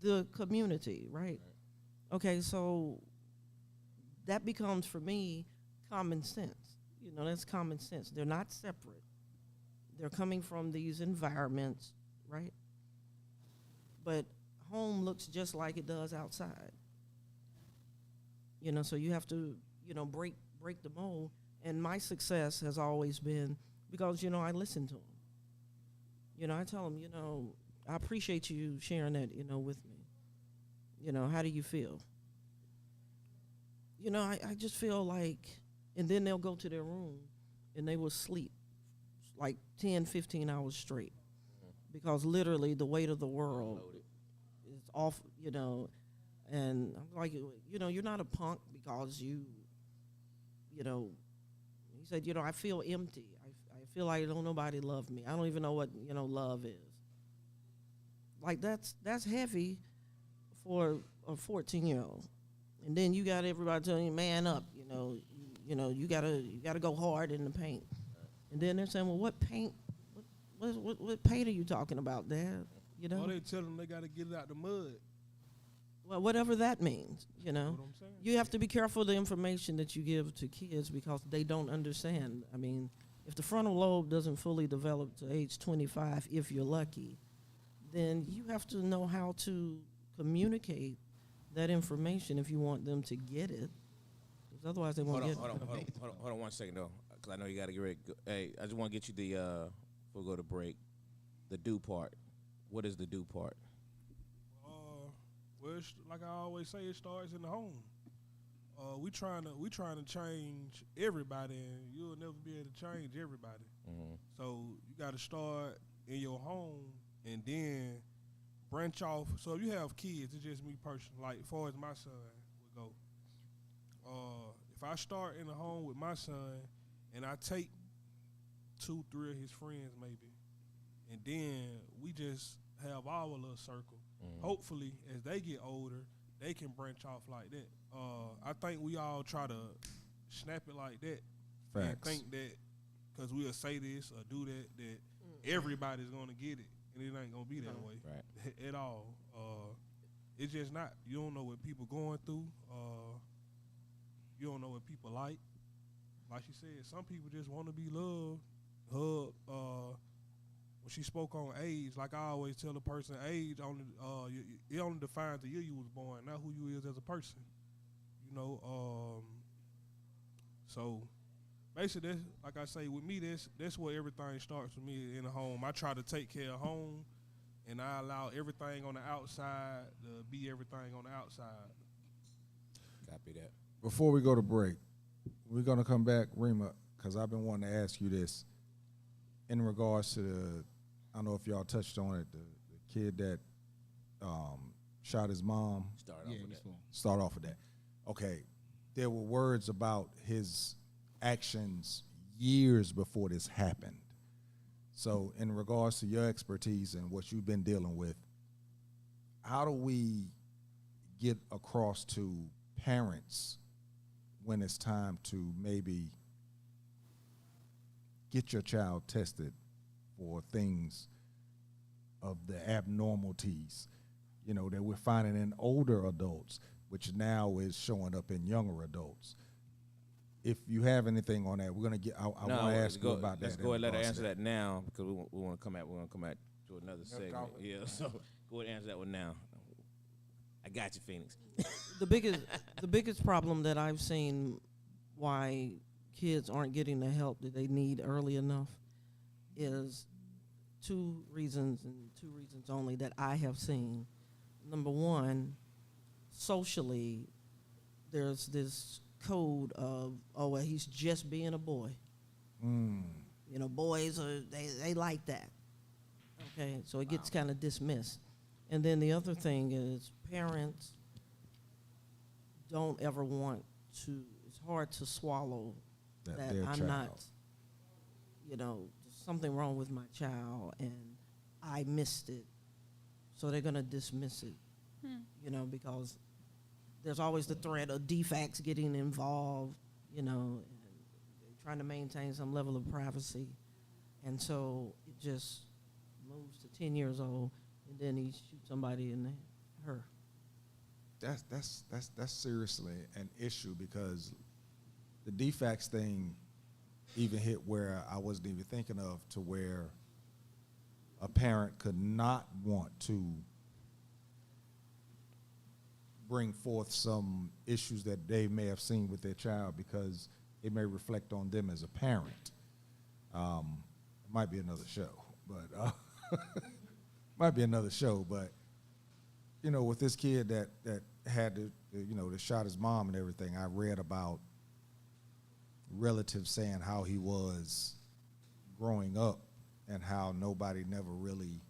The community, right? Okay, so that becomes for me common sense. That's common sense. They're not separate. They're coming from these environments, right? But home looks just like it does outside. So you have to, break the mold. And my success has always been because, I listen to them. I tell them, I appreciate you sharing that, with me. How do you feel? I just feel like, and then they'll go to their room and they will sleep like 10, 15 hours straight because literally the weight of the world is off, and I'm like, you're not a punk because you He said, I feel empty. I feel like don't nobody love me. I don't even know what, love is. Like that's heavy for a 14-year-old. And then you got everybody telling you, man up, you gotta go hard in the paint. And then they're saying, well, what paint? What paint are you talking about, Dad? Oh, they tell them they got to get it out the mud. Well, whatever that means, What I'm saying. You have to be careful of the information that you give to kids because they don't understand. I mean, if the frontal lobe doesn't fully develop to age 25, if you're lucky, then you have to know how to communicate that information if you want them to get it. Because otherwise they won't get it. Hold on 1 second, though, because I know you got to get ready. Hey, I just want to get you before we go to break, the do part. What is the do part? Well, like I always say, it starts in the home. We trying to change everybody, and you'll never be able to change everybody. Mm-hmm. So you got to start in your home, and then branch off. So if you have kids, it's just me personally. Like as far as my son would go, if I start in the home with my son, and I take 2, 3 of his friends maybe, and then we just have our little circle. Mm-hmm. Hopefully, as they get older, they can branch off like that. I think we all try to snap it like that. And Facts. think that because we'll say this or do that everybody's going to get it. And it ain't going to be that way at all. It's just not. You don't know what people going through. You don't know what people like. Like she said, some people just want to be loved, hugged. When she spoke on age, like I always tell a person, age only it only defines the year you was born, not who you is as a person. So basically, that's, like I say, with me, that's where everything starts with me in the home. I try to take care of home, and I allow everything on the outside to be everything on the outside. Copy that. Before we go to break, we're going to come back, Rima, because I've been wanting to ask you this in regards to I don't know if y'all touched on it, the kid that shot his mom. Start off with that. Okay, there were words about his actions years before this happened. So in regards to your expertise and what you've been dealing with, how do we get across to parents when it's time to maybe get your child tested for things of the abnormalities, that we're finding in older adults, which now is showing up in younger adults? If you have anything on that, we're gonna get. I want to ask you about that. Let's go ahead and let her answer that now because we want to come at to another segment. Yeah, so go ahead and answer that one now. I got you, Phoenix. The biggest problem that I've seen why kids aren't getting the help that they need early enough is 2 reasons and 2 reasons only that I have seen. Number one, socially, there's this code of, he's just being a boy. Boys they like that. Okay, so it gets kind of dismissed. And then the other thing is parents don't ever want to, it's hard to swallow that I'm child. not, there's something wrong with my child and I missed it. So they're going to dismiss it, because there's always the threat of defects getting involved, and trying to maintain some level of privacy. And so it just moves to 10 years old, and then he shoots somebody in her. That's seriously an issue because the defects thing even hit where I wasn't even thinking of, to where a parent could not want to bring forth some issues that they may have seen with their child because it may reflect on them as a parent. It might be another show, but with this kid that had that shot his mom and everything, I read about relatives saying how he was growing up and how nobody never really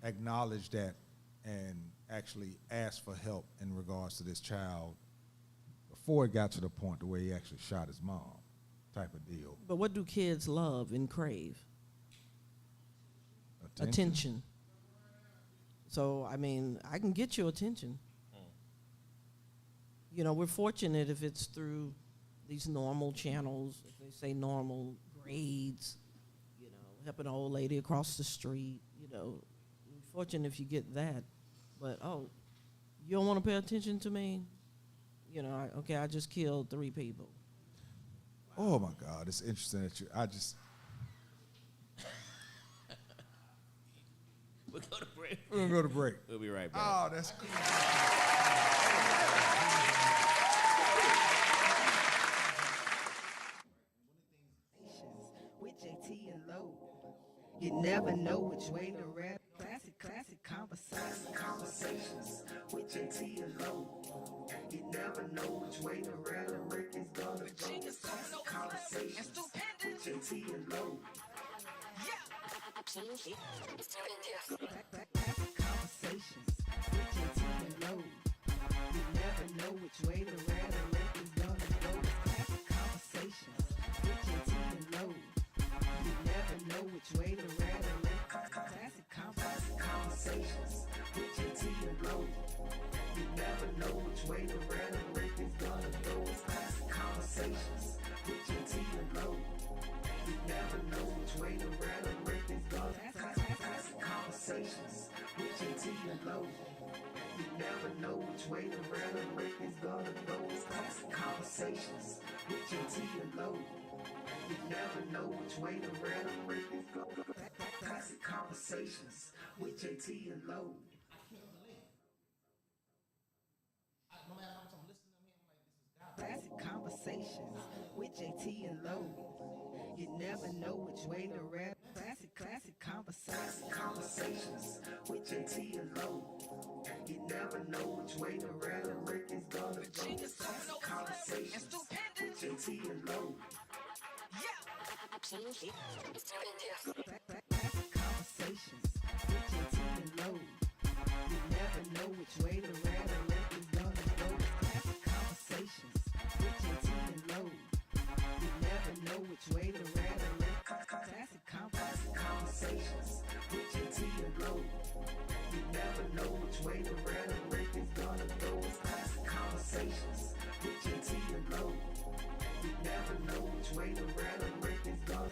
acknowledged that and actually asked for help in regards to this child before it got to the point where he actually shot his mom, type of deal. But what do kids love and crave? Attention. So, I mean, I can get your attention. You know, we're fortunate if it's through these normal channels, if they say normal grades, you know, helping an old lady across the street, you know. We're fortunate if you get that. But, oh, you don't want to pay attention to me? You know, I just killed 3 people. Oh my God, it's interesting that We'll go to break. we're gonna go to break. We'll be right back. Oh, that's cool. With Jae Tea and Lo. You never know which way to rap. Classic conversations with Jae Tea and Lo. You never know which way to rap. The Rick is gonna go. Classic conversations with Jae Tea and Lo. Classic conversations with Jae Tea and Lo. You never know which way to rap. The Rick is gonna go. Classic conversations with Jae Tea and Lo. You never know which way to rap. Classic conversations with Jae Tea and Lo. You never know which way to rap. The Rick is gonna go. Classic conversations with Jae Tea and Lo. You never know which way to rap. The Rick is gonna classic conversations with Jae Tea and Lo. You never know which way to rap. The Rick is gonna go. Classic conversations with Jae Tea and Lo. You never know which way to rap. The Rick is gonna go. Classic conversations with Jae Tea and Lo. Classic conversations with Jae Tea and Lo. You never know which way to rap. Classic conversations with Jae Tea and Lo. You never know which way to rap. The Rick is gonna go. Classic conversations with Jae Tea and Lo. Classic conversations with Jae Tea and Lo. You never know which way to rap. The Rick is gonna go. Classic conversations with Jae Tea and Lo. You never know which way to rap. The Rick. Classic conversations with Jae Tea and Lo. You never know which way to rap. The Rick is gonna go. Classic conversations with Jae Tea and Lo. You never know which way to rap. The Rick is gonna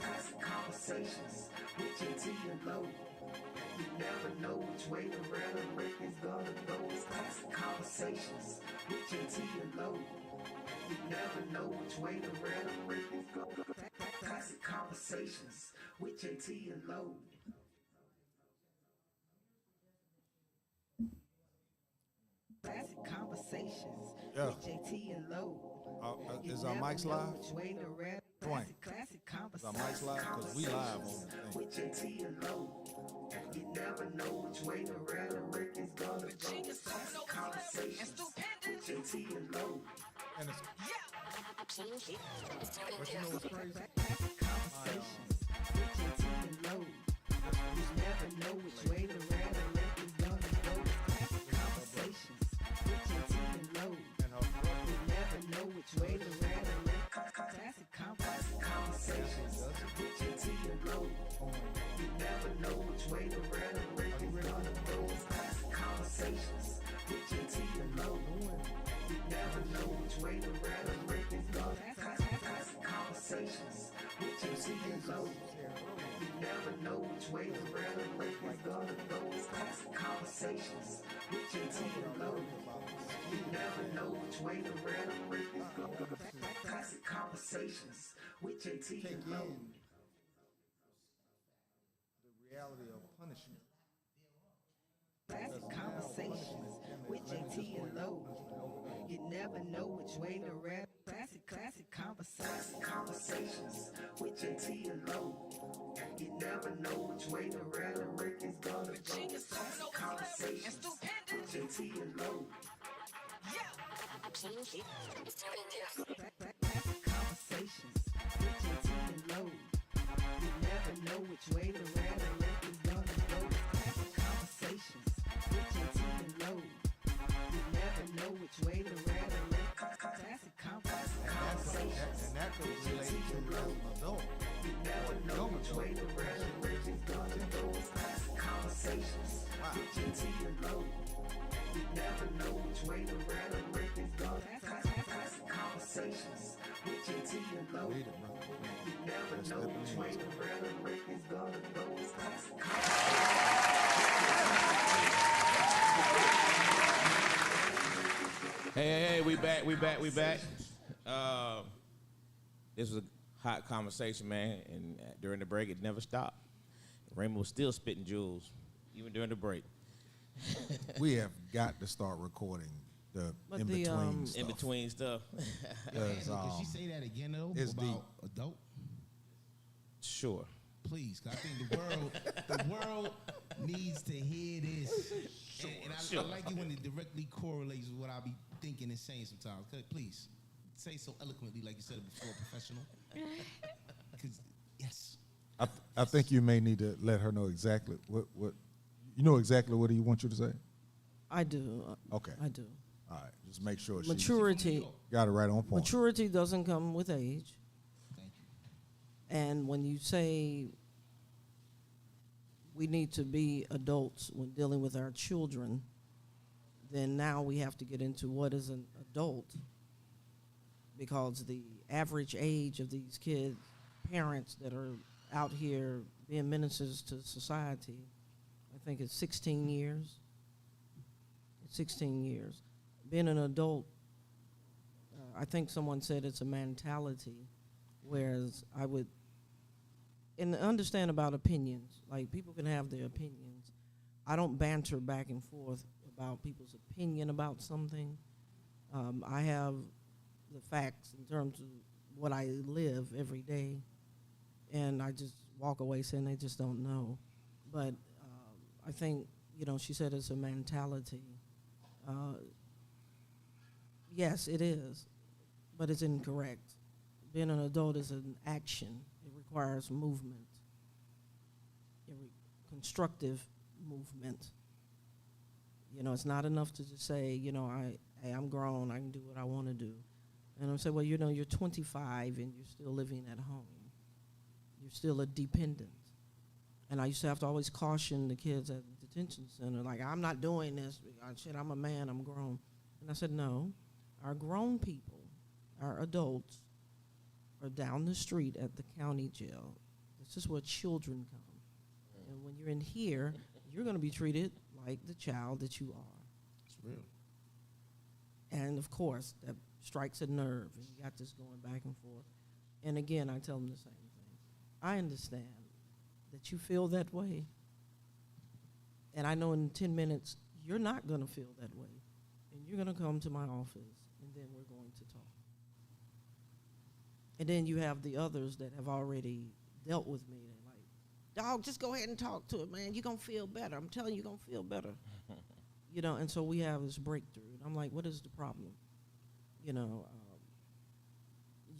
classic conversations with Jae Tea and Lo. You never know which way to rap. The Rick is gonna go. Classic conversations with Jae Tea and Lo. You never know which way to rap. The Rick is gonna go. Classic conversations with Jae Tea and Lo. Classic conversations with Jae Tea and Lo. Is our mics live? Dwayne, Classic is our mics live? Because we live on the thing. with Jae Tea and Lo. You never know which way to rap. The Rick is gonna go. Classic conversations with Jae Tea and Lo. And it's, but you know what's crazy? Classic conversations with Jae Tea and Lo. You never know which way to rap. The Rick is gonna go. Classic conversations with Jae Tea and Lo. And her brother, You never know which way to rap. The Rick. Classic conversations with Jae Tea and Lo. You never know which way to rap. The Rick is gonna go. Classic conversations with Jae Tea and Lo. You never know which way to rap. The Rick is gonna classic conversations with Jae Tea and Lo. You never know which way to rap. The Rick is gonna go. Classic conversations with Jae Tea and Lo. You never know which way to rap. The Rick is gonna go. Classic conversations with Jae Tea and Lo. the reality of punishment. Classic conversations with Jae Tea and Lo. You never know which way to rap. Classic conversations with Jae Tea and Lo. You never know which way to rap. The Rick is gonna go. Classic conversations with Jae Tea and Lo. Classic conversations with Jae Tea and Lo. You never know which way to rap. The Rick is gonna go. Classic conversations with Jae Tea and Lo. You never know which way to rap. The Rick. And that could relate to you as an adult. Young adult. Read it, bro. Hey, we back. This was a hot conversation, man, and during the break, it never stopped. Raymond was still spitting jewels, even during the break. We have got to start recording the But in-between stuff. In between stuff. 'Cause, Could she say that again though? it's about deep. adult? Sure. Please, 'cause I think the world needs to hear this. And I like it when it directly correlates with what I be thinking and saying sometimes. Please, say so eloquently like you said it before, professional. Because, yes. I think you may need to let her know exactly what you know exactly what he wants you to say. I do. Okay. I do. All right, just make sure she Maturity. got it right on point. Maturity doesn't come with age. Thank you. And when you say we need to be adults when dealing with our children, then now we have to get into what is an adult, because the average age of these kids, parents that are out here being ministers to society, I think it's 16 years. It's 16 years. Being an adult, I think someone said it's a mentality, whereas I would, and understand about opinions. Like, people can have their opinions. I don't banter back and forth about people's opinion about something. I have the facts in terms of what I live every day, and I just walk away saying they just don't know. But I think, she said it's a mentality. Yes, it is, but it's incorrect. Being an adult is an action. It requires movement, constructive movement. It's not enough to just say, I'm grown, I can do what I want to do. And I say, well, you're 25 and you're still living at home. You're still a dependent. And I used to have to always caution the kids at the detention center, like, I'm not doing this. Shit, I'm a man, I'm grown. And I said, no, our grown people, our adults, are down the street at the county jail. This is where children come. And when you're in here, you're going to be treated like the child that you are. It's real. And, of course, that strikes a nerve, and you got this going back and forth. And, again, I tell them the same thing. I understand that you feel that way, and I know in 10 minutes you're not going to feel that way, and you're going to come to my office, and then we're going to talk. And then you have the others that have already dealt with me. They're like, dog, just go ahead and talk to it, man. You're going to feel better. I'm telling you, you're going to feel better. And so we have this breakthrough. And I'm like, what is the problem?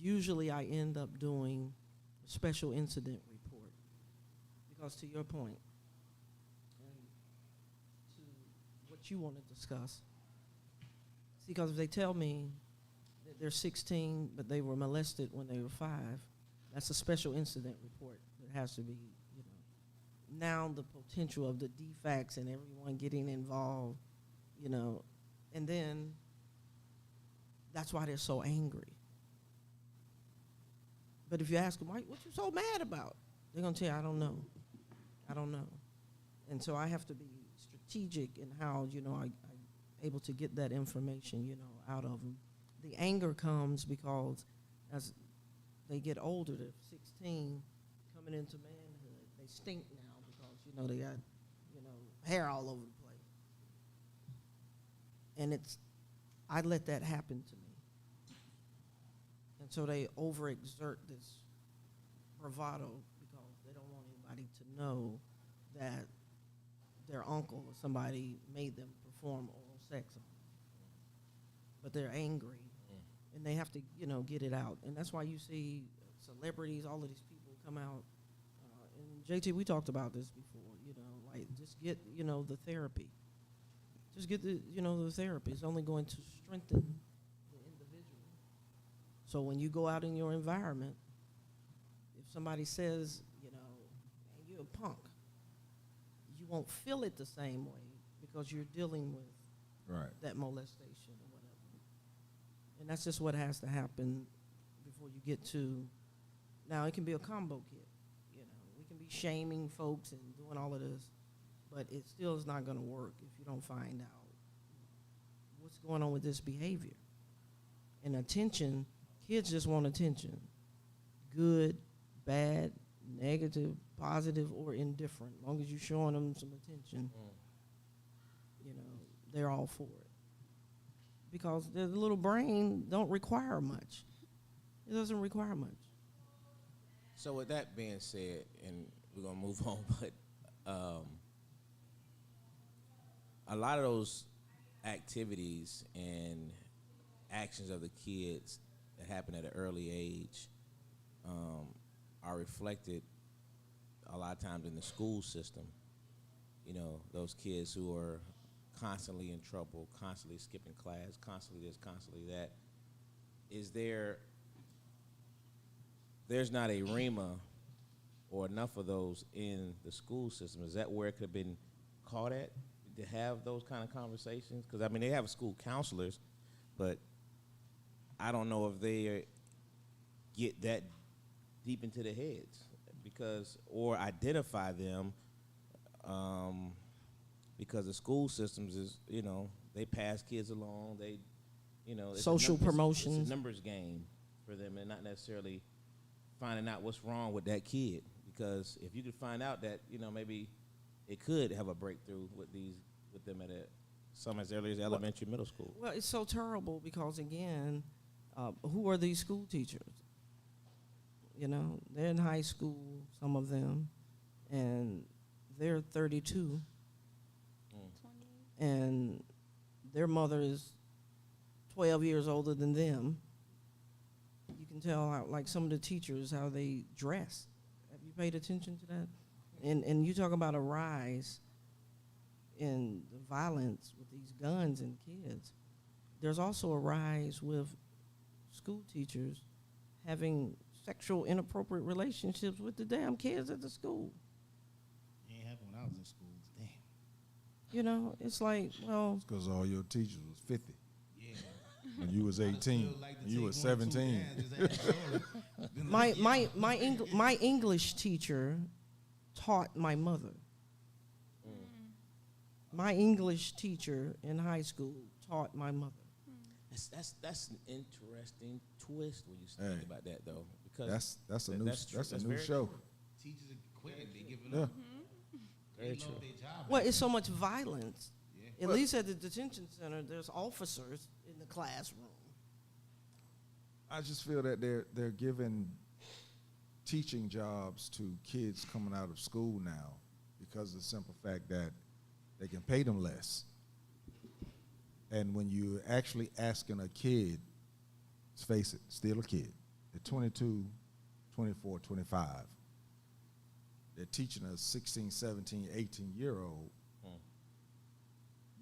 Usually I end up doing a special incident report. Because to your point, and to what you want to discuss, see, because if they tell me that they're 16, but they were molested when they were 5, that's a special incident report that has to be, now the potential of the defects and everyone getting involved, and then that's why they're so angry. But if you ask them, what you so mad about? They're going to tell you, I don't know. And so I have to be strategic in how, I'm able to get that information, out of them. The anger comes because as they get older, they're 16, coming into manhood, they stink now because, they got, hair all over the place. And I let that happen to me. And so they overexert this bravado because they don't want anybody to know that their uncle or somebody made them perform oral sex on them. But they're angry, and they have to, get it out. And that's why you see celebrities, all of these people come out. And JT, we talked about this before, like just get, the therapy. Just get the therapy. It's only going to strengthen the individual. So when you go out in your environment, if somebody says, you know, "Man, you're a punk," you won't feel it the same way because you're dealing with Right. that molestation or whatever. And that's just what has to happen before you get to, now it can be a combo kit. You know, we can be shaming folks and doing all of this, but it still is not going to work if you don't find out what's going on with this behavior. And attention, kids just want attention. Good, bad, negative, positive, or indifferent. As long as you're showing them some attention, you know, they're all for it. Because the little brain don't require much. It doesn't require much. So with that being said, and we're gonna move on, but a lot of those activities and actions of the kids that happen at an early age are reflected a lot of times in the school system. You know, those kids who are constantly in trouble, constantly skipping class, constantly this, constantly that. There's not a REMA or enough of those in the school system. Is that where it could have been caught at, to have those kind of conversations? Because, I mean, they have school counselors, but I don't know if they get that deep into their heads or identify them because the school systems is, you know, they pass kids along. They, you know, it's Social it's promotions. a numbers game for them, and not necessarily finding out what's wrong with that kid. Because if you could find out that, you know, maybe it could have a breakthrough with them at some as early as elementary, middle school. Well, it's so terrible because, again, who are these school teachers? You know, they're in high school, some of them, and they're 32, and their mother is 12 years older than them. You can tell how, like, some of the teachers, how they dress. Have you paid attention to that? And you talk about a rise in the violence with these guns and kids. There's also a rise with school teachers having sexual inappropriate relationships with the damn kids at the school. It ain't happened when I was in school. Damn. You know, it's like, well, Because all your teachers was 50. Yeah. When you was 18, you was 17. my English teacher taught my mother. My English teacher in high school taught my mother. That's an interesting twist when you think Hey. about that, though, because That's a That- new that's true. that's a That's new very show. true. Teachers are quitting. They giving Yeah. up. Very They true. love their job. Well, it's so much violence. Yeah. At least at the detention center, there's officers in the classroom. I just feel that they're giving teaching jobs to kids coming out of school now because of the simple fact that they can pay them less. And when you're actually asking a kid, let's face it, still a kid, at 22, 24, 25, they're teaching a 16, 17, 18-year-old,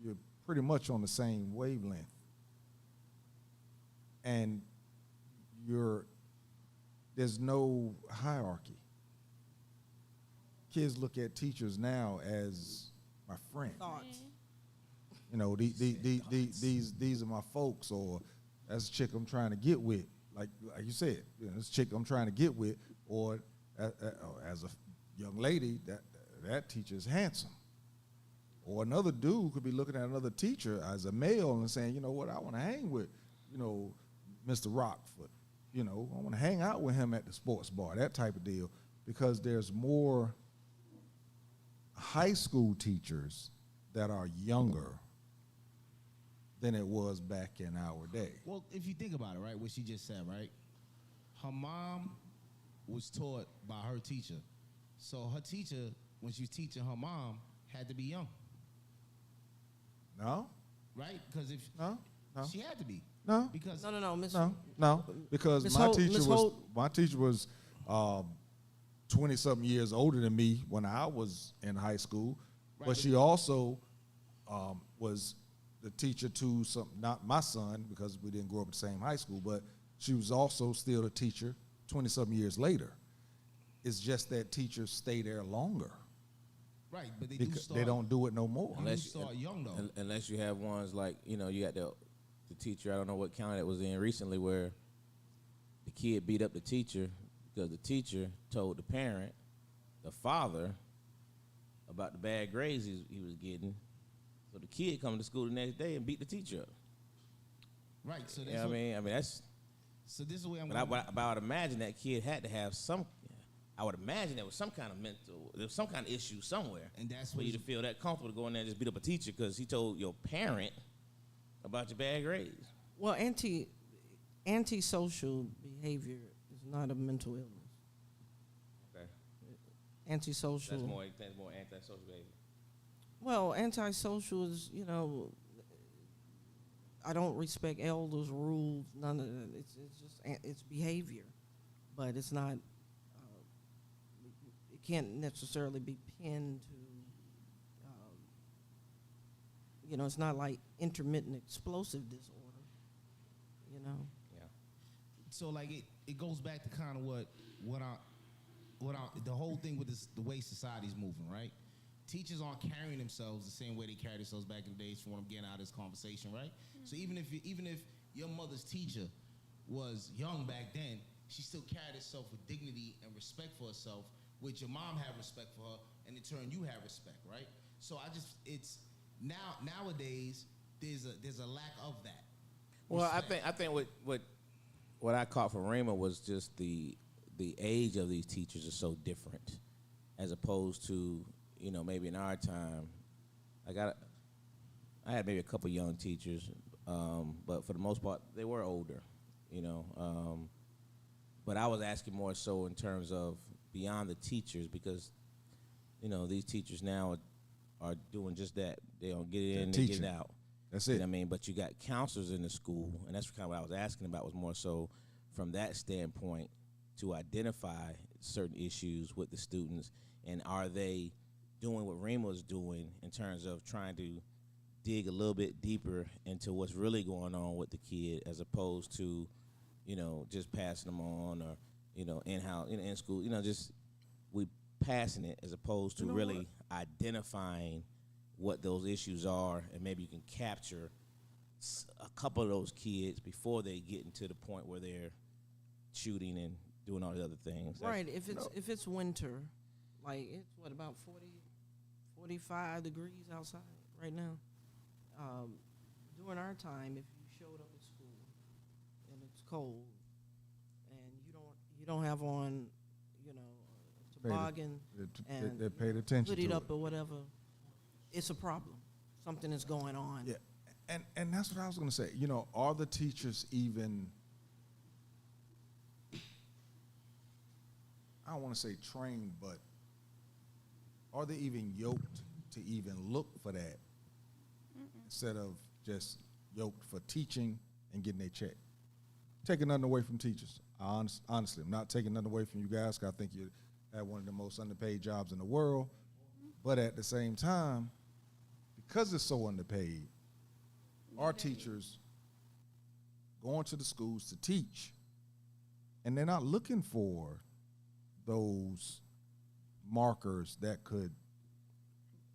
you're pretty much on the same wavelength. And there's no hierarchy. Kids look at teachers now as my friend. Thoughts. You know, these are my folks, or that's a chick I'm trying to get with. Like you said, you know, this chick I'm trying to get with, or as a young lady, that teacher is handsome. Or another dude could be looking at another teacher as a male and saying, you know what, I want to hang with, you know, Mr. Rockfoot. You know, I want to hang out with him at the sports bar, that type of deal, because there's more high school teachers that are younger than it was back in our day. Well, if you think about it, right, what she just said, right? Her mom was taught by her teacher. So her teacher, when she was teaching her mom, had to be young, No, right? Because if no, no, she had to be. no, Because No, Miss. no, because Ms. my Holt- teacher Ms. was Holt- 20-something years older than me when I was in high school, Right. but she also was the teacher to not my son, because we didn't grow up at the same high school, but She was also still a teacher 20-something years later. It's just that teachers stay there longer. Right, but Because they don't do it no more. Unless you start young though. Unless you have ones like, you got the teacher, I don't know what county it was in recently, where the kid beat up the teacher because the teacher told the parent, the father, about the bad grades he was getting. So the kid come to school the next day and beat the teacher up. Right, so that's You know what I mean? that's. So this is the way I'm But going. I would imagine that kid had to have some. I would imagine there was some kind of there was some kind of issue somewhere. And that's for what you to feel that comfortable to go in there and just beat up a teacher because he told your parent about your bad grades. Well, antisocial behavior is not a mental illness. Okay. Antisocial. That's more antisocial behavior. Well, antisocial is, I don't respect elders' rules. None of that. It's just it's behavior, but it's not. It can't necessarily be pinned to. It's not like intermittent explosive disorder. Yeah. So like it goes back to kind of what the whole thing with the way society's moving, right? Teachers aren't carrying themselves the same way they carried themselves back in the days from what I'm getting out of this conversation, right? So even if your mother's teacher was young back then, she still carried herself with dignity and respect for herself, which your mom had respect for her, and in turn you have respect, right? So it's nowadays there's a lack of that. Well, respect. I think what I caught from Rima was just the age of these teachers are so different, as opposed to maybe in our time. I had maybe a couple young teachers, but for the most part they were older, But I was asking more so in terms of beyond the teachers, because these teachers now are doing just that. They don't get in, they get out. That's You it. know what I mean? But you got counselors in the school, and that's kind of what I was asking about, was more so from that standpoint to identify certain issues with the students, and are they doing what Rima was doing in terms of trying to dig a little bit deeper into what's really going on with the kid, as opposed to, just passing them on, or, in-house, in school, just we passing it, as opposed to really identifying what those issues are, and maybe you can capture a couple of those kids before they get into the point where they're shooting and doing all the other things. Right. If it's winter, like it's about 40, 45 degrees outside right now. During our time, if you showed up at school and it's cold and you don't have on, a toboggan They paid attention hoodied to up it. or whatever, it's a problem. Something is going on. Yeah, and that's what I was going to say. Are the teachers even, I don't want to say trained, but are they even yoked to even look for that instead of just yoked for teaching and getting their check? Taking nothing away from teachers. Honestly, I'm not taking nothing away from you guys, 'cause I think you have one of the most underpaid jobs in the world. But at the same time, because it's so underpaid, our teachers going to the schools to teach, and they're not looking for those markers that could,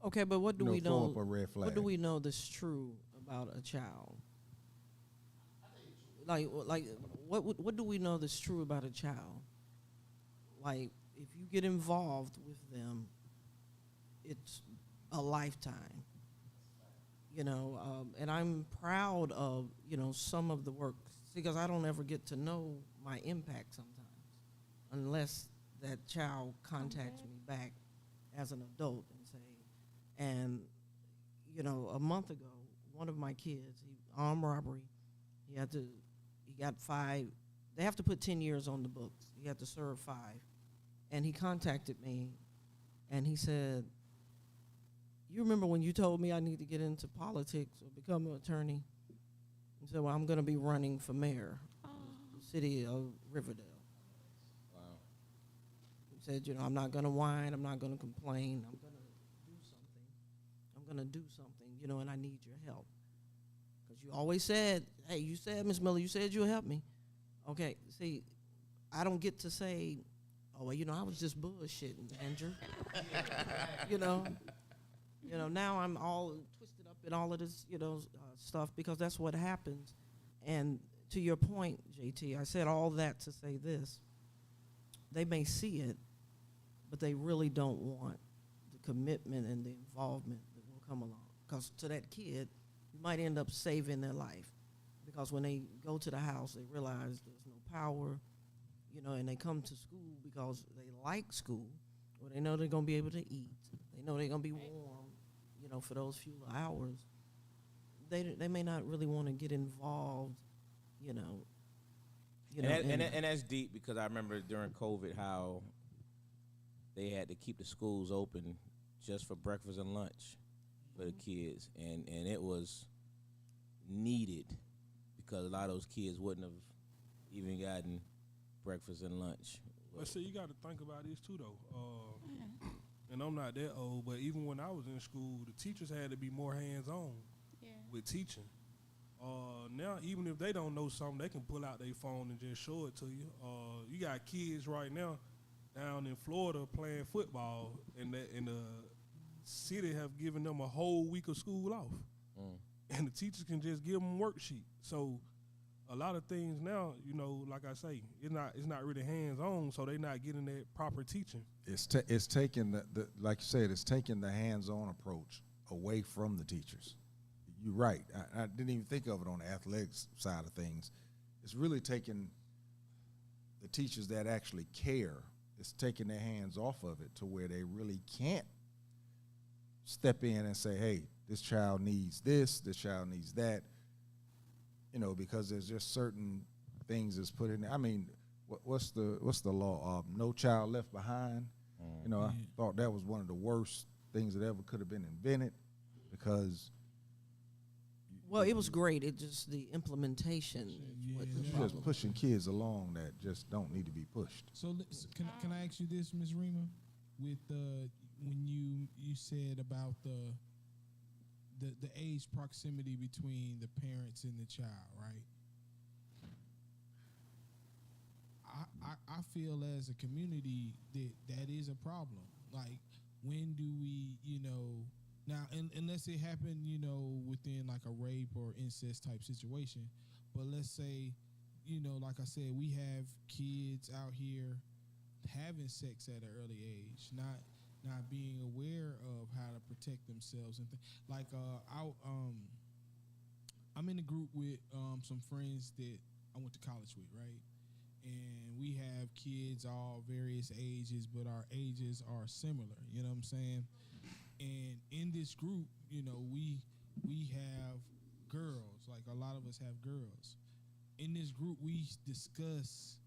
Okay, but what do we throw know? up a red flag. What do we know that's true about a child? Like what do we know that's true about a child? Like, if you get involved with them, it's a lifetime. And I'm proud of some of the work, because I don't ever get to know my impact sometimes, unless that child contacts me back as an adult and say, a month ago, one of my kids, armed robbery, he got 5. They have to put 10 years on the books. He had to serve 5. And he contacted me, and he said, "You remember when you told me I need to get into politics or become an attorney?" He said, "Well, I'm going to be running for mayor of the city of Riverdale." Wow. He said, "I'm not going to whine. I'm not going to complain. I'm going to do something. I'm going to do something, and I need your help. Because you always said, hey, you said, Miss Miller, you said you'll help me. Okay, see, I don't get to say, oh, well, I was just bullshitting, Andrew. you know, now I'm all twisted up in all of this, stuff because that's what happens. And to your point, JT, I said all that to say this. They may see it, but they really don't want the commitment and the involvement that will come along. Because to that kid, you might end up saving their life. Because when they go to the house, they realize there's no power, and they come to school because they like school, or they know they're going to be able to eat. They know they're going to be warm, for those few hours. They may not really want to get involved, And that's deep because I remember during COVID how they had to keep the schools open just for breakfast and lunch for the kids, and it was needed because a lot of those kids wouldn't have even gotten breakfast and lunch. But see, you got to think about this too, though. And I'm not that old, but even when I was in school, the teachers had to be more hands-on with teaching. Now, even if they don't know something, they can pull out their phone and just show it to you. You got kids right now down in Florida playing football, and the city have given them a whole week of school off. And the teachers can just give them worksheet. So a lot of things now, like I say, it's not really hands-on, so they're not getting that proper teaching. It's taking the like you said, it's taking the hands-on approach away from the teachers. You're right. I didn't even think of it on the athletics side of things. It's really taking the teachers that actually care. It's taking their hands off of it to where they really can't step in and say, hey, this child needs this child needs that, because there's just certain things that's put in there. I mean, what's the law? No Child Left Behind. I thought that was one of the worst things that ever could have been invented because well, it was great. It just the implementation. You're just pushing kids along that just don't need to be pushed. So can I ask you this, Ms. Rima, with when you said about the age proximity between the parents and the child, right? I feel as a community that is a problem. Like, when do we, now, unless it happened, within like a rape or incest type situation, but let's say, like I said, we have kids out here having sex at an early age, not being aware of how to protect themselves and like I'm in a group with some friends that I went to college with, right? And we have kids all various ages, but our ages are similar. You know what I'm saying? And in this group, we have girls. Like, a lot of us have girls. In this group, we discuss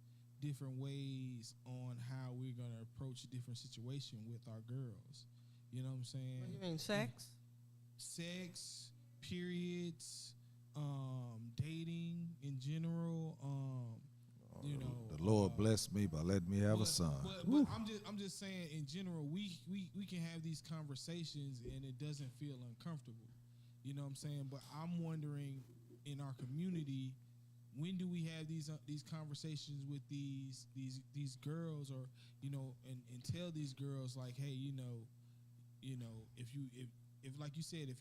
different ways on how we're gonna approach a different situation with our girls. You know what I'm saying? What do you mean, sex? Sex, periods, dating in general. The Lord blessed me by letting me have a son. But I'm just saying, in general, we can have these conversations and it doesn't feel uncomfortable. You know what I'm saying? But I'm wondering, in our community, when do we have these conversations with these girls, or and tell these girls, like, hey, if like you said, if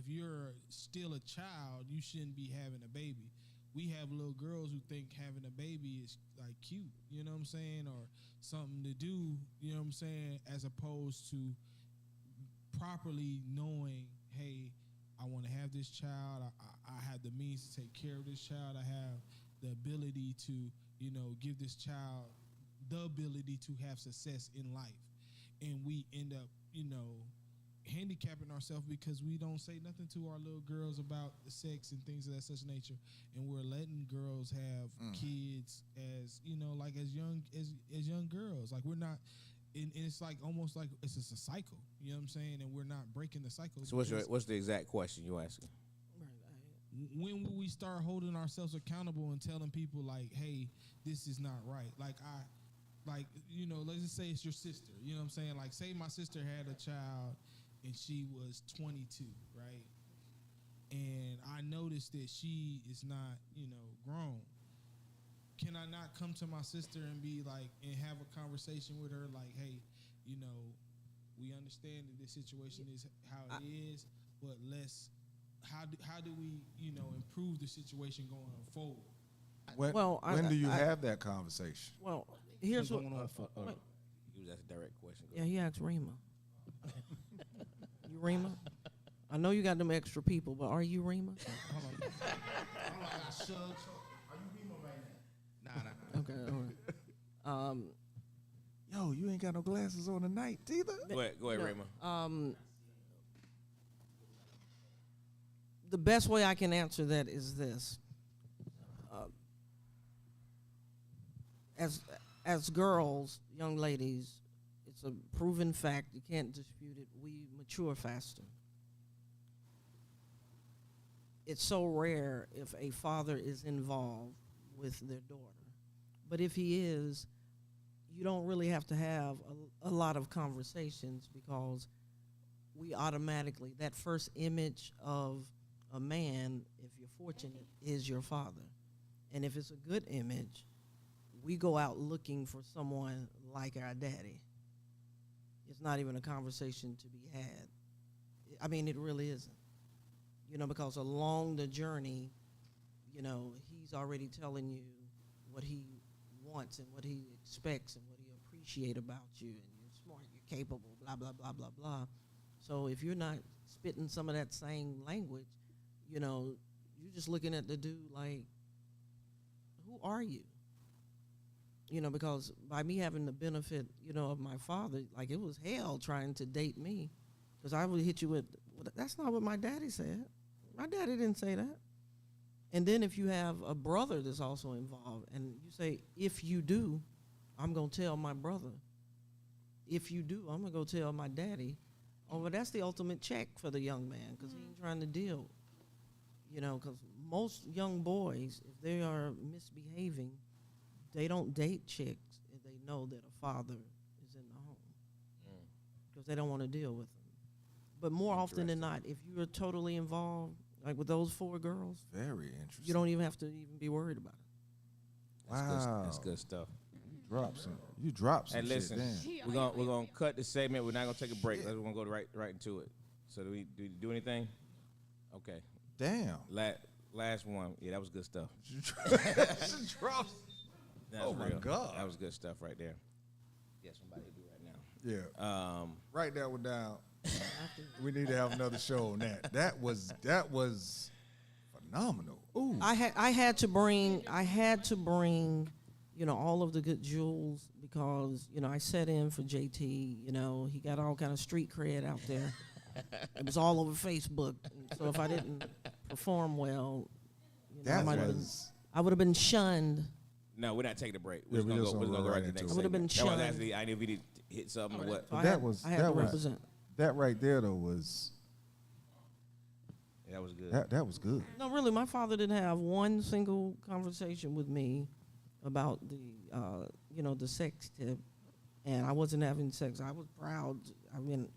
you're still a child, you shouldn't be having a baby. We have little girls who think having a baby is like cute, you know what I'm saying, or something to do, you know what I'm saying, as opposed to properly knowing, hey, I want to have this child. I have the means to take care of this child. I have the ability to, give this child the ability to have success in life. And we end up, handicapping ourselves because we don't say nothing to our little girls about the sex and things of that such nature. And we're letting girls have kids as, like as young girls. Like, we're not, and it's like almost like it's just a cycle. You know what I'm saying? And we're not breaking the cycle. So what's the exact question you're asking? When will we start holding ourselves accountable and telling people, like, hey, this is not right? Let's just say it's your sister. You know what I'm saying? Like, say my sister had a child and she was 22, right? And I noticed that she is not, grown. can I not come to my sister and be like, and have a conversation with her like, hey, you know, we understand that this situation is how it is, but how do we, you know, improve the situation going forward? When do you have that conversation? Well, here's what. He was asking a direct question. Yeah, he asked Rima. You Rima? I know you got them extra people, but are you Rima? Hold on. I got Suge. Are you Remo right now? Nah. Okay, all right. Yo, you ain't got no glasses on tonight either. Go ahead, Rima. The best way I can answer that is this. As girls, young ladies, it's a proven fact, you can't dispute it, we mature faster. It's so rare if a father is involved with their daughter. But if he is, you don't really have to have a lot of conversations, because we automatically, that first image of a man, if you're fortunate, is your father. And if it's a good image, we go out looking for someone like our daddy. It's not even a conversation to be had. I mean, it really isn't. You know, because along the journey, you know, he's already telling you what he wants and what he expects and what he appreciates about you, and you're smart, you're capable, blah, blah, blah, blah, blah. So if you're not spitting some of that same language, you know, you're just looking at the dude like, who are you? You know, because by me having the benefit, you know, of my father, like, it was hell trying to date me, because I would hit you with, well, that's not what my daddy said. My daddy didn't say that. And then if you have a brother that's also involved, and you say, if you do, I'm going to tell my brother. If you do, I'm going to go tell my daddy. Oh, well, that's the ultimate check for the young man, because he ain't trying to deal. You know, because most young boys, if they are misbehaving, they don't date chicks if they know that a father is in the home, because they don't want to deal with them. But more often than not, if you're totally involved, like with those 4 girls, Very interesting. you don't even have to even be worried about it. Wow. That's good stuff. You dropped some Hey, listen, shit. we're gonna cut the segment. We're not gonna take a break. We're gonna go right into it. So do we do anything? Okay. Damn. Last one. Yeah, that was good stuff. Dropped. That's Oh, my real. God. That was good stuff right there. Yeah, somebody do right now. Yeah. Write that one down. We need to have another show on that. That was phenomenal. Ooh. I had to bring, you know, all of the good jewels, because, you know, I set in for Jae Tea. You know, he got all kind of street cred out there. It was all over Facebook. So if I didn't perform well, you know, I would have been shunned. No, we're not taking a break. We're just gonna go right to the next. I would have been segment. shunned. That was actually, I knew if he did hit something or what. So That I had to represent. That right there though was Yeah, that was good. that was good. No, really, my father didn't have one single conversation with me about the, you know, the sex tip, and I wasn't having sex. I was proud. I mean,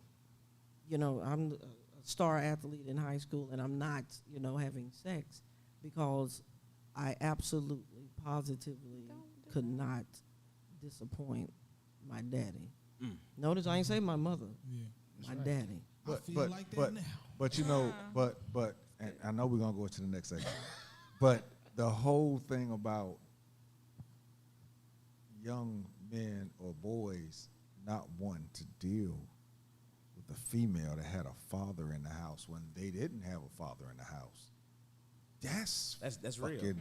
you know, I'm a star athlete in high school, and I'm not, you know, having sex, because I absolutely, positively could not disappoint my daddy. Notice I ain't say my mother. Yeah. My daddy. I feel like that now. But you know, but and I know we're gonna go to the next segment. But the whole thing about young men or boys not wanting to deal with a female that had a father in the house when they didn't have a father in the house. That's real.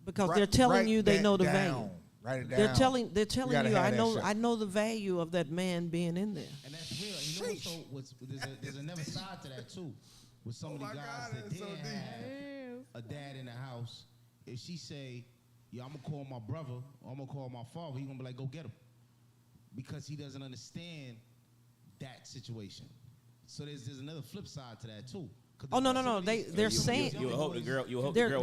Because they're telling you they know the value. Write it down. They're telling gotta you, have that shit. I know the value of that man being in there. And that's real. And you know what's so there's another side to that too. With some of the guys that didn't have a dad in the house, if she say, "Yeah, I'm gonna call my brother, or I'm gonna call my father," he gonna be like, "Go get him," because he doesn't understand that situation. So there's another flip side to that too. Oh no! They're saying You would hope the girl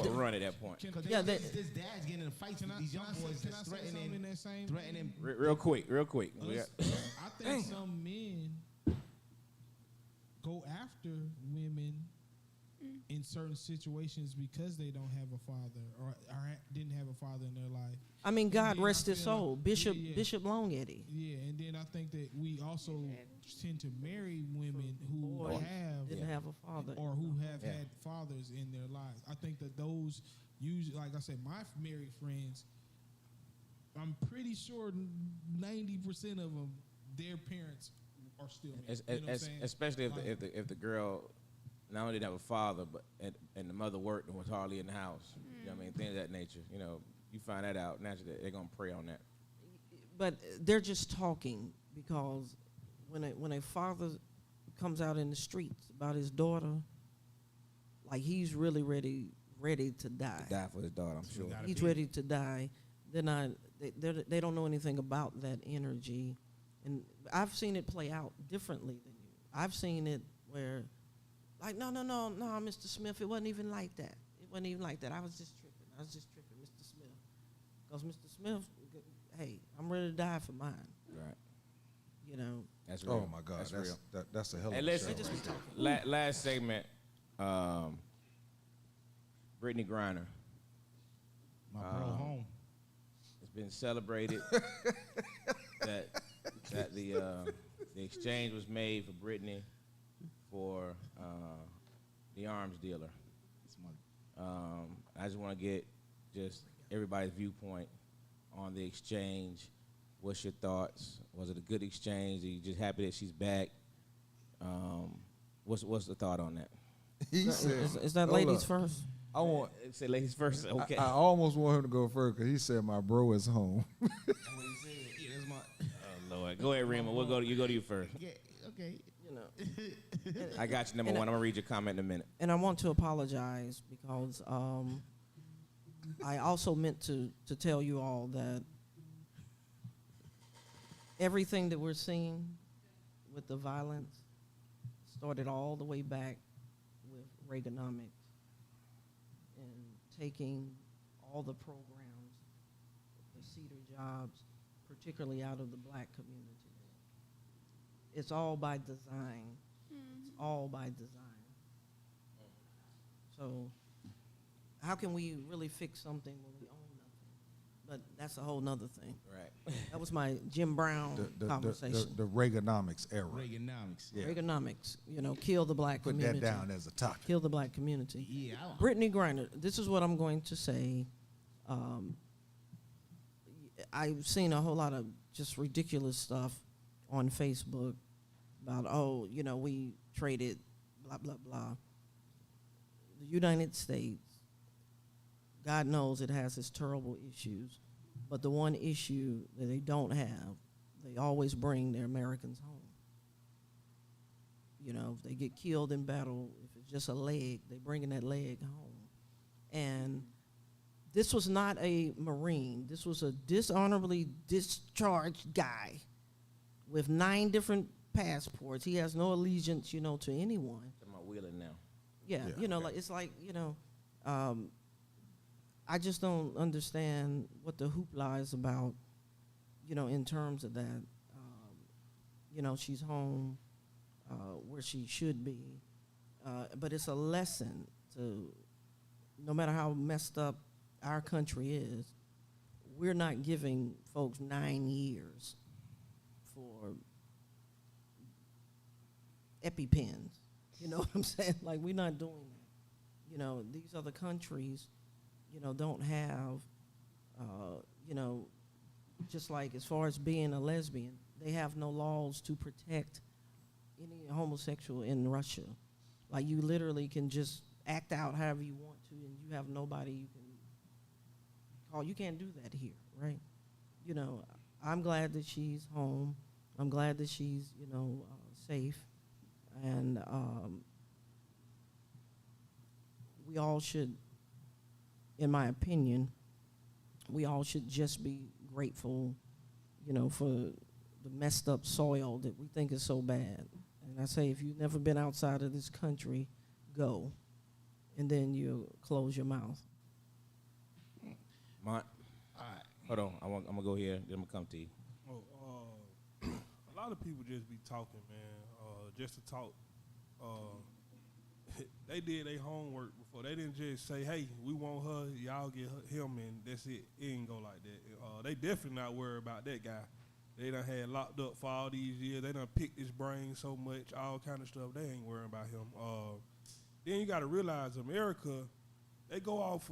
would run at that point. Yeah, this dad's getting in fights with these young boys Can I that's say something in that same threatening. Real quick. We got- I think some men go after women in certain situations because they don't have a father or didn't have a father in their life. I mean, God then rest I his feel like- soul, Bishop yeah. Bishop Longeddy. Yeah, and then I think that we also tend to marry women who Boy, have didn't have a father. or who have had fathers in their lives. I think that those usually, like I said, my married friends, I'm pretty sure 90% of them, their parents are still married. You know what I'm saying? Especially Like, if the girl not only didn't have a father, but and the mother worked and was hardly in the house. You know what I mean? Things of that nature. You know, you find that out, naturally they're gonna prey on that. But they're just talking because when a father comes out in the streets about his daughter, like he's really ready to die. Die for his daughter, I'm sure. He's ready to die. They don't know anything about that energy, and I've seen it play out differently than you. I've seen it where, like, no, Mr. Smith, it wasn't even like that. It wasn't even like that. I was just tripping, Mr. Smith, because Mr. Smith, hey, I'm ready to die for mine. Right. You know. That's real. Oh my God, That's real. that's a hell of Hey, a listen, show. They just be right talking. last segment, Brittany Griner. My bro home. It's been celebrated that the exchange was made for Brittany for the arms dealer. It's my I just want to get just everybody's viewpoint on the exchange. What's your thoughts? Was it a good exchange? Are you just happy that she's back? What's the thought on that? He said, Is that hold ladies up. first? I want. Say ladies first. Okay. I almost want him to go first because he said my bro is home. What he said. Yeah, that's my. Oh Lord, go ahead, Rima. We'll go to you first. Yeah, okay. You know. I got you. Number one. I'm gonna read your comment in a minute. And I want to apologize because I also meant to tell you all that everything that we're seeing with the violence started all the way back with Reaganomics and taking all the programs, the Cedar jobs, particularly out of the black community. It's all by design. It's all by design. So how can we really fix something when we own nothing? But that's a whole nother thing. Right. That was my Jim Brown conversation. The Reaganomics era. Reaganomics. Yeah. Reaganomics, kill the black Put community. that down as a topic. Kill the black community. Yeah. Brittany Griner, this is what I'm going to say. I've seen a whole lot of just ridiculous stuff on Facebook about, we traded blah, blah, blah. The United States, God knows it has its terrible issues, but the one issue that they don't have, they always bring their Americans home. If they get killed in battle, if it's just a leg, they bringing that leg home. And this was not a Marine. This was a dishonorably discharged guy with 9 different passports. He has no allegiance, to anyone. I'm wheeling now. Yeah, okay. it's like, I just don't understand what the hoopla is about, in terms of that. She's home where she should be. But it's a lesson to, no matter how messed up our country is, we're not giving folks 9 years for EpiPens. You know what I'm saying? Like, we're not doing that. These other countries, don't have, just like as far as being a lesbian, they have no laws to protect any homosexual in Russia. Like, you literally can just act out however you want to, and you have nobody you can call. You can't do that here, right? I'm glad that she's home. I'm glad that she's, safe. And we all should, in my opinion, we all should just be grateful, for the messed up soil that we think is so bad. And I say, if you've never been outside of this country, go. And then you close your mouth. Mont. Hold on. I'm gonna go here. Then I'm gonna come to you. A lot of people just be talking, man, just to talk. they did their homework before. They didn't just say, "Hey, we want her, y'all get him, and that's it." It ain't go like that. They definitely not worried about that guy. They done had locked up for all these years. They done picked his brain so much, all kind of stuff. They ain't worrying about him. Then you got to realize America, they go off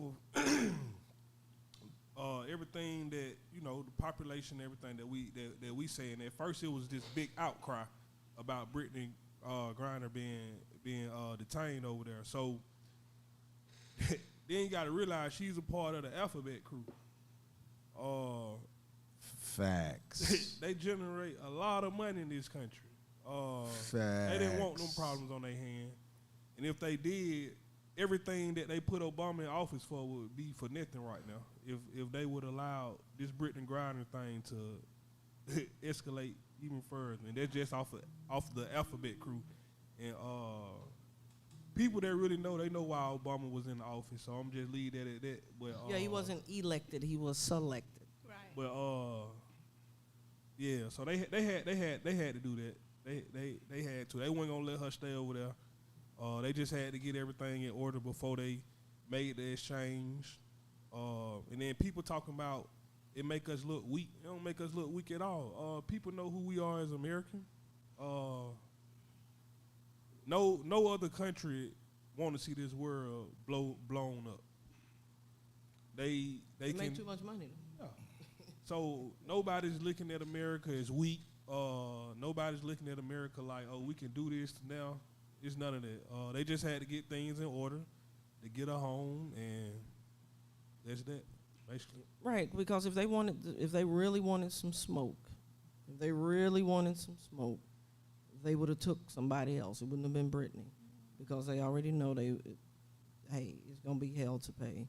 of everything that the population, everything that we saying. At first, it was this big outcry about Brittany Griner being detained over there. So then you got to realize she's a part of the Alphabet Crew. Facts. They generate a lot of money in this country. Facts. They didn't want them problems on their hand, and if they did, everything that they put Obama in office for would be for nothing right now. If they would allow this Brittany Griner thing to escalate even further, and that's just off the Alphabet Crew, and people that really know, they know why Obama was in the office. So I'm just leave that at that. But Yeah, he wasn't elected; he was selected. Right. But yeah. So they had to do that. They had to. They weren't gonna let her stay over there. They just had to get everything in order before they made the exchange. And then people talking about it make us look weak. It don't make us look weak at all. People know who we are as Americans. No other country want to see this world blown up. They They can make too much money. So nobody's looking at America as weak. Nobody's looking at America like, oh, we can do this now. It's none of that. They just had to get things in order to get a home, and that's that, basically. Right, because if they really wanted some smoke, they would have took somebody else. It wouldn't have been Brittany, because they already know it's gonna be hell to pay.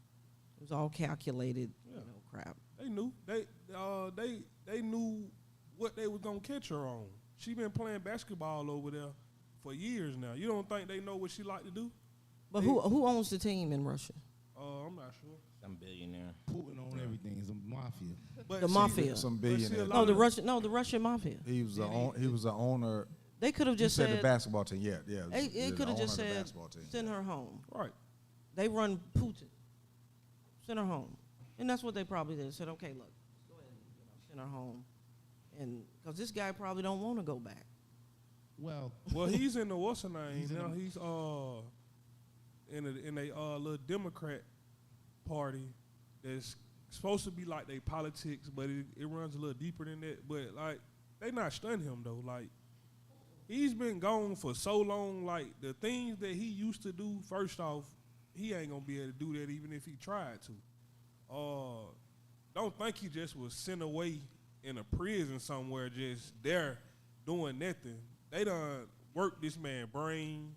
It was all calculated, crap. They knew. They knew what they was gonna catch her on. She been playing basketball over there for years now. You don't think they know what she like to do? But who owns the team in Russia? I'm not sure. Some billionaire. Putin on everything. It's a mafia. But The mafia. Some billionaire. No, The Russian mafia. He was the owner. They could have You just said the said basketball team. Yeah. it could have just the said basketball team. send her home. Right. They run Putin. Send her home, and that's what they probably did. Said, okay, look, go ahead, send her home, and because this guy probably don't want to go back. Well, He's in the what's her name He's in now. the- He's in a little Democrat party that's supposed to be like they politics, but it runs a little deeper than that. But like they not stunning him though. Like he's been gone for so long. Like the things that he used to do, first off, he ain't gonna be able to do that even if he tried to. Don't think he just was sent away in a prison somewhere just there doing nothing. They done worked this man's brain.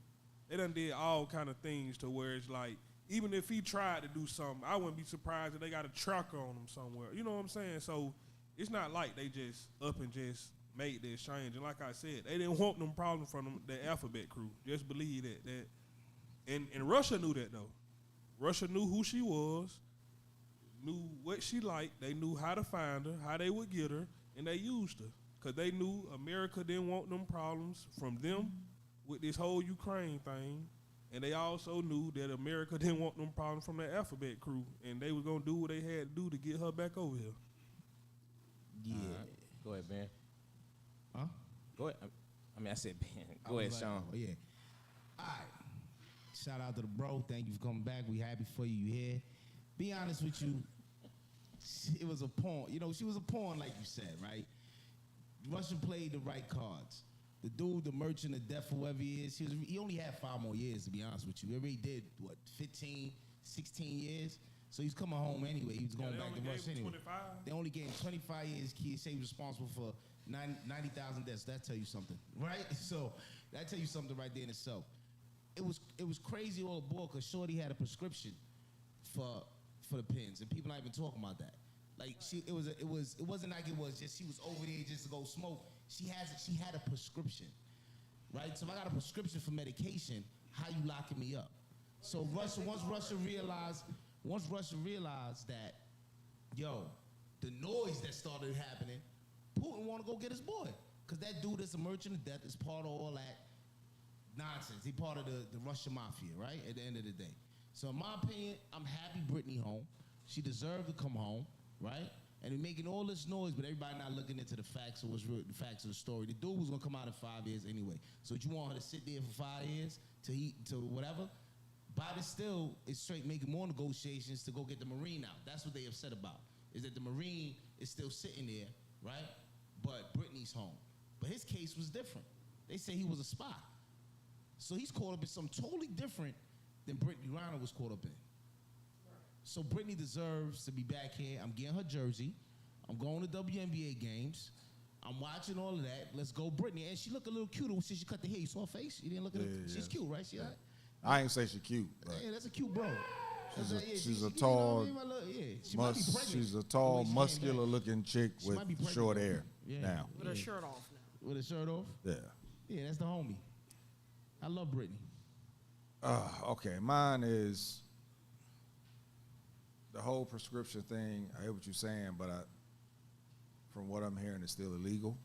They done did all kind of things to where it's like, even if he tried to do something, I wouldn't be surprised if they got a tracker on him somewhere. You know what I'm saying? So it's not like they just up and just made the exchange. And like I said, they didn't want them problems from the Alphabet Crew. Just believe that. And Russia knew that though. Russia knew who she was, knew what she liked. They knew how to find her, how they would get her, and they used her. Because they knew America didn't want them problems from them with this whole Ukraine thing. And they also knew that America didn't want them problems from the Alphabet Crew. And they were going to do what they had to do to get her back over here. yeah. Go ahead, Ben. Huh? Go ahead. I said Ben. Go ahead, Sean. Oh, yeah. All right. Shout out to the bro. Thank you for coming back. We happy for you. You here. Be honest with you. It was a pawn. She was a pawn, like you said, right? Russia played the right cards. The dude, the merchant of death, whoever he is, he only had 5 more years, to be honest with you. He already did, 15, 16 years? So he's coming home anyway. He was going back to Russia anyway. 25. They only gave him 25 years. He said he was responsible for 90,000 deaths. That tell you something, right? So that tell you something right there in itself. It was crazy all aboard because Shorty had a prescription for the pins, and people not even talking about that. Like it wasn't like it was just she was over there just to go smoke. She had a prescription, right? So if I got a prescription for medication, how you locking me up? So once Russia realized that, the noise that started happening, Putin want to go get his boy, cause that dude is a merchant of death, is part of all that. nonsense. He part of the Russian mafia, right? At the end of the day. So in my opinion, I'm happy Brittany home. She deserved to come home, right? And they're making all this noise, but everybody not looking into the facts of what's real, the facts of the story. The dude was gonna come out in 5 years anyway. So you want her to sit there for 5 years to whatever? Biden still is straight making more negotiations to go get the Marine out. That's what they upset about. Is that the Marine is still sitting there, right? But Brittany's home. But his case was different. They say he was a spy. So he's caught up in something totally different than Brittany Griner was caught up in. So Brittany deserves to be back here. I'm getting her jersey. I'm going to WNBA games. I'm watching all of that. Let's go, Brittany. And she looked a little cuter since she cut the hair. You saw her face? You didn't look at her? Yeah. She's cute, right? She all right? I ain't say she cute, but Yeah, that's a cute bro. she's a tall, she's a tall, muscular-looking chick She with might be pregnant, short though. hair Yeah. now. With her shirt off now. With her shirt off? Yeah. Yeah, that's the homie. I love Brittany. Okay, mine is the whole prescription thing. I hear what you're saying, but from what I'm hearing, it's still illegal.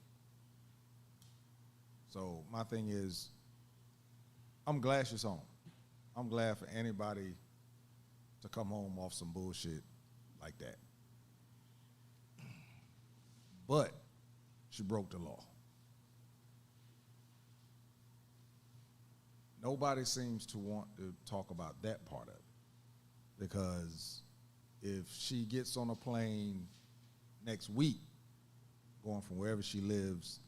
So my thing is, I'm glad she's home. I'm glad for anybody to come home off some bullshit like that. But she broke the law. Nobody seems to want to talk about that part of it, because if she gets on a plane next week, going from wherever she lives,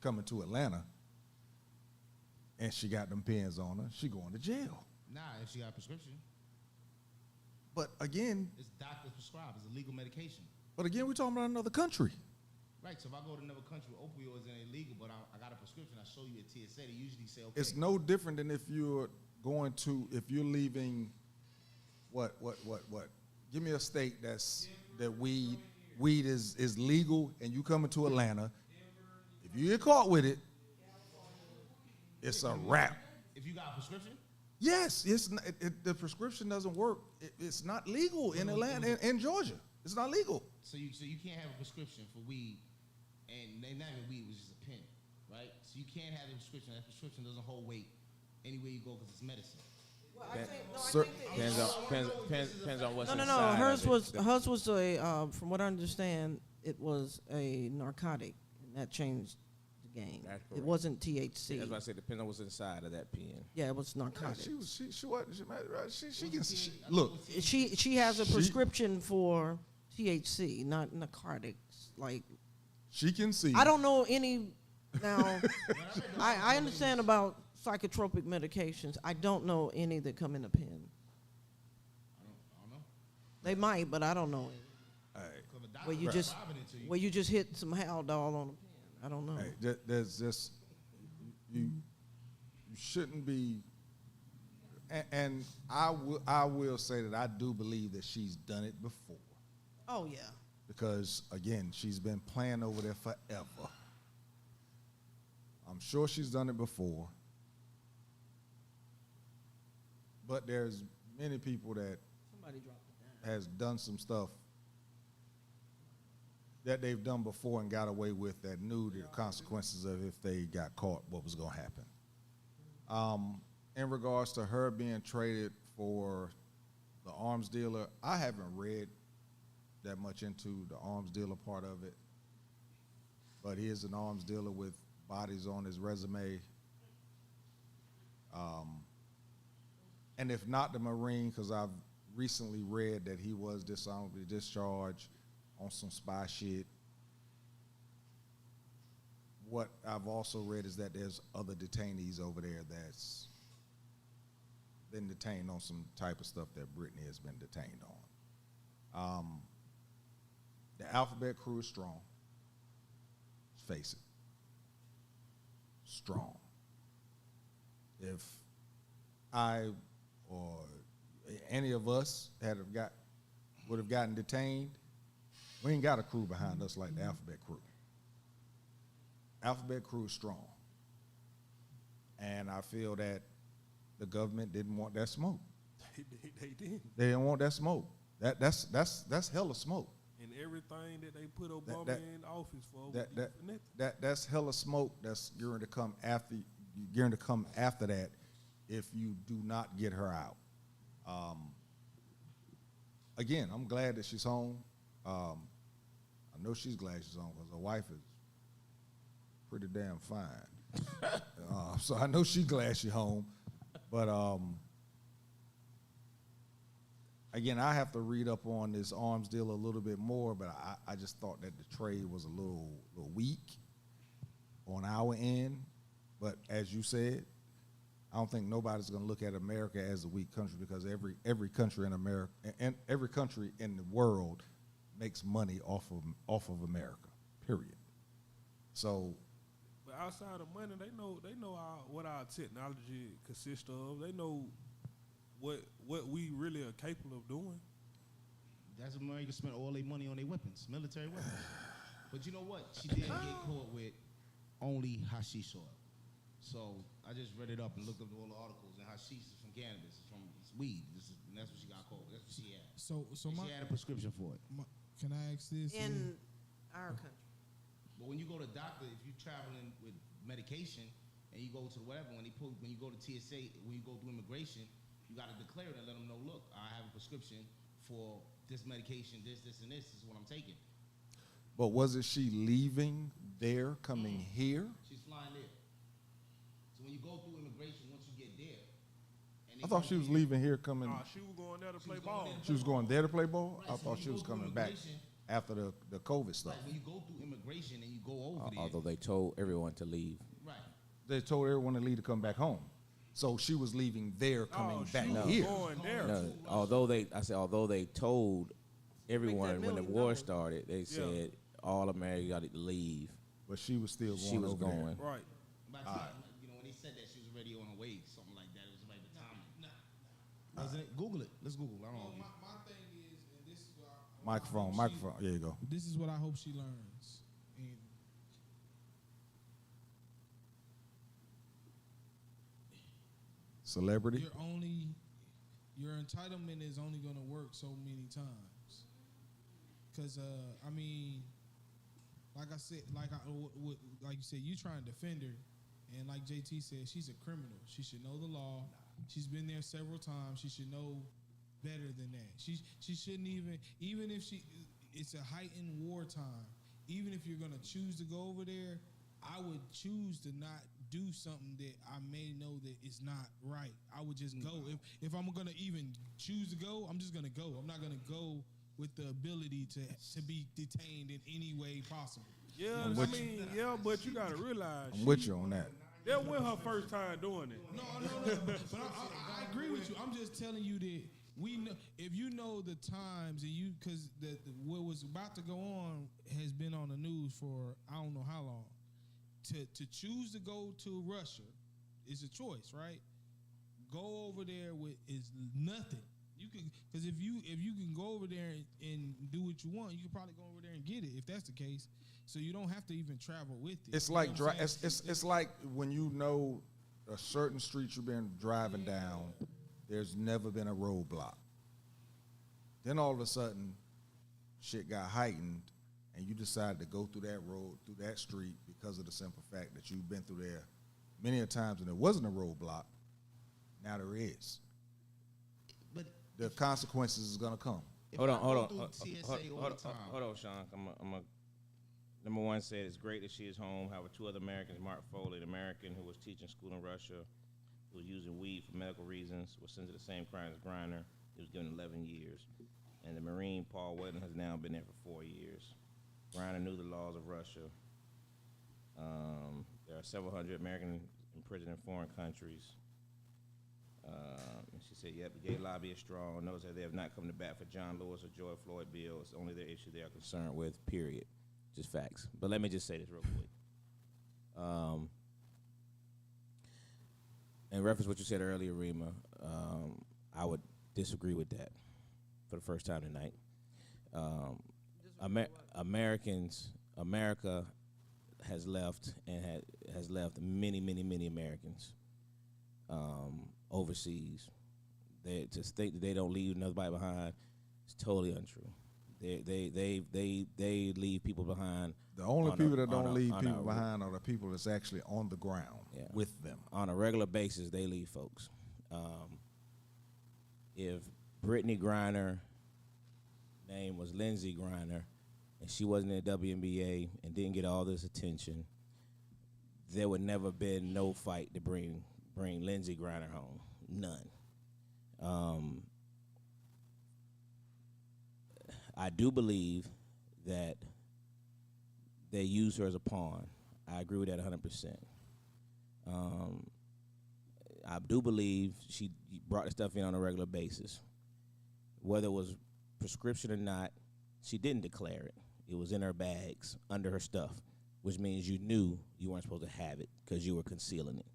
coming to Atlanta, and she got them pins on her, she going to jail. Nah, if she got a prescription. But again, It's doctor's prescribed. It's a legal medication. we're talking about another country. Right, so if I go to another country where opioids ain't illegal, but I got a prescription, I show you at TSA, they usually say, okay. It's no different than if you're leaving, what? Give me a state that weed is legal, and you come into Atlanta. If you get caught with it, it's a wrap. If you got a prescription? Yes, the prescription doesn't work. It's not legal in Atlanta, in Georgia. It's not legal. So you can't have a prescription for weed, and not even weed, it was just a pen, right? So you can't have a prescription. That prescription doesn't hold weight anywhere you go because it's medicine. Well, I think, Sir- Depends on what's no. inside. Hers of it. was a, from what I understand, it was a narcotic, and that changed the game. That's It correct. wasn't THC. That's why I said depends on what's inside of that pen. Yeah, it was narcotic. She can look. She has a prescription for THC, not narcotics. Like, She can see. I don't know any. Now, I understand about psychotropic medications. I don't know any that come in a pen. I don't know. They might, but I don't know any. All right. So the doctor Where you just prescribing it to you. where you just hit some Haldol on a pen. I don't know. Hey, there's just you shouldn't be, and I will say that I do believe that she's done it before, Oh yeah. because again, she's been playing over there forever. I'm sure she's done it before, but there's many people that Somebody dropped it down. has done some stuff that they've done before and got away with, that knew the consequences of if they got caught, what was going to happen. In regards to her being traded for the arms dealer, I haven't read that much into the arms dealer part of it, but he is an arms dealer with bodies on his resume. And if not the Marine, because I've recently read that he was dishonorably discharged on some spy shit. What I've also read is that there's other detainees over there that's been detained on some type of stuff that Brittany has been detained on. The alphabet crew is strong. Let's face it. Strong. If I or any of us would have gotten detained, we ain't got a crew behind us like the alphabet crew. Alphabet crew is strong. And I feel that the government didn't want that smoke. They did. They didn't want that smoke. That's hella smoke. And everything that they put Obama that- in office for, That's hella smoke that's going to come after going to come after that if you do not get her out. Again, I'm glad that she's home. I know she's glad she's home because her wife is pretty damn fine. So I know she's glad she's home. But again, I have to read up on this arms deal a little bit more, but I just thought that the trade was a little weak on our end. But as you said, I don't think nobody's going to look at America as a weak country because every country in America and every country in the world makes money off of America. Period. So, but outside of money, they know what our technology consists of. They know what we really are capable of doing. That's America spent all their money on their weapons, military weapons. But you know what? She did get caught with only hashish oil. So I just read it up and looked up all the articles, and hashish is from cannabis, it's weed. And that's what she got caught with. That's what she had. So she had a prescription for it. Can I ask this? In our country. But when you go to the doctor, if you're traveling with medication and you go to whatever, when you go to TSA, when you go through immigration, you got to declare it and let them know, look, I have a prescription for this medication, this, and this is what I'm taking. but wasn't she leaving there, coming here? She's flying there. So when you go through immigration, once you get there, and I thought she was leaving here, coming. She was going there to play ball. She was going there to play ball. Right, I so thought when she you was go through coming back immigration- after the COVID stuff. Like when you go through immigration and you go over there, Although they told everyone to leave. right? They told everyone to leave to come back home. So she was leaving there, coming back she was here. going there. No, although they told everyone when the $1 war million. started, they said all America got to leave. But she was still going She was over there. going. Right. By the time, you know, when they said that she was already on her way, something like that, it was right the timing. Wasn't it? Google it. Let's Google. I don't know. My thing is, and this is what Microphone. There you go. This is what I hope she learns. And Celebrity. your entitlement is only going to work so many times. Cause I mean, like I said, like you said, you trying to defend her, and like JT said, she's a criminal. She should know the law. She's been there several times. She should know better than that. She shouldn't even if it's a heightened wartime. Even if you're gonna choose to go over there, I would choose to not do something that I may know that is not right. I would just go. If I'm gonna even choose to go, I'm just gonna go. I'm not gonna go with the ability to be detained in any way possible. Yeah, I'm I with mean, yeah, but you gotta realize I'm with you on that. that was her first time doing it. No. But I agree with you. I'm just telling you that we know if you know the times and you because what was about to go on has been on the news for I don't know how long. To choose to go to Russia is a choice, right? Go over there is nothing. You can because if you can go over there and do what you want, you can probably go over there and get it if that's the case. So you don't have to even travel with it. It's You know like what I'm saying? it's like when you know a certain street you've been driving down, there's never been a roadblock. Then all of a sudden, shit got heightened, and you decide to go through that road, through that street, because of the simple fact that you've been through there many a times and there wasn't a roadblock. Now there is. But The consequences is gonna come. Hold on. Hold on, Sean. Number one said it's great that she is home. However, two other Americans, Mark Foley, an American who was teaching school in Russia, who was using weed for medical reasons, was sentenced to the same crime as Griner. He was given 11 years. And the Marine, Paul Wetton, has now been there for 4 years. Griner knew the laws of Russia. There are several hundred Americans imprisoned in foreign countries. And she said, yep, the gay lobby is strong. Knows that they have not come to bat for John Lewis or George Floyd bill. It's only their issue they are concerned with, period. Just facts. But let me just say this real quick. In reference to what you said earlier, Rima, I would disagree with that for the first time tonight. America has left and has left many, many, many Americans overseas. They just think that they don't leave nobody behind. It's totally untrue. They leave people behind. The only on people a- that on don't a- leave on people a- behind are the people that's actually on the ground Yeah. with them. On a regular basis. They leave folks. If Brittany Griner name was Lindsey Griner, and she wasn't in the WNBA and didn't get all this attention, there would never been no fight to bring Lindsey Griner home. None. I do believe that they use her as a pawn. I agree with that 100%. I do believe she brought the stuff in on a regular basis. Whether it was prescription or not, she didn't declare it. It was in her bags, under her stuff, which means you knew you weren't supposed to have it because you were concealing it.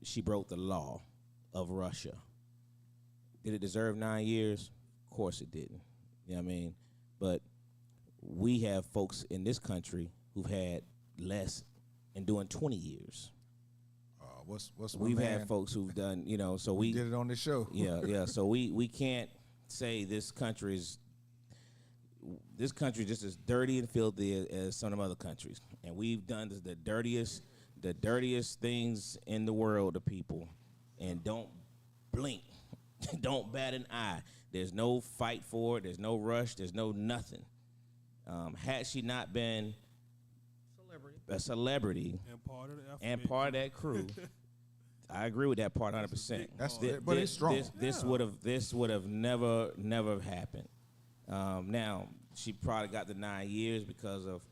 She broke the law of Russia. Did it deserve 9 years? Of course it didn't. You know what I mean? But we have folks in this country who've had less and doing 20 years. What's my We've man? had folks who've done, so we did it on this show. yeah. So we can't say this country is just as dirty and filthy as some of other countries, and we've done the dirtiest things in the world to people, and don't blink, don't bat an eye. There's no fight for it. There's no rush. There's no nothing. Had she not been a celebrity and part of that crew. I agree with that part 100%. But it's strong. This would have never happened. Now she probably got the 9 years because of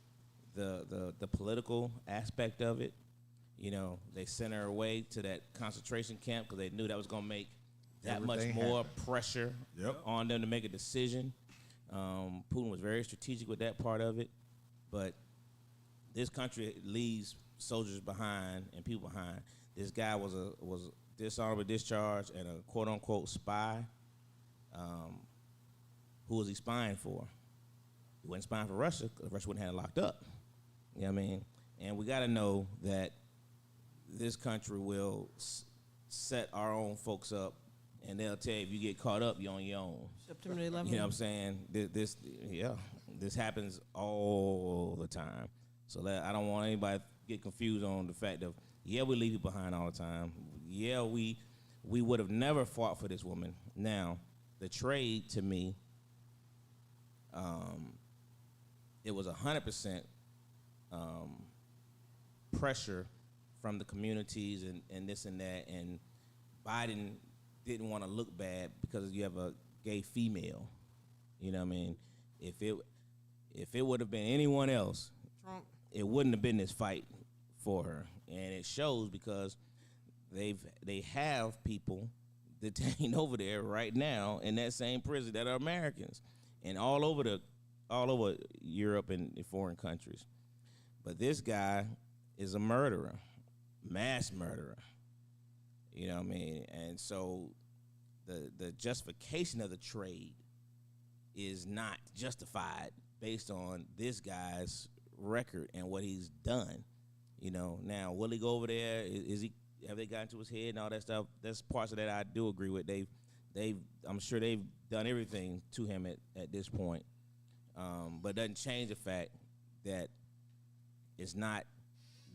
the political aspect of it. They sent her away to that concentration camp because they knew that was going to make that Everything much more happened. pressure on them to make a decision. Putin was very strategic with that part of it, but this country leaves soldiers behind and people behind. This guy was dishonorable discharge and a quote unquote spy. Who was he spying for? He wasn't spying for Russia because Russia wouldn't have it locked up. You know what I mean? And we got to know that this country will set our own folks up, and they'll tell you if you get caught up, you're on your own. September 11th. You know what I'm saying? This happens all the time. So that I don't want anybody to get confused on the fact of, we leave you behind all the time. Yeah, we would have never fought for this woman. Now, the trade to me, it was 100% pressure from the communities and this and that, and Biden didn't want to look bad because you have a gay female. You know what I mean? If it would have been anyone else, Trump. it wouldn't have been this fight for her. And it shows because they have people detained over there right now in that same prison that are Americans and all over Europe and foreign countries. But this guy is a murderer, mass murderer. You know what I mean? And so the justification of the trade is not justified based on this guy's record and what he's done. Now will he go over there? Have they gotten to his head and all that stuff? That's parts of that I do agree with. I'm sure they've done everything to him at this point. But it doesn't change the fact that it's not,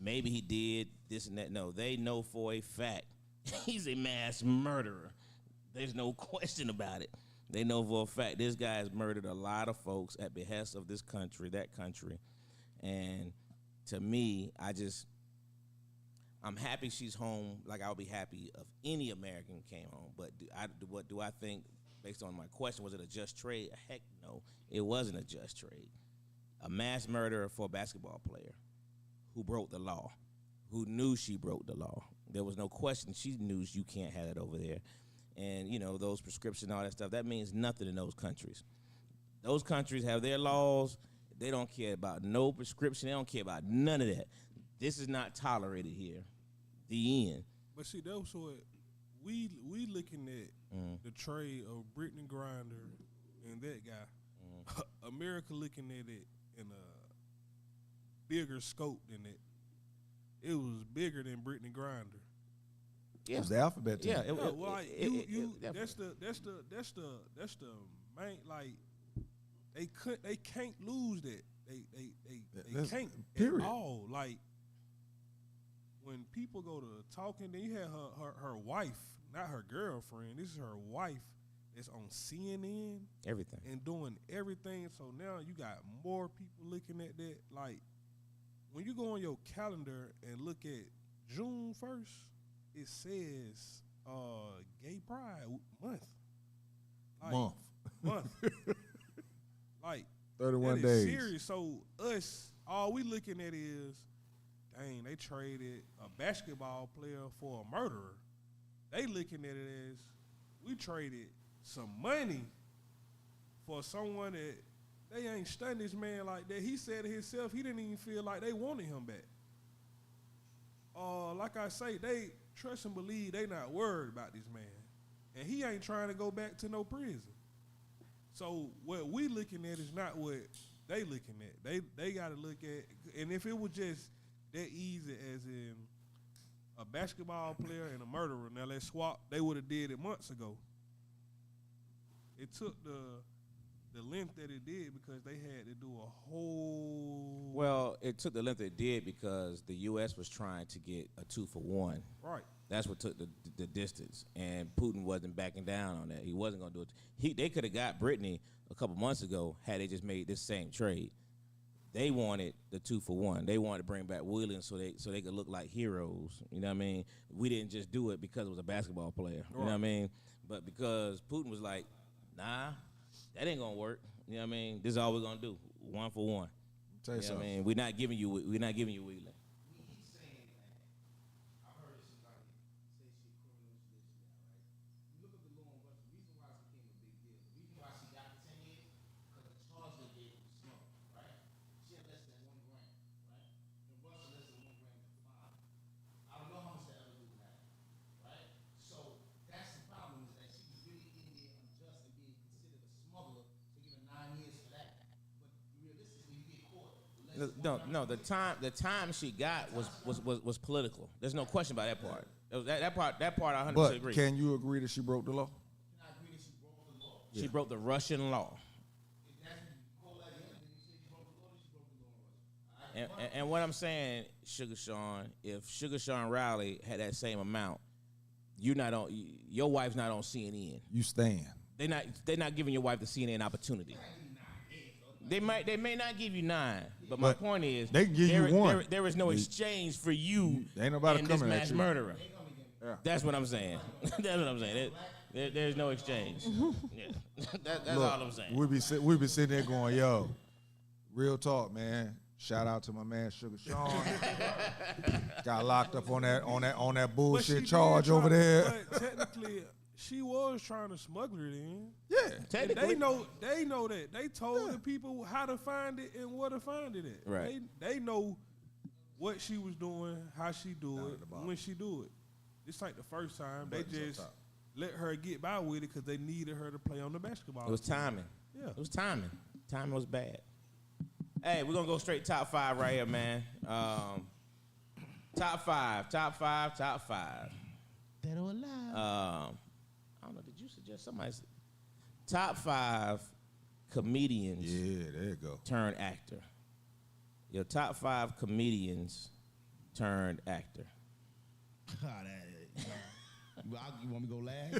maybe he did this and that. No, they know for a fact he's a mass murderer. There's no question about it. They know for a fact this guy has murdered a lot of folks at behest of this country, that country. And to me, I'm happy she's home. Like I would be happy if any American came home. But what do I think, based on my question, was it a just trade? Heck no, it wasn't a just trade. A mass murderer for a basketball player who broke the law, who knew she broke the law. There was no question. She knew you can't have it over there. And, those prescriptions, all that stuff, that means nothing in those countries. Those countries have their laws. They don't care about no prescription. They don't care about none of that. This is not tolerated here. The end. But see, that's what we looking at the trade of Brittany Griner and that guy. America looking at it in a bigger scope than it. It was bigger than Brittany Griner. It was the alphabet team. Yeah, That's the man, like they can't lose that. They That's- can't period. at all. Like when people go to talking, then you have her wife, not her girlfriend. This is her wife that's on CNN Everything. and doing everything. So now you got more people looking at that. Like when you go on your calendar and look at June 1st, it says Gay Pride Month. Like, month. Like 31 that is days. serious. So us, all we looking at is, dang, they traded a basketball player for a murderer. They looking at it as we traded some money for someone that they ain't stunned this man like that. He said himself he didn't even feel like they wanted him back. Like I say, they trust and believe they not worried about this man. And he ain't trying to go back to no prison. So what we looking at is not what they looking at. They got to look at, and if it was just that easy as in a basketball player and a murderer, now let's swap, they would have did it months ago. It took the length that it did because they had to do a whole. Well, it took the length it did because the U.S. was trying to get a 2-for-1. Right. That's what took the distance, and Putin wasn't backing down on that. He wasn't going to do it. They could have got Brittany a couple months ago had they just made this same trade. They wanted the 2-for-1. They wanted to bring back Williams so they could look like heroes. You know what I mean? We didn't just do it because it was a basketball player. You know what I mean? But because Putin was like, nah, that ain't gonna work. You know what I mean? This is all we're gonna do, 1-for-1. Tell you You know what I something. mean? We're not giving you Wheeling. He's saying that. I've heard it somebody say she criminals this now, right? You look at the law and the reason why it became a big deal. The reason why she got the 10 years, because the charge they gave was small, right? She had less than 1 gram, right? In Russia, less than 1 gram is fine. I don't know how much that other dude had, right? So that's the problem, is that she was really in there unjust and being considered a smuggler to get her 9 years for that. But realistically, you get caught. No. The time she got was political. There's no question about that part. That part I 100% But agree. can you agree that she broke the law? Can I agree that she broke the law? She broke the Russian law. If that's what you call that, yeah, then you say she broke the law, then she broke the law in Russia. And what I'm saying, Sugar Sean, if Sugar Sean Riley had that same amount, your wife's not on CNN. You stand. They're not giving your wife the CNN opportunity. They may not give you 9, but my point is they can give you 1. There is no exchange for you Ain't nobody and this coming at mass you. murderer. Yeah. That's what I'm saying. That's what I'm saying. There's no exchange. Yeah. That's Look, all I'm saying. we be sitting there going, yo, real talk, man. Shout out to my man Sugar Sean. Got locked up on that bullshit But she charge did over try- there. But technically, she was trying to smuggle it in. Yeah. And Technically, they know that. They told the people how to find it and where to find it at. Right. They know what she was doing, how she do Down it, at the bottom. when she do it. It's like the first time they Buttons up just top. let her get by with it because they needed her to play on the basketball. it was team. timing. Yeah. It was timing. Timing was bad. Hey, we're gonna go straight top 5 right here, man. Top five. Dead or alive. I don't know. Did you suggest somebody's top 5 comedians Yeah, there you go. turned actor? Your top 5 comedians turned actor. You want me to go last?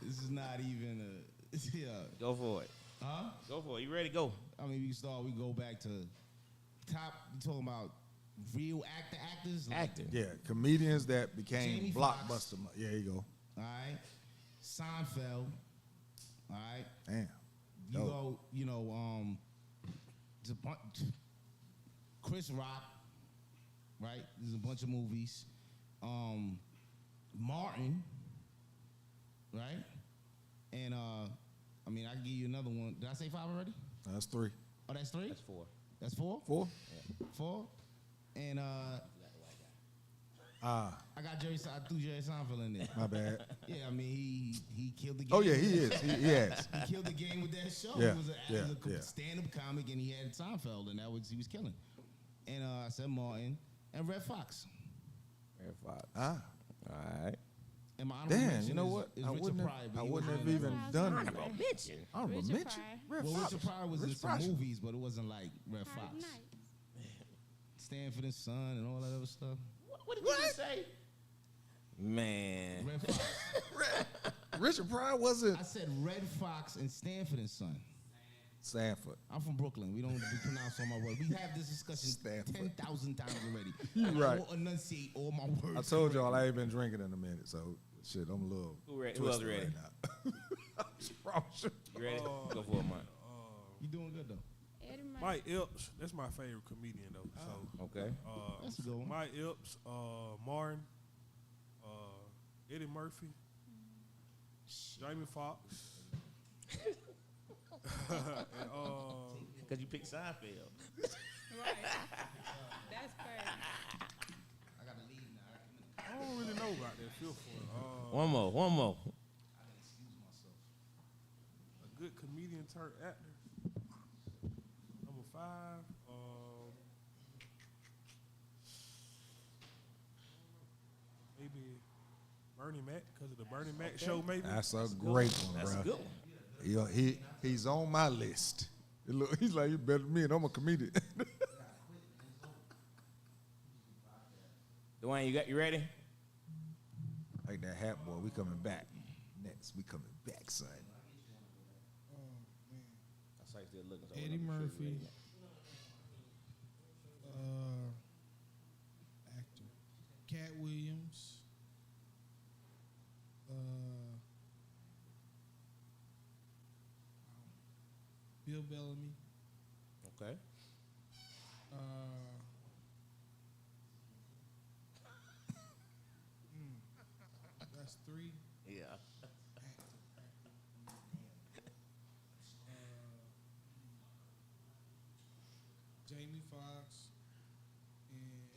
This is not even a. Yeah. Go for it. Huh? Go for it. You ready? Go. I mean, we go back to top. You talking about real actors? Like, Acting. Yeah, comedians that became Jamie blockbuster. Foxx. Yeah, there you go. All right. Seinfeld. All right. Damn. You Dope. go, it's a bunch, Chris Rock, right? There's a bunch of movies. Martin, right? And I can give you another one. Did I say 5 already? That's 3. Oh, that's 3? That's 4. That's 4? 4? 4? And I got Jerry. I threw Jerry Seinfeld in there. My bad. Yeah, I mean he killed the game. Oh yeah, he is. He has. He killed the game with that show. Yeah, He was yeah. a stand-up comic, and he had Seinfeld, and he was killing. And I said Martin and Red Fox. Red Fox. Ah. All right. And my honorable Damn, mention you know is- what? is I Richard wouldn't Pryor, have, but I he wouldn't was- have even done Honorable that. mention. Honorable Richard mention. Pryor. Red Well, Fox. Richard Pryor was in Rich some Fox. movies, but it wasn't like Red Private Fox. Night. Stanford and Son and all that other stuff. What did you just say? Man. Red Fox. Richard Pryor wasn't I said Red Fox and Stanford and Son. Stanford. I'm from Brooklyn. We don't pronounce all my words. We have this discussion Stanford. 10,000 times already. You And right. I will enunciate all my words. I told y'all I ain't been drinking in a minute, so shit, I'm a little. Who else twisted ready? Right now. I promise you. You ready? Go for it, Mike. You doing good though. Eddie Murphy. Mike Epps, that's my favorite comedian though. So Okay. That's a good one. Mike Epps, Martin, Eddie Murphy, Jamie Foxx, and Because you picked Seinfeld. Right. That's crazy. I gotta leave now. I don't really know about that fifth one. One more. A good comedian turned actor. Number 5. Maybe Bernie Mac because of the Bernie Mac show. Maybe. That's a great one, That's bro. a good one. He's on my list. He's like, you better than me, and I'm a comedian. Dwayne, you ready? Like that hat boy, we coming back. Next, we coming back, son. That's how you still looking. So Eddie Murphy. Actor. Cat Williams. Bill Bellamy. Okay. That's 3. Yeah. Jamie Foxx, and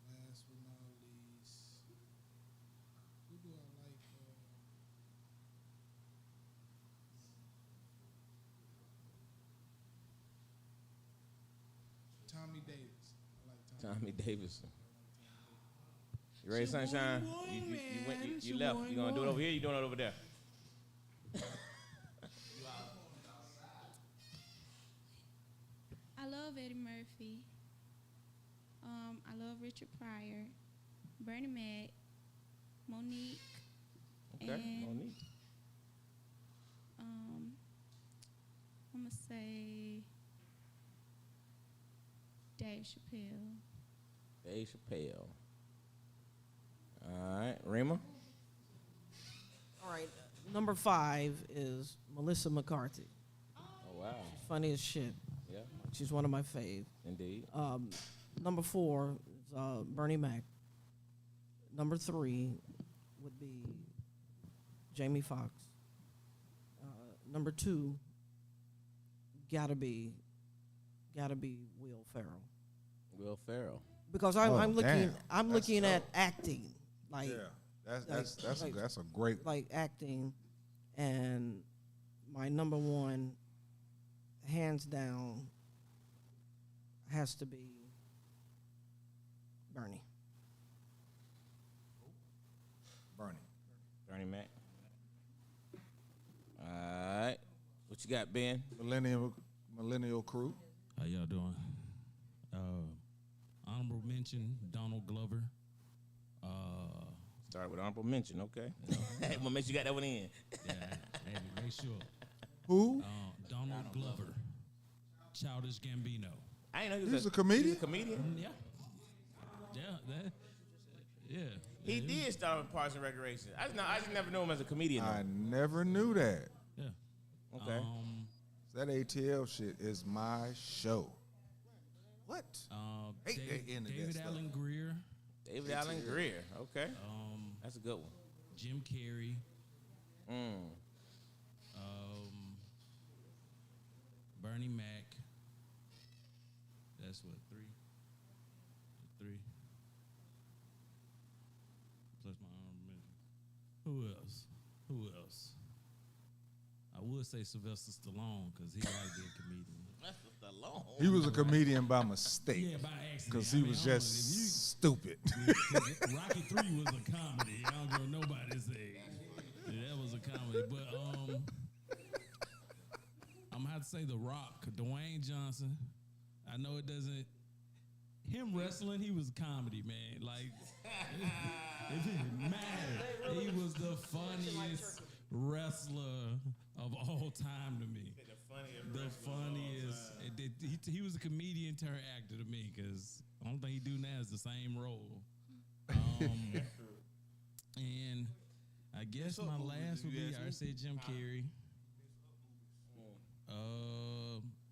last but not least, who do I like? Tommy Davis. I like Tommy Davidson. You ready, Sunshine? You left. You gonna do it over here? You doing it over there? I love Eddie Murphy. I love Richard Pryor, Bernie Mac, Monique, Okay. and Monique. I'm gonna say Dave Chappelle. Dave Chappelle. All right, Rima. All right, number 5 is Melissa McCarthy. Oh wow. Funny as shit. Yeah, She's one of my faves. indeed. Number 4 is Bernie Mac. Number 3 would be Jamie Foxx. Number 2 gotta be Will Ferrell. Will Ferrell. Because Oh, I'm looking damn. I'm That's looking at tough. acting, like That's a great. like acting, and my number 1, hands down, has to be Bernie. Bernie Mac. All right. What you got, Ben? Millennial crew. How y'all doing? Honorable mention, Donald Glover. Start with honorable mention, okay? I'm gonna make sure you got that one in. Yeah, hey, make sure. Who? Donald Glover. Childish Gambino. I didn't know he He's was a comedian? He's a comedian. Yeah. Yeah. He did start with Parks and Recreation. I just never knew him as a comedian. I never knew that. Yeah. Okay. That ATL shit is my show. What? Hate that end of that David stuff. Allen Greer. David Allen Greer. Okay. That's a good one. Jim Carrey. Bernie Mac. That's what, 3? 3. Plus my honorable mention. Who else? I would say Sylvester Stallone because he liked being a comedian. That's Stallone. He was a comedian by mistake. Yeah, by accident. Because he was just stupid. Rocky 3 was a comedy. I don't care what nobody say. Yeah, that was a comedy. But I'm gonna have to say The Rock, Dwayne Johnson. I know it doesn't. Him wrestling, he was a comedy, man. Like, it didn't matter. He was the funniest wrestler of all time to me. The funniest. He was a comedian turned actor to me because the only thing he do now is the same role. And I guess my last would be, I already said Jim Carrey.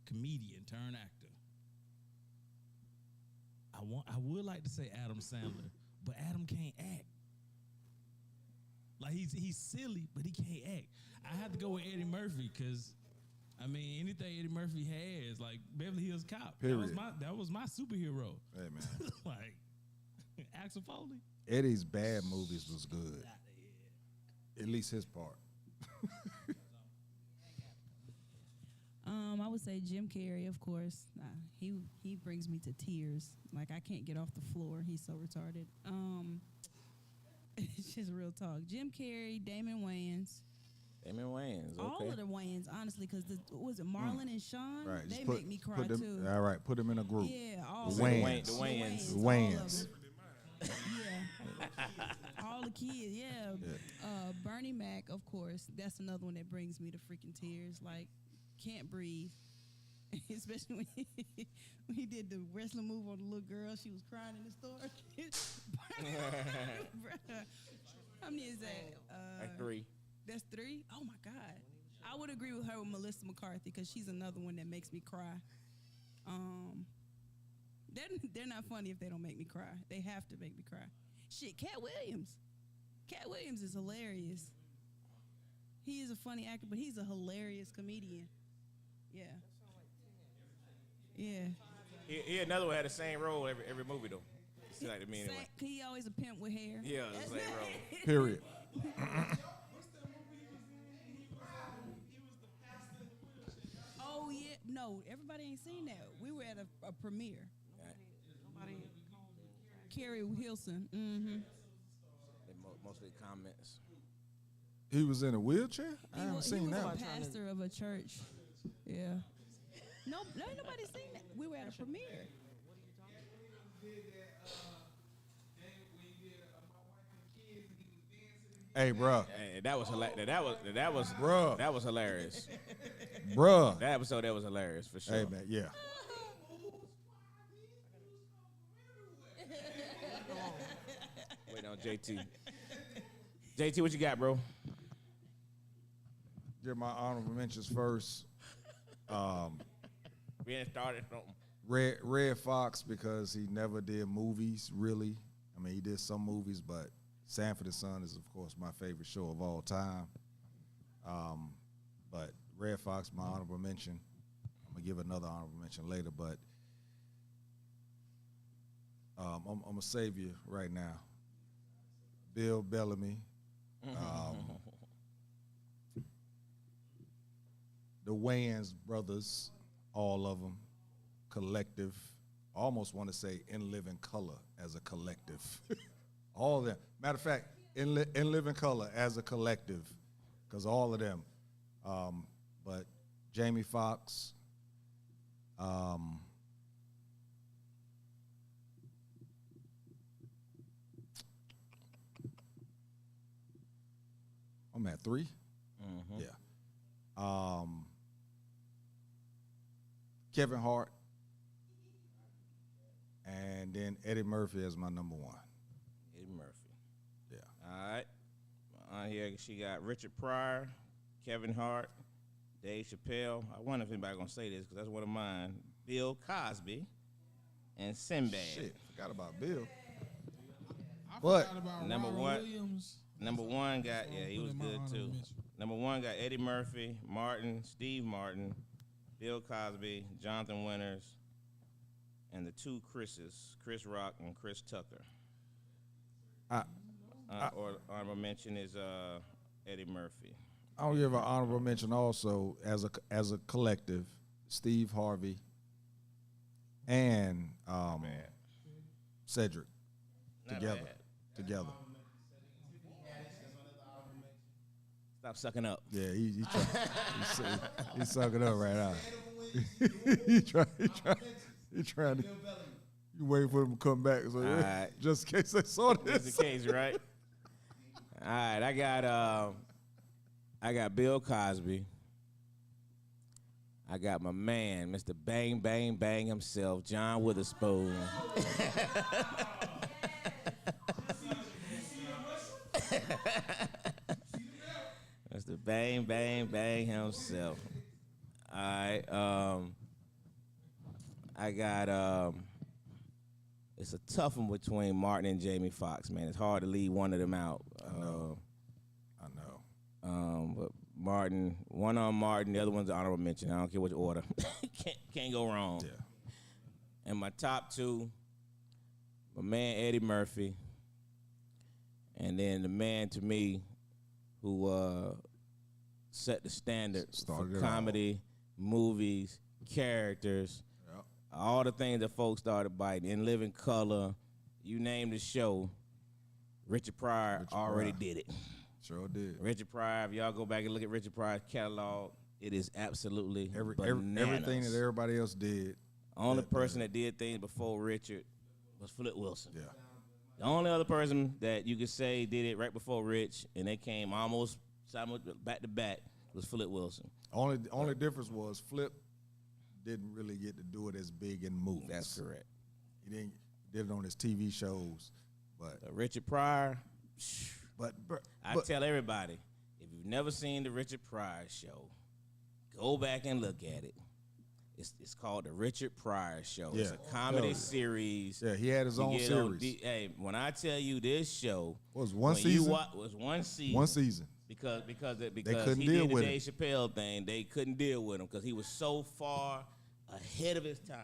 Comedian turned actor. I would like to say Adam Sandler, but Adam can't act. Like he's silly, but he can't act. I have to go with Eddie Murphy because, I mean, anything Eddie Murphy has, like Beverly Hills Cop, Period. that was my superhero. Hey man, Like Axel Foley. Eddie's bad movies was good. At least his part. I would say Jim Carrey, of course. He brings me to tears. Like I can't get off the floor. He's so retarded. It's just real talk. Jim Carrey, Damon Wayans. Damon Wayans. Okay. All of the Wayans, honestly, because was it Marlon and Sean? Right. They make me cry too. All right, put them in a group. Yeah, all The of them. Wayans. The Wayans. The Wayans. Yeah. All the kids, yeah. Bernie Mac, of course. That's another one that brings me to freaking tears. Like, can't breathe. Especially when he did the wrestling move on the little girl. She was crying in the store. How many is that? Like 3. That's 3? Oh, my God. I would agree with her with Melissa McCarthy because she's another one that makes me cry. They're not funny if they don't make me cry. They have to make me cry. Shit, Cat Williams. Cat Williams is hilarious. He is a funny actor, but he's a hilarious comedian. Yeah. Yeah. He another one had the same role every movie though. It's like to me anyway. He always a pimp with hair. Yeah, the same role. Period. Oh yeah, no, everybody ain't seen that. We were at a premiere. Carrie Hilson. Mm-hmm. Mostly comments. He was in a wheelchair? I haven't seen that. He was a pastor of a church. Yeah. No, ain't nobody seen that. We were at a premiere. Hey, bro. Hey, that was hilarious. Bruh. That was hilarious. Bruh. That episode that was hilarious for sure. Hey, man, yeah. Wait on JT. JT, what you got, bro? Give my honorable mentions first. We ain't started something. Red Fox, because he never did movies, really. I mean, he did some movies, but Sanford and Son is, of course, my favorite show of all time. But Red Fox, my honorable mention. I'm going to give another honorable mention later, but I'm going to save you right now. Bill Bellamy. The Wayans brothers, all of them, collective. I almost want to say In Living Color as a collective. All of them. Matter of fact, In Living Color as a collective, because all of them. But Jamie Foxx, I'm at 3. Mm-hmm. Yeah. Kevin Hart, and then Eddie Murphy as my number 1. Eddie Murphy. Yeah. All right. On here, she got Richard Pryor, Kevin Hart, Dave Chappelle. I wonder if anybody gonna say this because that's one of mine. Bill Cosby, and Sinbad. Shit, forgot about Bill. I forgot about Number Robin one. Williams. Number 1 got, he was Put him good on too. honorable mention. Number 1 got Eddie Murphy, Steve Martin, Bill Cosby, Jonathan Winters, and the 2 Chris's, Chris Rock and Chris Tucker. Or honorable mention is Eddie Murphy. I'll give an honorable mention also as a collective, Steve Harvey and Cedric Not together. bad. Together. Stop sucking up. Yeah, he's sucking up right now. he trying to. You waiting for him to come back, so right. just in case they saw this. Just in case, right? All right, I got Bill Cosby. I got my man, Mr. Bang Bang Bang himself, John Witherspoon. Mr. Bang Bang Bang himself. All right, I got it's a tough one between Martin and Jamie Foxx, man. It's hard to leave one of them out. I know. But Martin, one on Martin, the other one's an honorable mention. I don't care which order. can't go wrong. Yeah. And my top two, my man Eddie Murphy, and then the man to me who set the standard Started for it comedy, movies, characters, Yep. all the things that folks started biting. In Living Color, you name the show, Richard Pryor already did it. Sure did. Richard Pryor, if y'all go back and look at Richard Pryor's catalog, it is absolutely bananas. Everything that everybody else did. Only person that did things before Richard was Flip Wilson. Yeah. The only other person that you could say did it right before Rich, and they came almost back to back, was Flip Wilson. Only difference was Flip didn't really get to do it as big in movies. That's correct. He did it on his TV shows, but Richard Pryor. but I tell everybody, if you've never seen the Richard Pryor show, go back and look at it. It's called the Richard Pryor Show. Yeah. It's a comedy series. Yeah, he had his own series. Hey, when I tell you this show Was one when season? was one season. One season. Because couldn't he deal did the with Dave Chappelle thing, they couldn't deal with him because he was so far ahead of his time.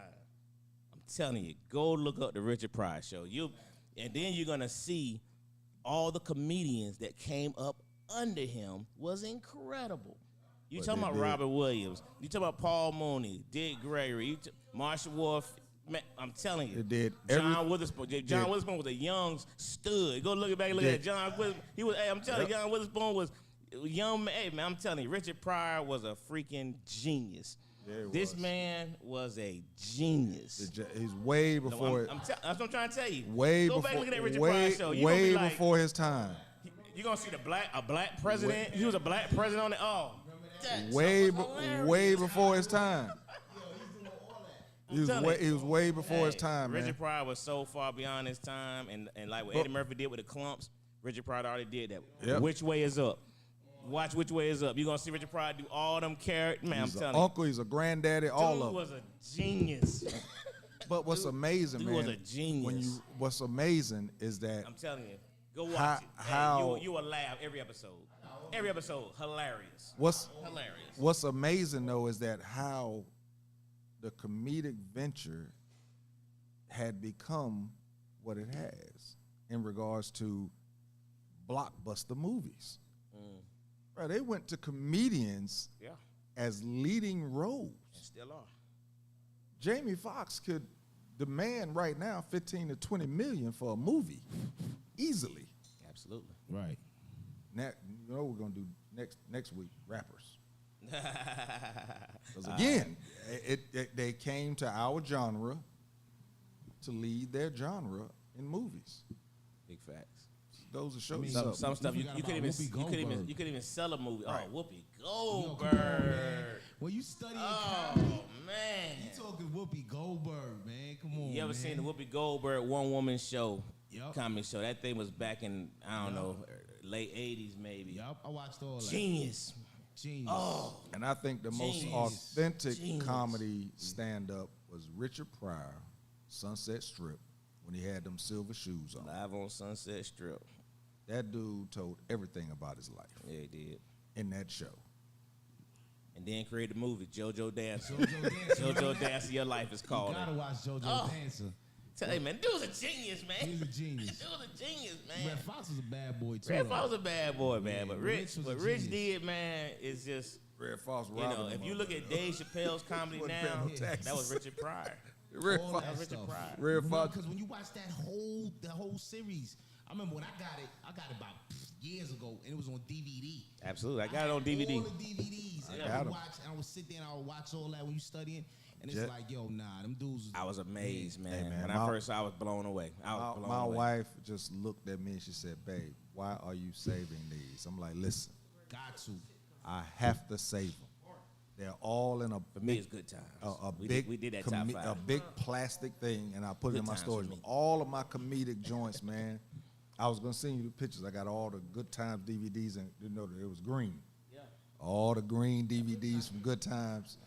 I'm telling you, go look up the Richard Pryor Show. And then you're gonna see all the comedians that came up under him was incredible. You talking about Robert Williams? You talking about Paul Mooney, Dick Gregory, Marshall Wolf? Man, I'm telling you, It did. John Witherspoon. John Witherspoon was a young stud. Go look back and look at John Witherspoon. He was. Hey, I'm telling you, John Witherspoon was young. Hey, man, I'm telling you, Richard Pryor was a freaking genius. Yeah, This man was a genius. He's way before. That's what I'm trying to tell you. Way Go before. back and look at that Richard way Pryor show. You way gonna be like, before his time. you're gonna see a black president. He was a black president on it. Oh, Way before his time. He was way before his time, man. Richard Pryor was so far beyond his time, and like what Eddie Murphy did with the clumps, Richard Pryor already did that. Yep. Which way is up? Watch Which Way Is Up. You're gonna see Richard Pryor do all them characters. Man, He's I'm an telling uncle. He's a granddaddy. you, All dude of was them. a genius. But what's amazing, dude man? was a genius. What's amazing is that I'm telling you, go watch it. how- You will laugh every episode. Every episode, hilarious. Hilarious. What's amazing though is that how the comedic venture had become what it has in regards to blockbuster movies. Right, they went to comedians as leading roles. And still are. Jamie Foxx could demand right now 15 to 20 million for a movie easily. Absolutely. Right. Now, you know what we're gonna do next week? Rappers. Because again, they came to our genre to lead their genre in movies. Big facts. Those are shows. Some stuff you couldn't even sell a movie. Right. Oh, Whoopi Goldberg. When you study Oh man. you talking Whoopi Goldberg, man. Come on. You ever man. seen the Whoopi Goldberg one woman show? Yup. Comedy show. That thing was back in I don't know late '80s maybe. Yup, I watched all that. Genius. Genius. Oh. And I think the most Genius. authentic Genius. comedy stand-up was Richard Pryor, Sunset Strip, when he had them silver shoes on. Live on Sunset Strip. That dude told everything about his life Yeah, he did. in that show. And then created the movie JoJo Dancer. JoJo Dancer. JoJo Dancer, Your Life is You called. gotta watch JoJo Dancer. Hey, man, dude's a genius, man. He's a genius. Dude's a genius, man. Red Fox was a bad boy too. Red though. Fox was a bad boy, man. Yeah, But Rich was a what Rich genius. did, man, is just, Red Fox you know, if you look at Dave Chappelle's comedy Wasn't now, paying no taxes. that was Richard Pryor. Red All Fox. that Richard stuff. Pryor. Red Fox. Because when you watch the whole series, I remember when I got it about years ago, and it was on DVD. Absolutely. I got it on DVD. All the DVDs. And got I would 'em. watch, and I would sit there and I would watch all that when you studying, and it's Jet- like, yo, nah, them dudes. I was amazed, man. Hey, man, When my- I first saw it, I was blown away. I was blown My away. wife just looked at me and she said, "Babe, why are you saving these?" I'm like, "Listen, Got to. I have to save them. They're all in a For me, it's good times. a we big did, we did that top five. a big plastic thing, and I put it Good in my times for storage. me. All of my comedic joints, man. I was gonna send you the pictures. I got all the Good Times DVDs, and you know that it was green. Yeah. All the green DVDs from Good Times.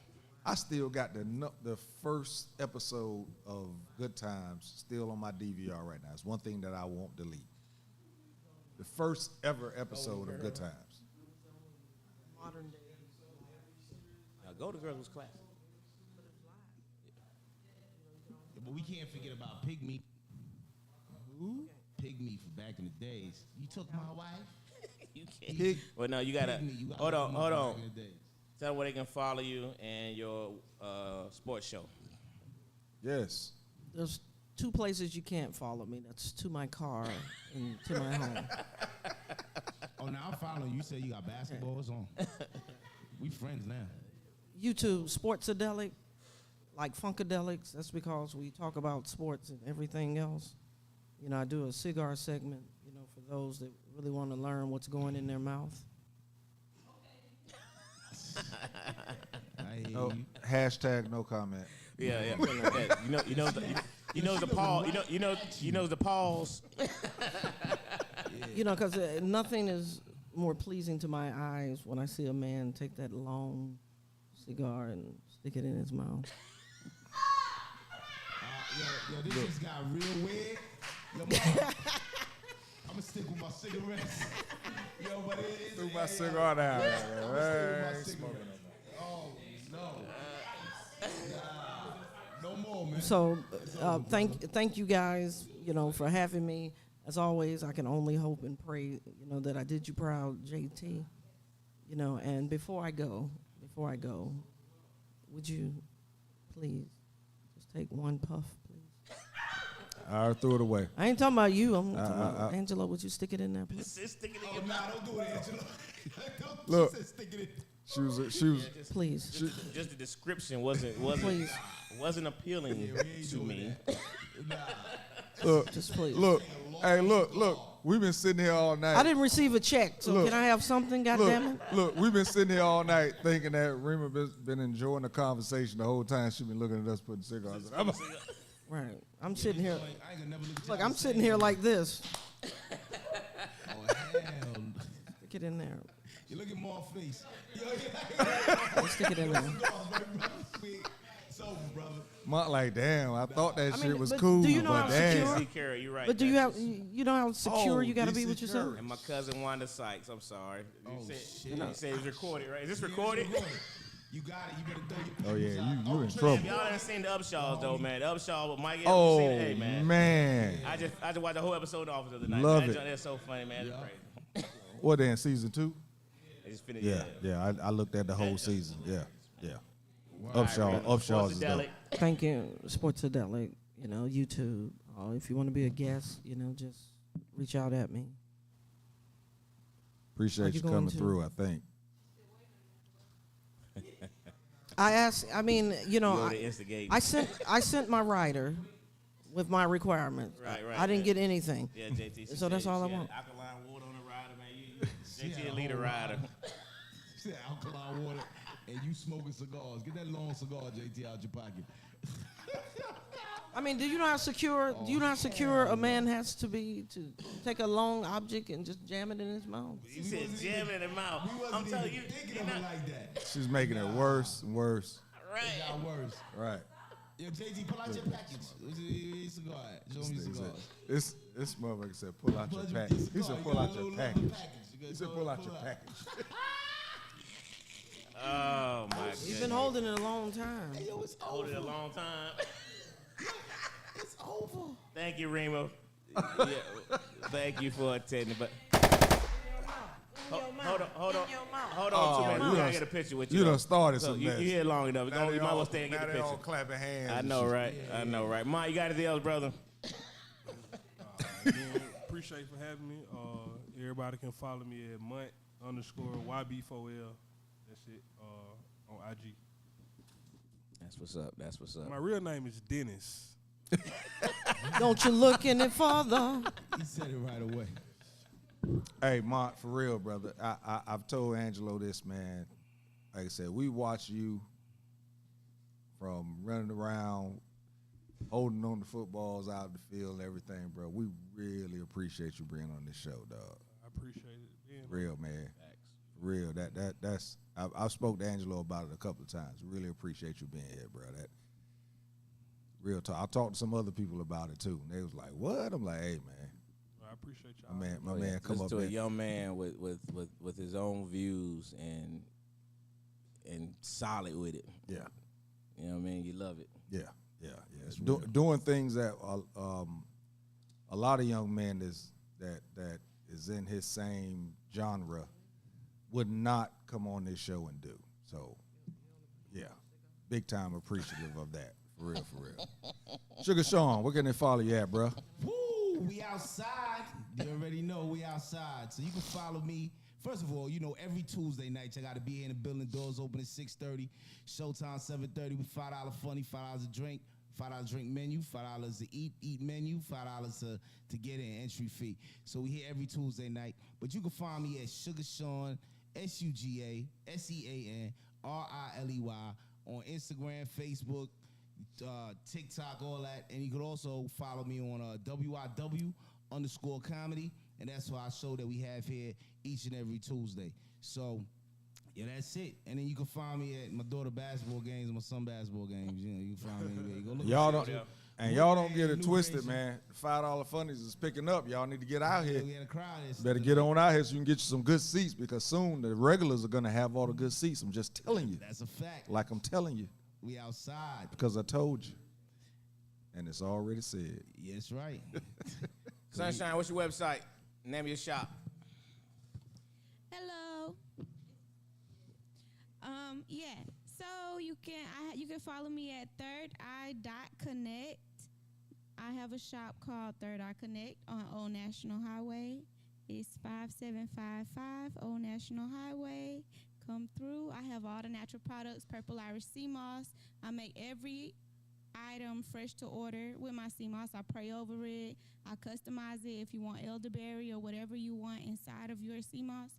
I still got the first episode of Good Times still on my DVR right now. It's one thing that I won't delete. The first ever episode of Good Times. Modern day. Now, Golden Girls was classic. But we can't forget about Pygmy. Who? Pygmy for back in the days. You took my wife? You can't. Pig- Well, no, you gotta. Pygmy, you gotta Hold look on, him hold up on. back in the days. Tell them where they can follow you and your sports show. Yes. There's two places you can't follow me. That's to my car and to my home. Oh, now I'm following you. You say you got basketballs on. We friends now. YouTube, Sportsadelic, like Funkadelics. That's because we talk about sports and everything else. You know, I do a cigar segment, you know, for those that really want to learn what's going in their mouth. I hear No, you. hashtag no comment. Yeah, yeah. Yeah, you know the pause. You know the pause. You know, because nothing is more pleasing to my eyes when I see a man take that long cigar and stick it in his mouth. Yo, this just got real weird. Yo, I'm gonna stick with my cigarettes. Yo, but it is. Threw my cigar down. I'm stick with my Hey, cigarette. Oh no. No more, man. So thank you guys, you know, for having me. As always, I can only hope and pray, you know, that I did you proud, Jae Tea. You know, and before I go, would you please just take one puff, please? I already threw it away. I ain't talking about you. I'm talking about Angelo. Would you stick it in there, please? Stick it in Oh, your nah, mouth. don't do it, Angela. Don't Look. she said stick it in. She was. Please. Just the description wasn't appealing Yeah, we ain't to doing me. Look, Just please. look. Hey, look. We've been sitting here all night. I didn't receive a check, so Look. can I have something, goddammit? Look, we've been sitting here all night thinking that Rima been enjoying the conversation the whole time. She been looking at us putting cigars in. Right. I'm sitting here. I ain't gonna never look at Look, y'all I'm the sitting same. here like this. Oh, hell. Stick it in there. You look at Mar's face. Stick it in there. Sober, brother. Mark like, damn, I thought that I shit mean, was but cool, do you know but how damn. secure- See, Carrie, you're right. But do you have, That's- you know how secure Oh, you got to be DC with yourself? Curry. And my cousin Wanda Sykes. I'm sorry. You Oh, said, shit. You said it's recorded, right? Is this Yeah, recorded? it's recorded. You got it. You better throw your Oh yeah, papers out. you in If trouble. y'all haven't seen the Upshaws though, man. The Upshaw with Mike Evans. Oh You seen it? Hey, man. man, I just watched the whole episode off the other night. Love man. it. That's so funny, man. It's crazy. what then? Season 2? They just finished. Yeah. I looked at the whole season. Yeah. All right, Upshaw's is dope. Sportsadelic. Thank you, Sportsadelic. You know, YouTube. If you want to be a guest, you know, just reach out at me. Appreciate Are you you going coming to? through. I think. I asked. I mean, you know, You go to instigate. I sent my writer with my requirements. Right. I didn't get anything. Yeah, JT. So that's all I want. Alkaline water on the rider, man. JT a leader rider. She said alkaline water, and you smoking cigars. Get that long cigar, JT, out your pocket. I mean, do you know how secure? Do you know how secure a man has to be to take a long object and just jam it in his mouth? He said jam it in the mouth. We wasn't I'm telling even you, thinking you're of it not like that. She's making it worse and worse. It right. got worse. Right. Yo, JT, pull out your package. What's your cigar at? Show me your cigars. This motherfucker said, pull out your Pull out package. your He cigar. said, You pull got out a your little package. package. You He got said, to pull out your package. Oh my goodness. You've been holding it a long time. Yo, it's Hold it a over. long time. It's over. Thank you, Remo. Thank you for attending. But hold on, Oh, two minutes. you We gotta done- get a picture with you. you done though. started So some you mess. here long enough. You Now they might all- well stay and get now the they all picture. clapping hands I and know, shit. right? I know, right? Ma, you got anything else, brother? Again, appreciate you for having me. Everybody can follow me at Munt_YB4L. That's it. On IG. That's what's up. That's what's up. My real name is Dennis. Don't you look any further. He said it right away. Hey, Mont, for real, brother. I've told Angelo this, man. Like I said, we watch you from running around, holding on the footballs out of the field and everything, bro. We really appreciate you being on this show, dog. I appreciate it. Being Real, man. Real. That's I've spoke to Angelo about it a couple of times. Really appreciate you being here, bro. That real talk. I talked to some other people about it too. And they was like, "What?" I'm like, "Hey, man." I appreciate y'all. My man, come Listen up to a there. young man with his own views and solid with it. Yeah. You know what I mean? You love it. Yeah. Doing things that a lot of young men that is in his same genre would not come on this show and do. So, yeah, big time appreciative of that. For real, for real. Sugar Sean, where can they follow you at, bro? Woo, we outside. You already know we outside. So you can follow me. First of all, you know, every Tuesday night, I got to be here in the building. Doors open at 6:30. Showtime 7:30 with $5 funny, $5 a drink. $5 drink menu, $5 to eat menu, $5 to get in entry fee. So we here every Tuesday night. But you can find me at Sugar Sean, SugaSeanRiley on Instagram, Facebook, TikTok, all that. And you can also follow me on WIW_comedy. And that's our show that we have here each and every Tuesday. So, yeah, that's it. And then you can find me at my daughter basketball games and my son basketball games. You know, you can find me anywhere. You go look Y'all don't get it twisted, man. $5 funnies is picking up. Y'all need to get out here. We had a crowd here. Better get on out here so you can get you some good seats because soon the regulars are gonna have all the good seats. I'm just telling you. That's a fact. Like I'm telling you. We outside. Because I told you. And it's already said. Yes, right. Sunshine, what's your website? Name of your shop. Hello. Yeah. So you can follow me at thirdeye.connect. I have a shop called Third Eye Connect on Old National Highway. It's 5755 Old National Highway. Come through. I have all the natural products, Purple Irish Sea Moss. I make every item fresh to order with my sea moss. I pray over it. I customize it. If you want elderberry or whatever you want inside of your sea moss,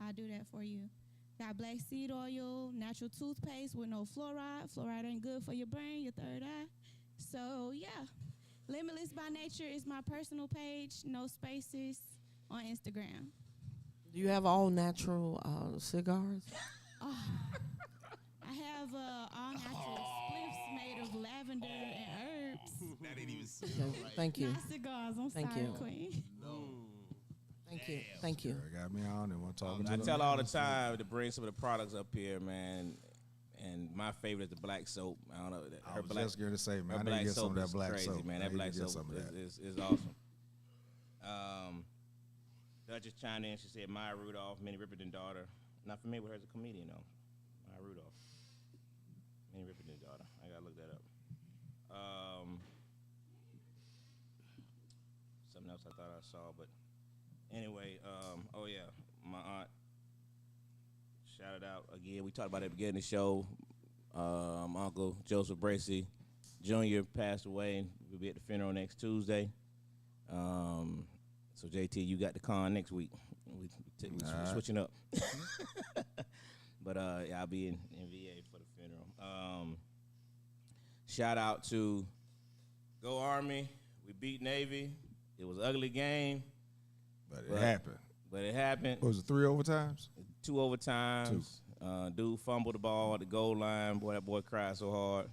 I'll do that for you. Got black seed oil, natural toothpaste with no fluoride. Fluoride ain't good for your brain, your third eye. So, yeah. Limitless by Nature is my personal page. No spaces on Instagram. Do you have all natural cigars? I have all natural spliffs made of lavender and herbs. That ain't even Thank you. Not cigars. I'm Thank sorry, you. Queen. Thank you. Thank you. Got me on and want to talk I tell all the time to bring some of the products up here, man. And my favorite is the black soap. I don't know. I was just going to say, man, I need to get some of that black crazy, soap. man. I That need black to get soap some of that. is awesome. Duchess chimed in. She said, Maya Rudolph, Minnie Riperton daughter. Not familiar with her as a comedian, though. Maya Rudolph. Minnie Riperton daughter. I got to look that up. Something else I thought I saw, but anyway, oh yeah, my aunt. Shout it out again. We talked about it at the beginning of the show. Uncle Joseph Bracey Jr. passed away, and we'll be at the funeral next Tuesday. So JT, you got the con next week. We switching up. But yeah, I'll be in VA for the funeral. Shout out to Go Army. We beat Navy. It was an ugly game. But it happened. But it happened. What was it, 3 overtimes? 2 overtimes. Dude fumbled the ball at the goal line. Boy, that boy cried so hard.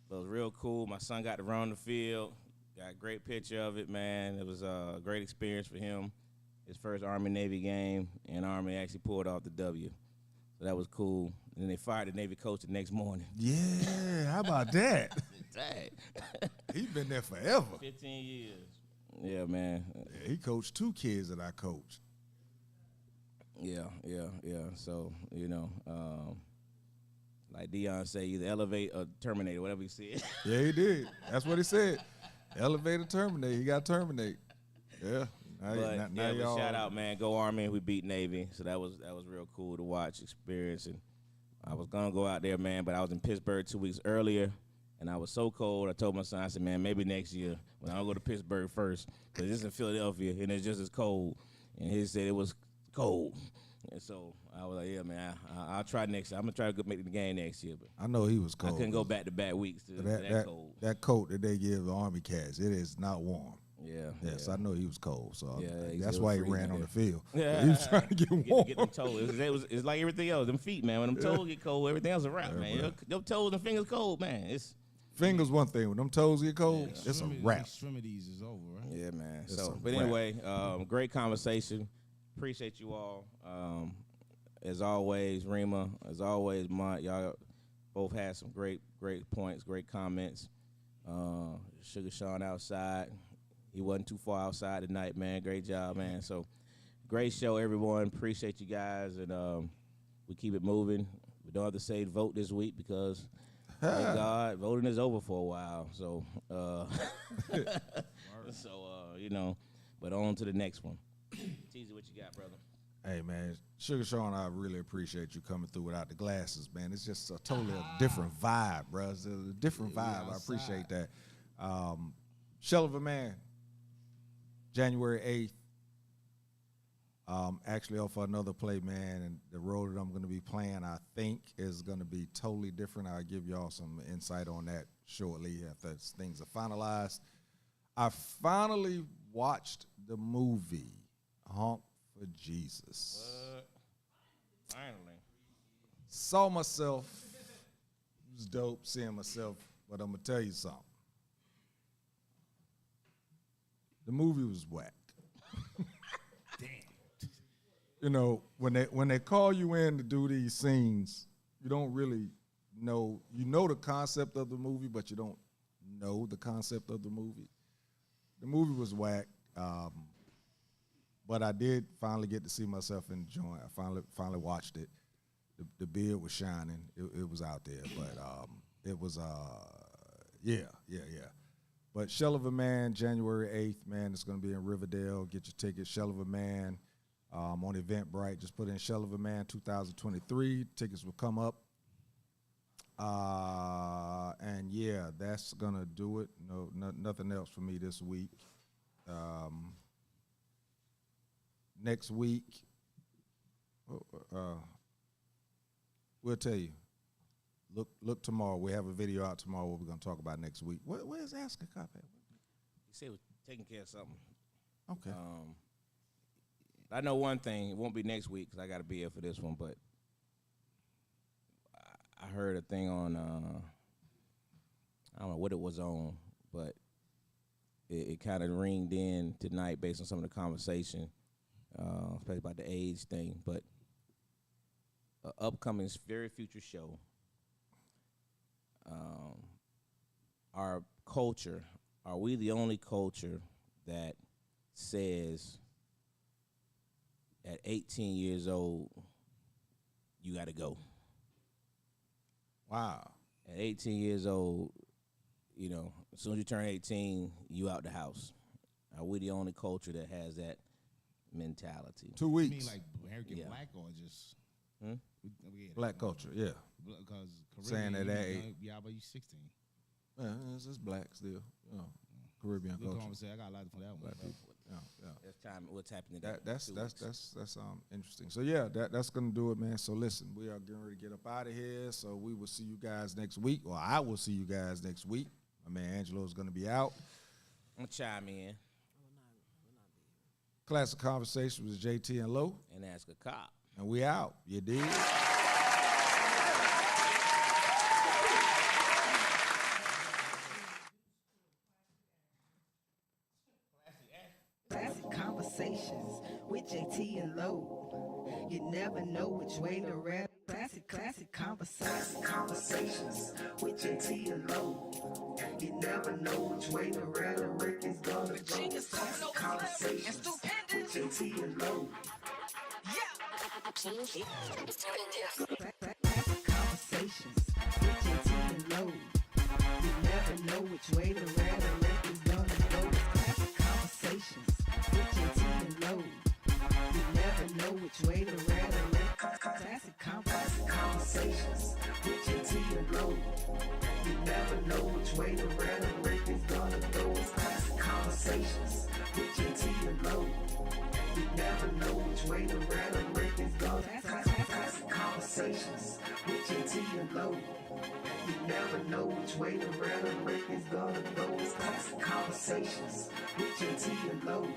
But it was real cool. My son got to run on the field. Got a great picture of it, man. It was a great experience for him. His first Army-Navy game, and Army actually pulled off the W. So that was cool. And then they fired the Navy coach the next morning. Yeah, how about that? Dang. He been there forever. 15 years. Yeah, man. Yeah, he coached 2 kids that I coached. Yeah. So, like Dion say, either elevate or terminate, whatever he said. Yeah, he did. That's what he said. Elevate or terminate. He got terminate. Yeah. But shout out, man. Go Army. We beat Navy. So that was real cool to watch, experience. And I was going to go out there, man, but I was in Pittsburgh 2 weeks earlier, and I was so cold. I told my son, I said, man, maybe next year when I'll go to Pittsburgh first, because it's in Philadelphia, and it's just as cold. And he said it was cold. And so I was like, yeah, man, I'll try next year. I'm going to try to go make the game next year. But I know he was cold. I couldn't go back-to-back weeks to that cold. That coat that they give the Army cats, it is not warm. Yeah. Yes, I know he was cold. So Yeah, that's why he ran on the field. Yeah. He was trying to get warm. Get them toes. It's like everything else. Them feet, man. When them toes get cold, everything else is a wrap, man. Them toes and fingers cold, man. It's fingers one thing. When them toes get cold, it's a wrap. Extremities is over, right? Yeah, man. It's So, a but wrap. anyway, great conversation. Appreciate you all. As always, Rima. As always, Mont. Y'all both had some great points, great comments. Sugar Sean outside. He wasn't too far outside tonight, man. Great job, man. So, great show, everyone. Appreciate you guys, and we keep it moving. We don't have to say vote this week because, thank God, voting is over for a while. So, but on to the next one. Teasy, what you got, brother? Hey, man, Sugar Sean, I really appreciate you coming through without the glasses, man. It's just a totally different vibe, bro. It's a different vibe. I appreciate that. Shell of a Man, January 8th. Actually off another play, man, and the role that I'm going to be playing, I think, is going to be totally different. I'll give y'all some insight on that shortly after things are finalized. I finally watched the movie Honk for Jesus. Finally. Saw myself. It was dope seeing myself, but I'm going to tell you something. The movie was whack. Damn. You know, when they call you in to do these scenes, you don't really know. You know the concept of the movie, but you don't know the concept of the movie. The movie was whack, but I did finally get to see myself enjoying. I finally watched it. The beard was shining. It was out there, but it was yeah. But Shell of a Man, January 8th, man, it's going to be in Riverdale. Get your tickets, Shell of a Man, on Eventbrite. Just put in Shell of a Man 2023. Tickets will come up. And, yeah, that's going to do it. Nothing else for me this week. Next week, we'll tell you. Look tomorrow. We have a video out tomorrow what we're going to talk about next week. Where's Ask a Cop at? He said we're taking care of something. Okay. I know one thing. It won't be next week because I got to be here for this one, but I heard a thing on, I don't know what it was on, but it kind of ringed in tonight based on some of the conversation, especially about the age thing, but an upcoming very future show. Our culture, are we the only culture that says at 18 years old, you got to go? Wow. At 18 years old, as soon as you turn 18, you out the house. Are we the only culture that has that mentality? 2 You weeks. mean like American Yeah. black or just Black culture, yeah. Because Saying at that age. Yeah, but you 16. Yeah, it's black still. Caribbean Good culture. conversation. I got a lot from that one. Black people. Yeah. That's time. What's happening? That's interesting. So yeah, that's gonna do it, man. So listen, we are getting ready to get up out of here. So we will see you guys next week, or I will see you guys next week. My man Angelo is gonna be out. I'm gonna chime in Classic Konversations with Jae Tea and Lo, and ask a cop. and we out. You dig? Classic Conversations with Jae Tea and Lo. You never know which way to rap. Classic Conversations with Jae Tea and Lo. You never never know which way the rhetoric is gonna go. Classic Conversations with Jae Tea and Lo. Classic Conversations with Jae Tea and Lo. You never know which way the rhetoric is gonna go. Classic Conversations with Jae Tea and Lo. You never know which way the rhetoric. Classic Conversations with Jae Tea and Lo. You never know which way the rhetoric is gonna go. Classic Conversations with Jae Tea and Lo. You never know which way the rhetoric is gonna. Classic Conversations with Jae Tea and Lo. You never know which way the rhetoric is gonna go. It's Classic Conversations with Jae Tea and Lo.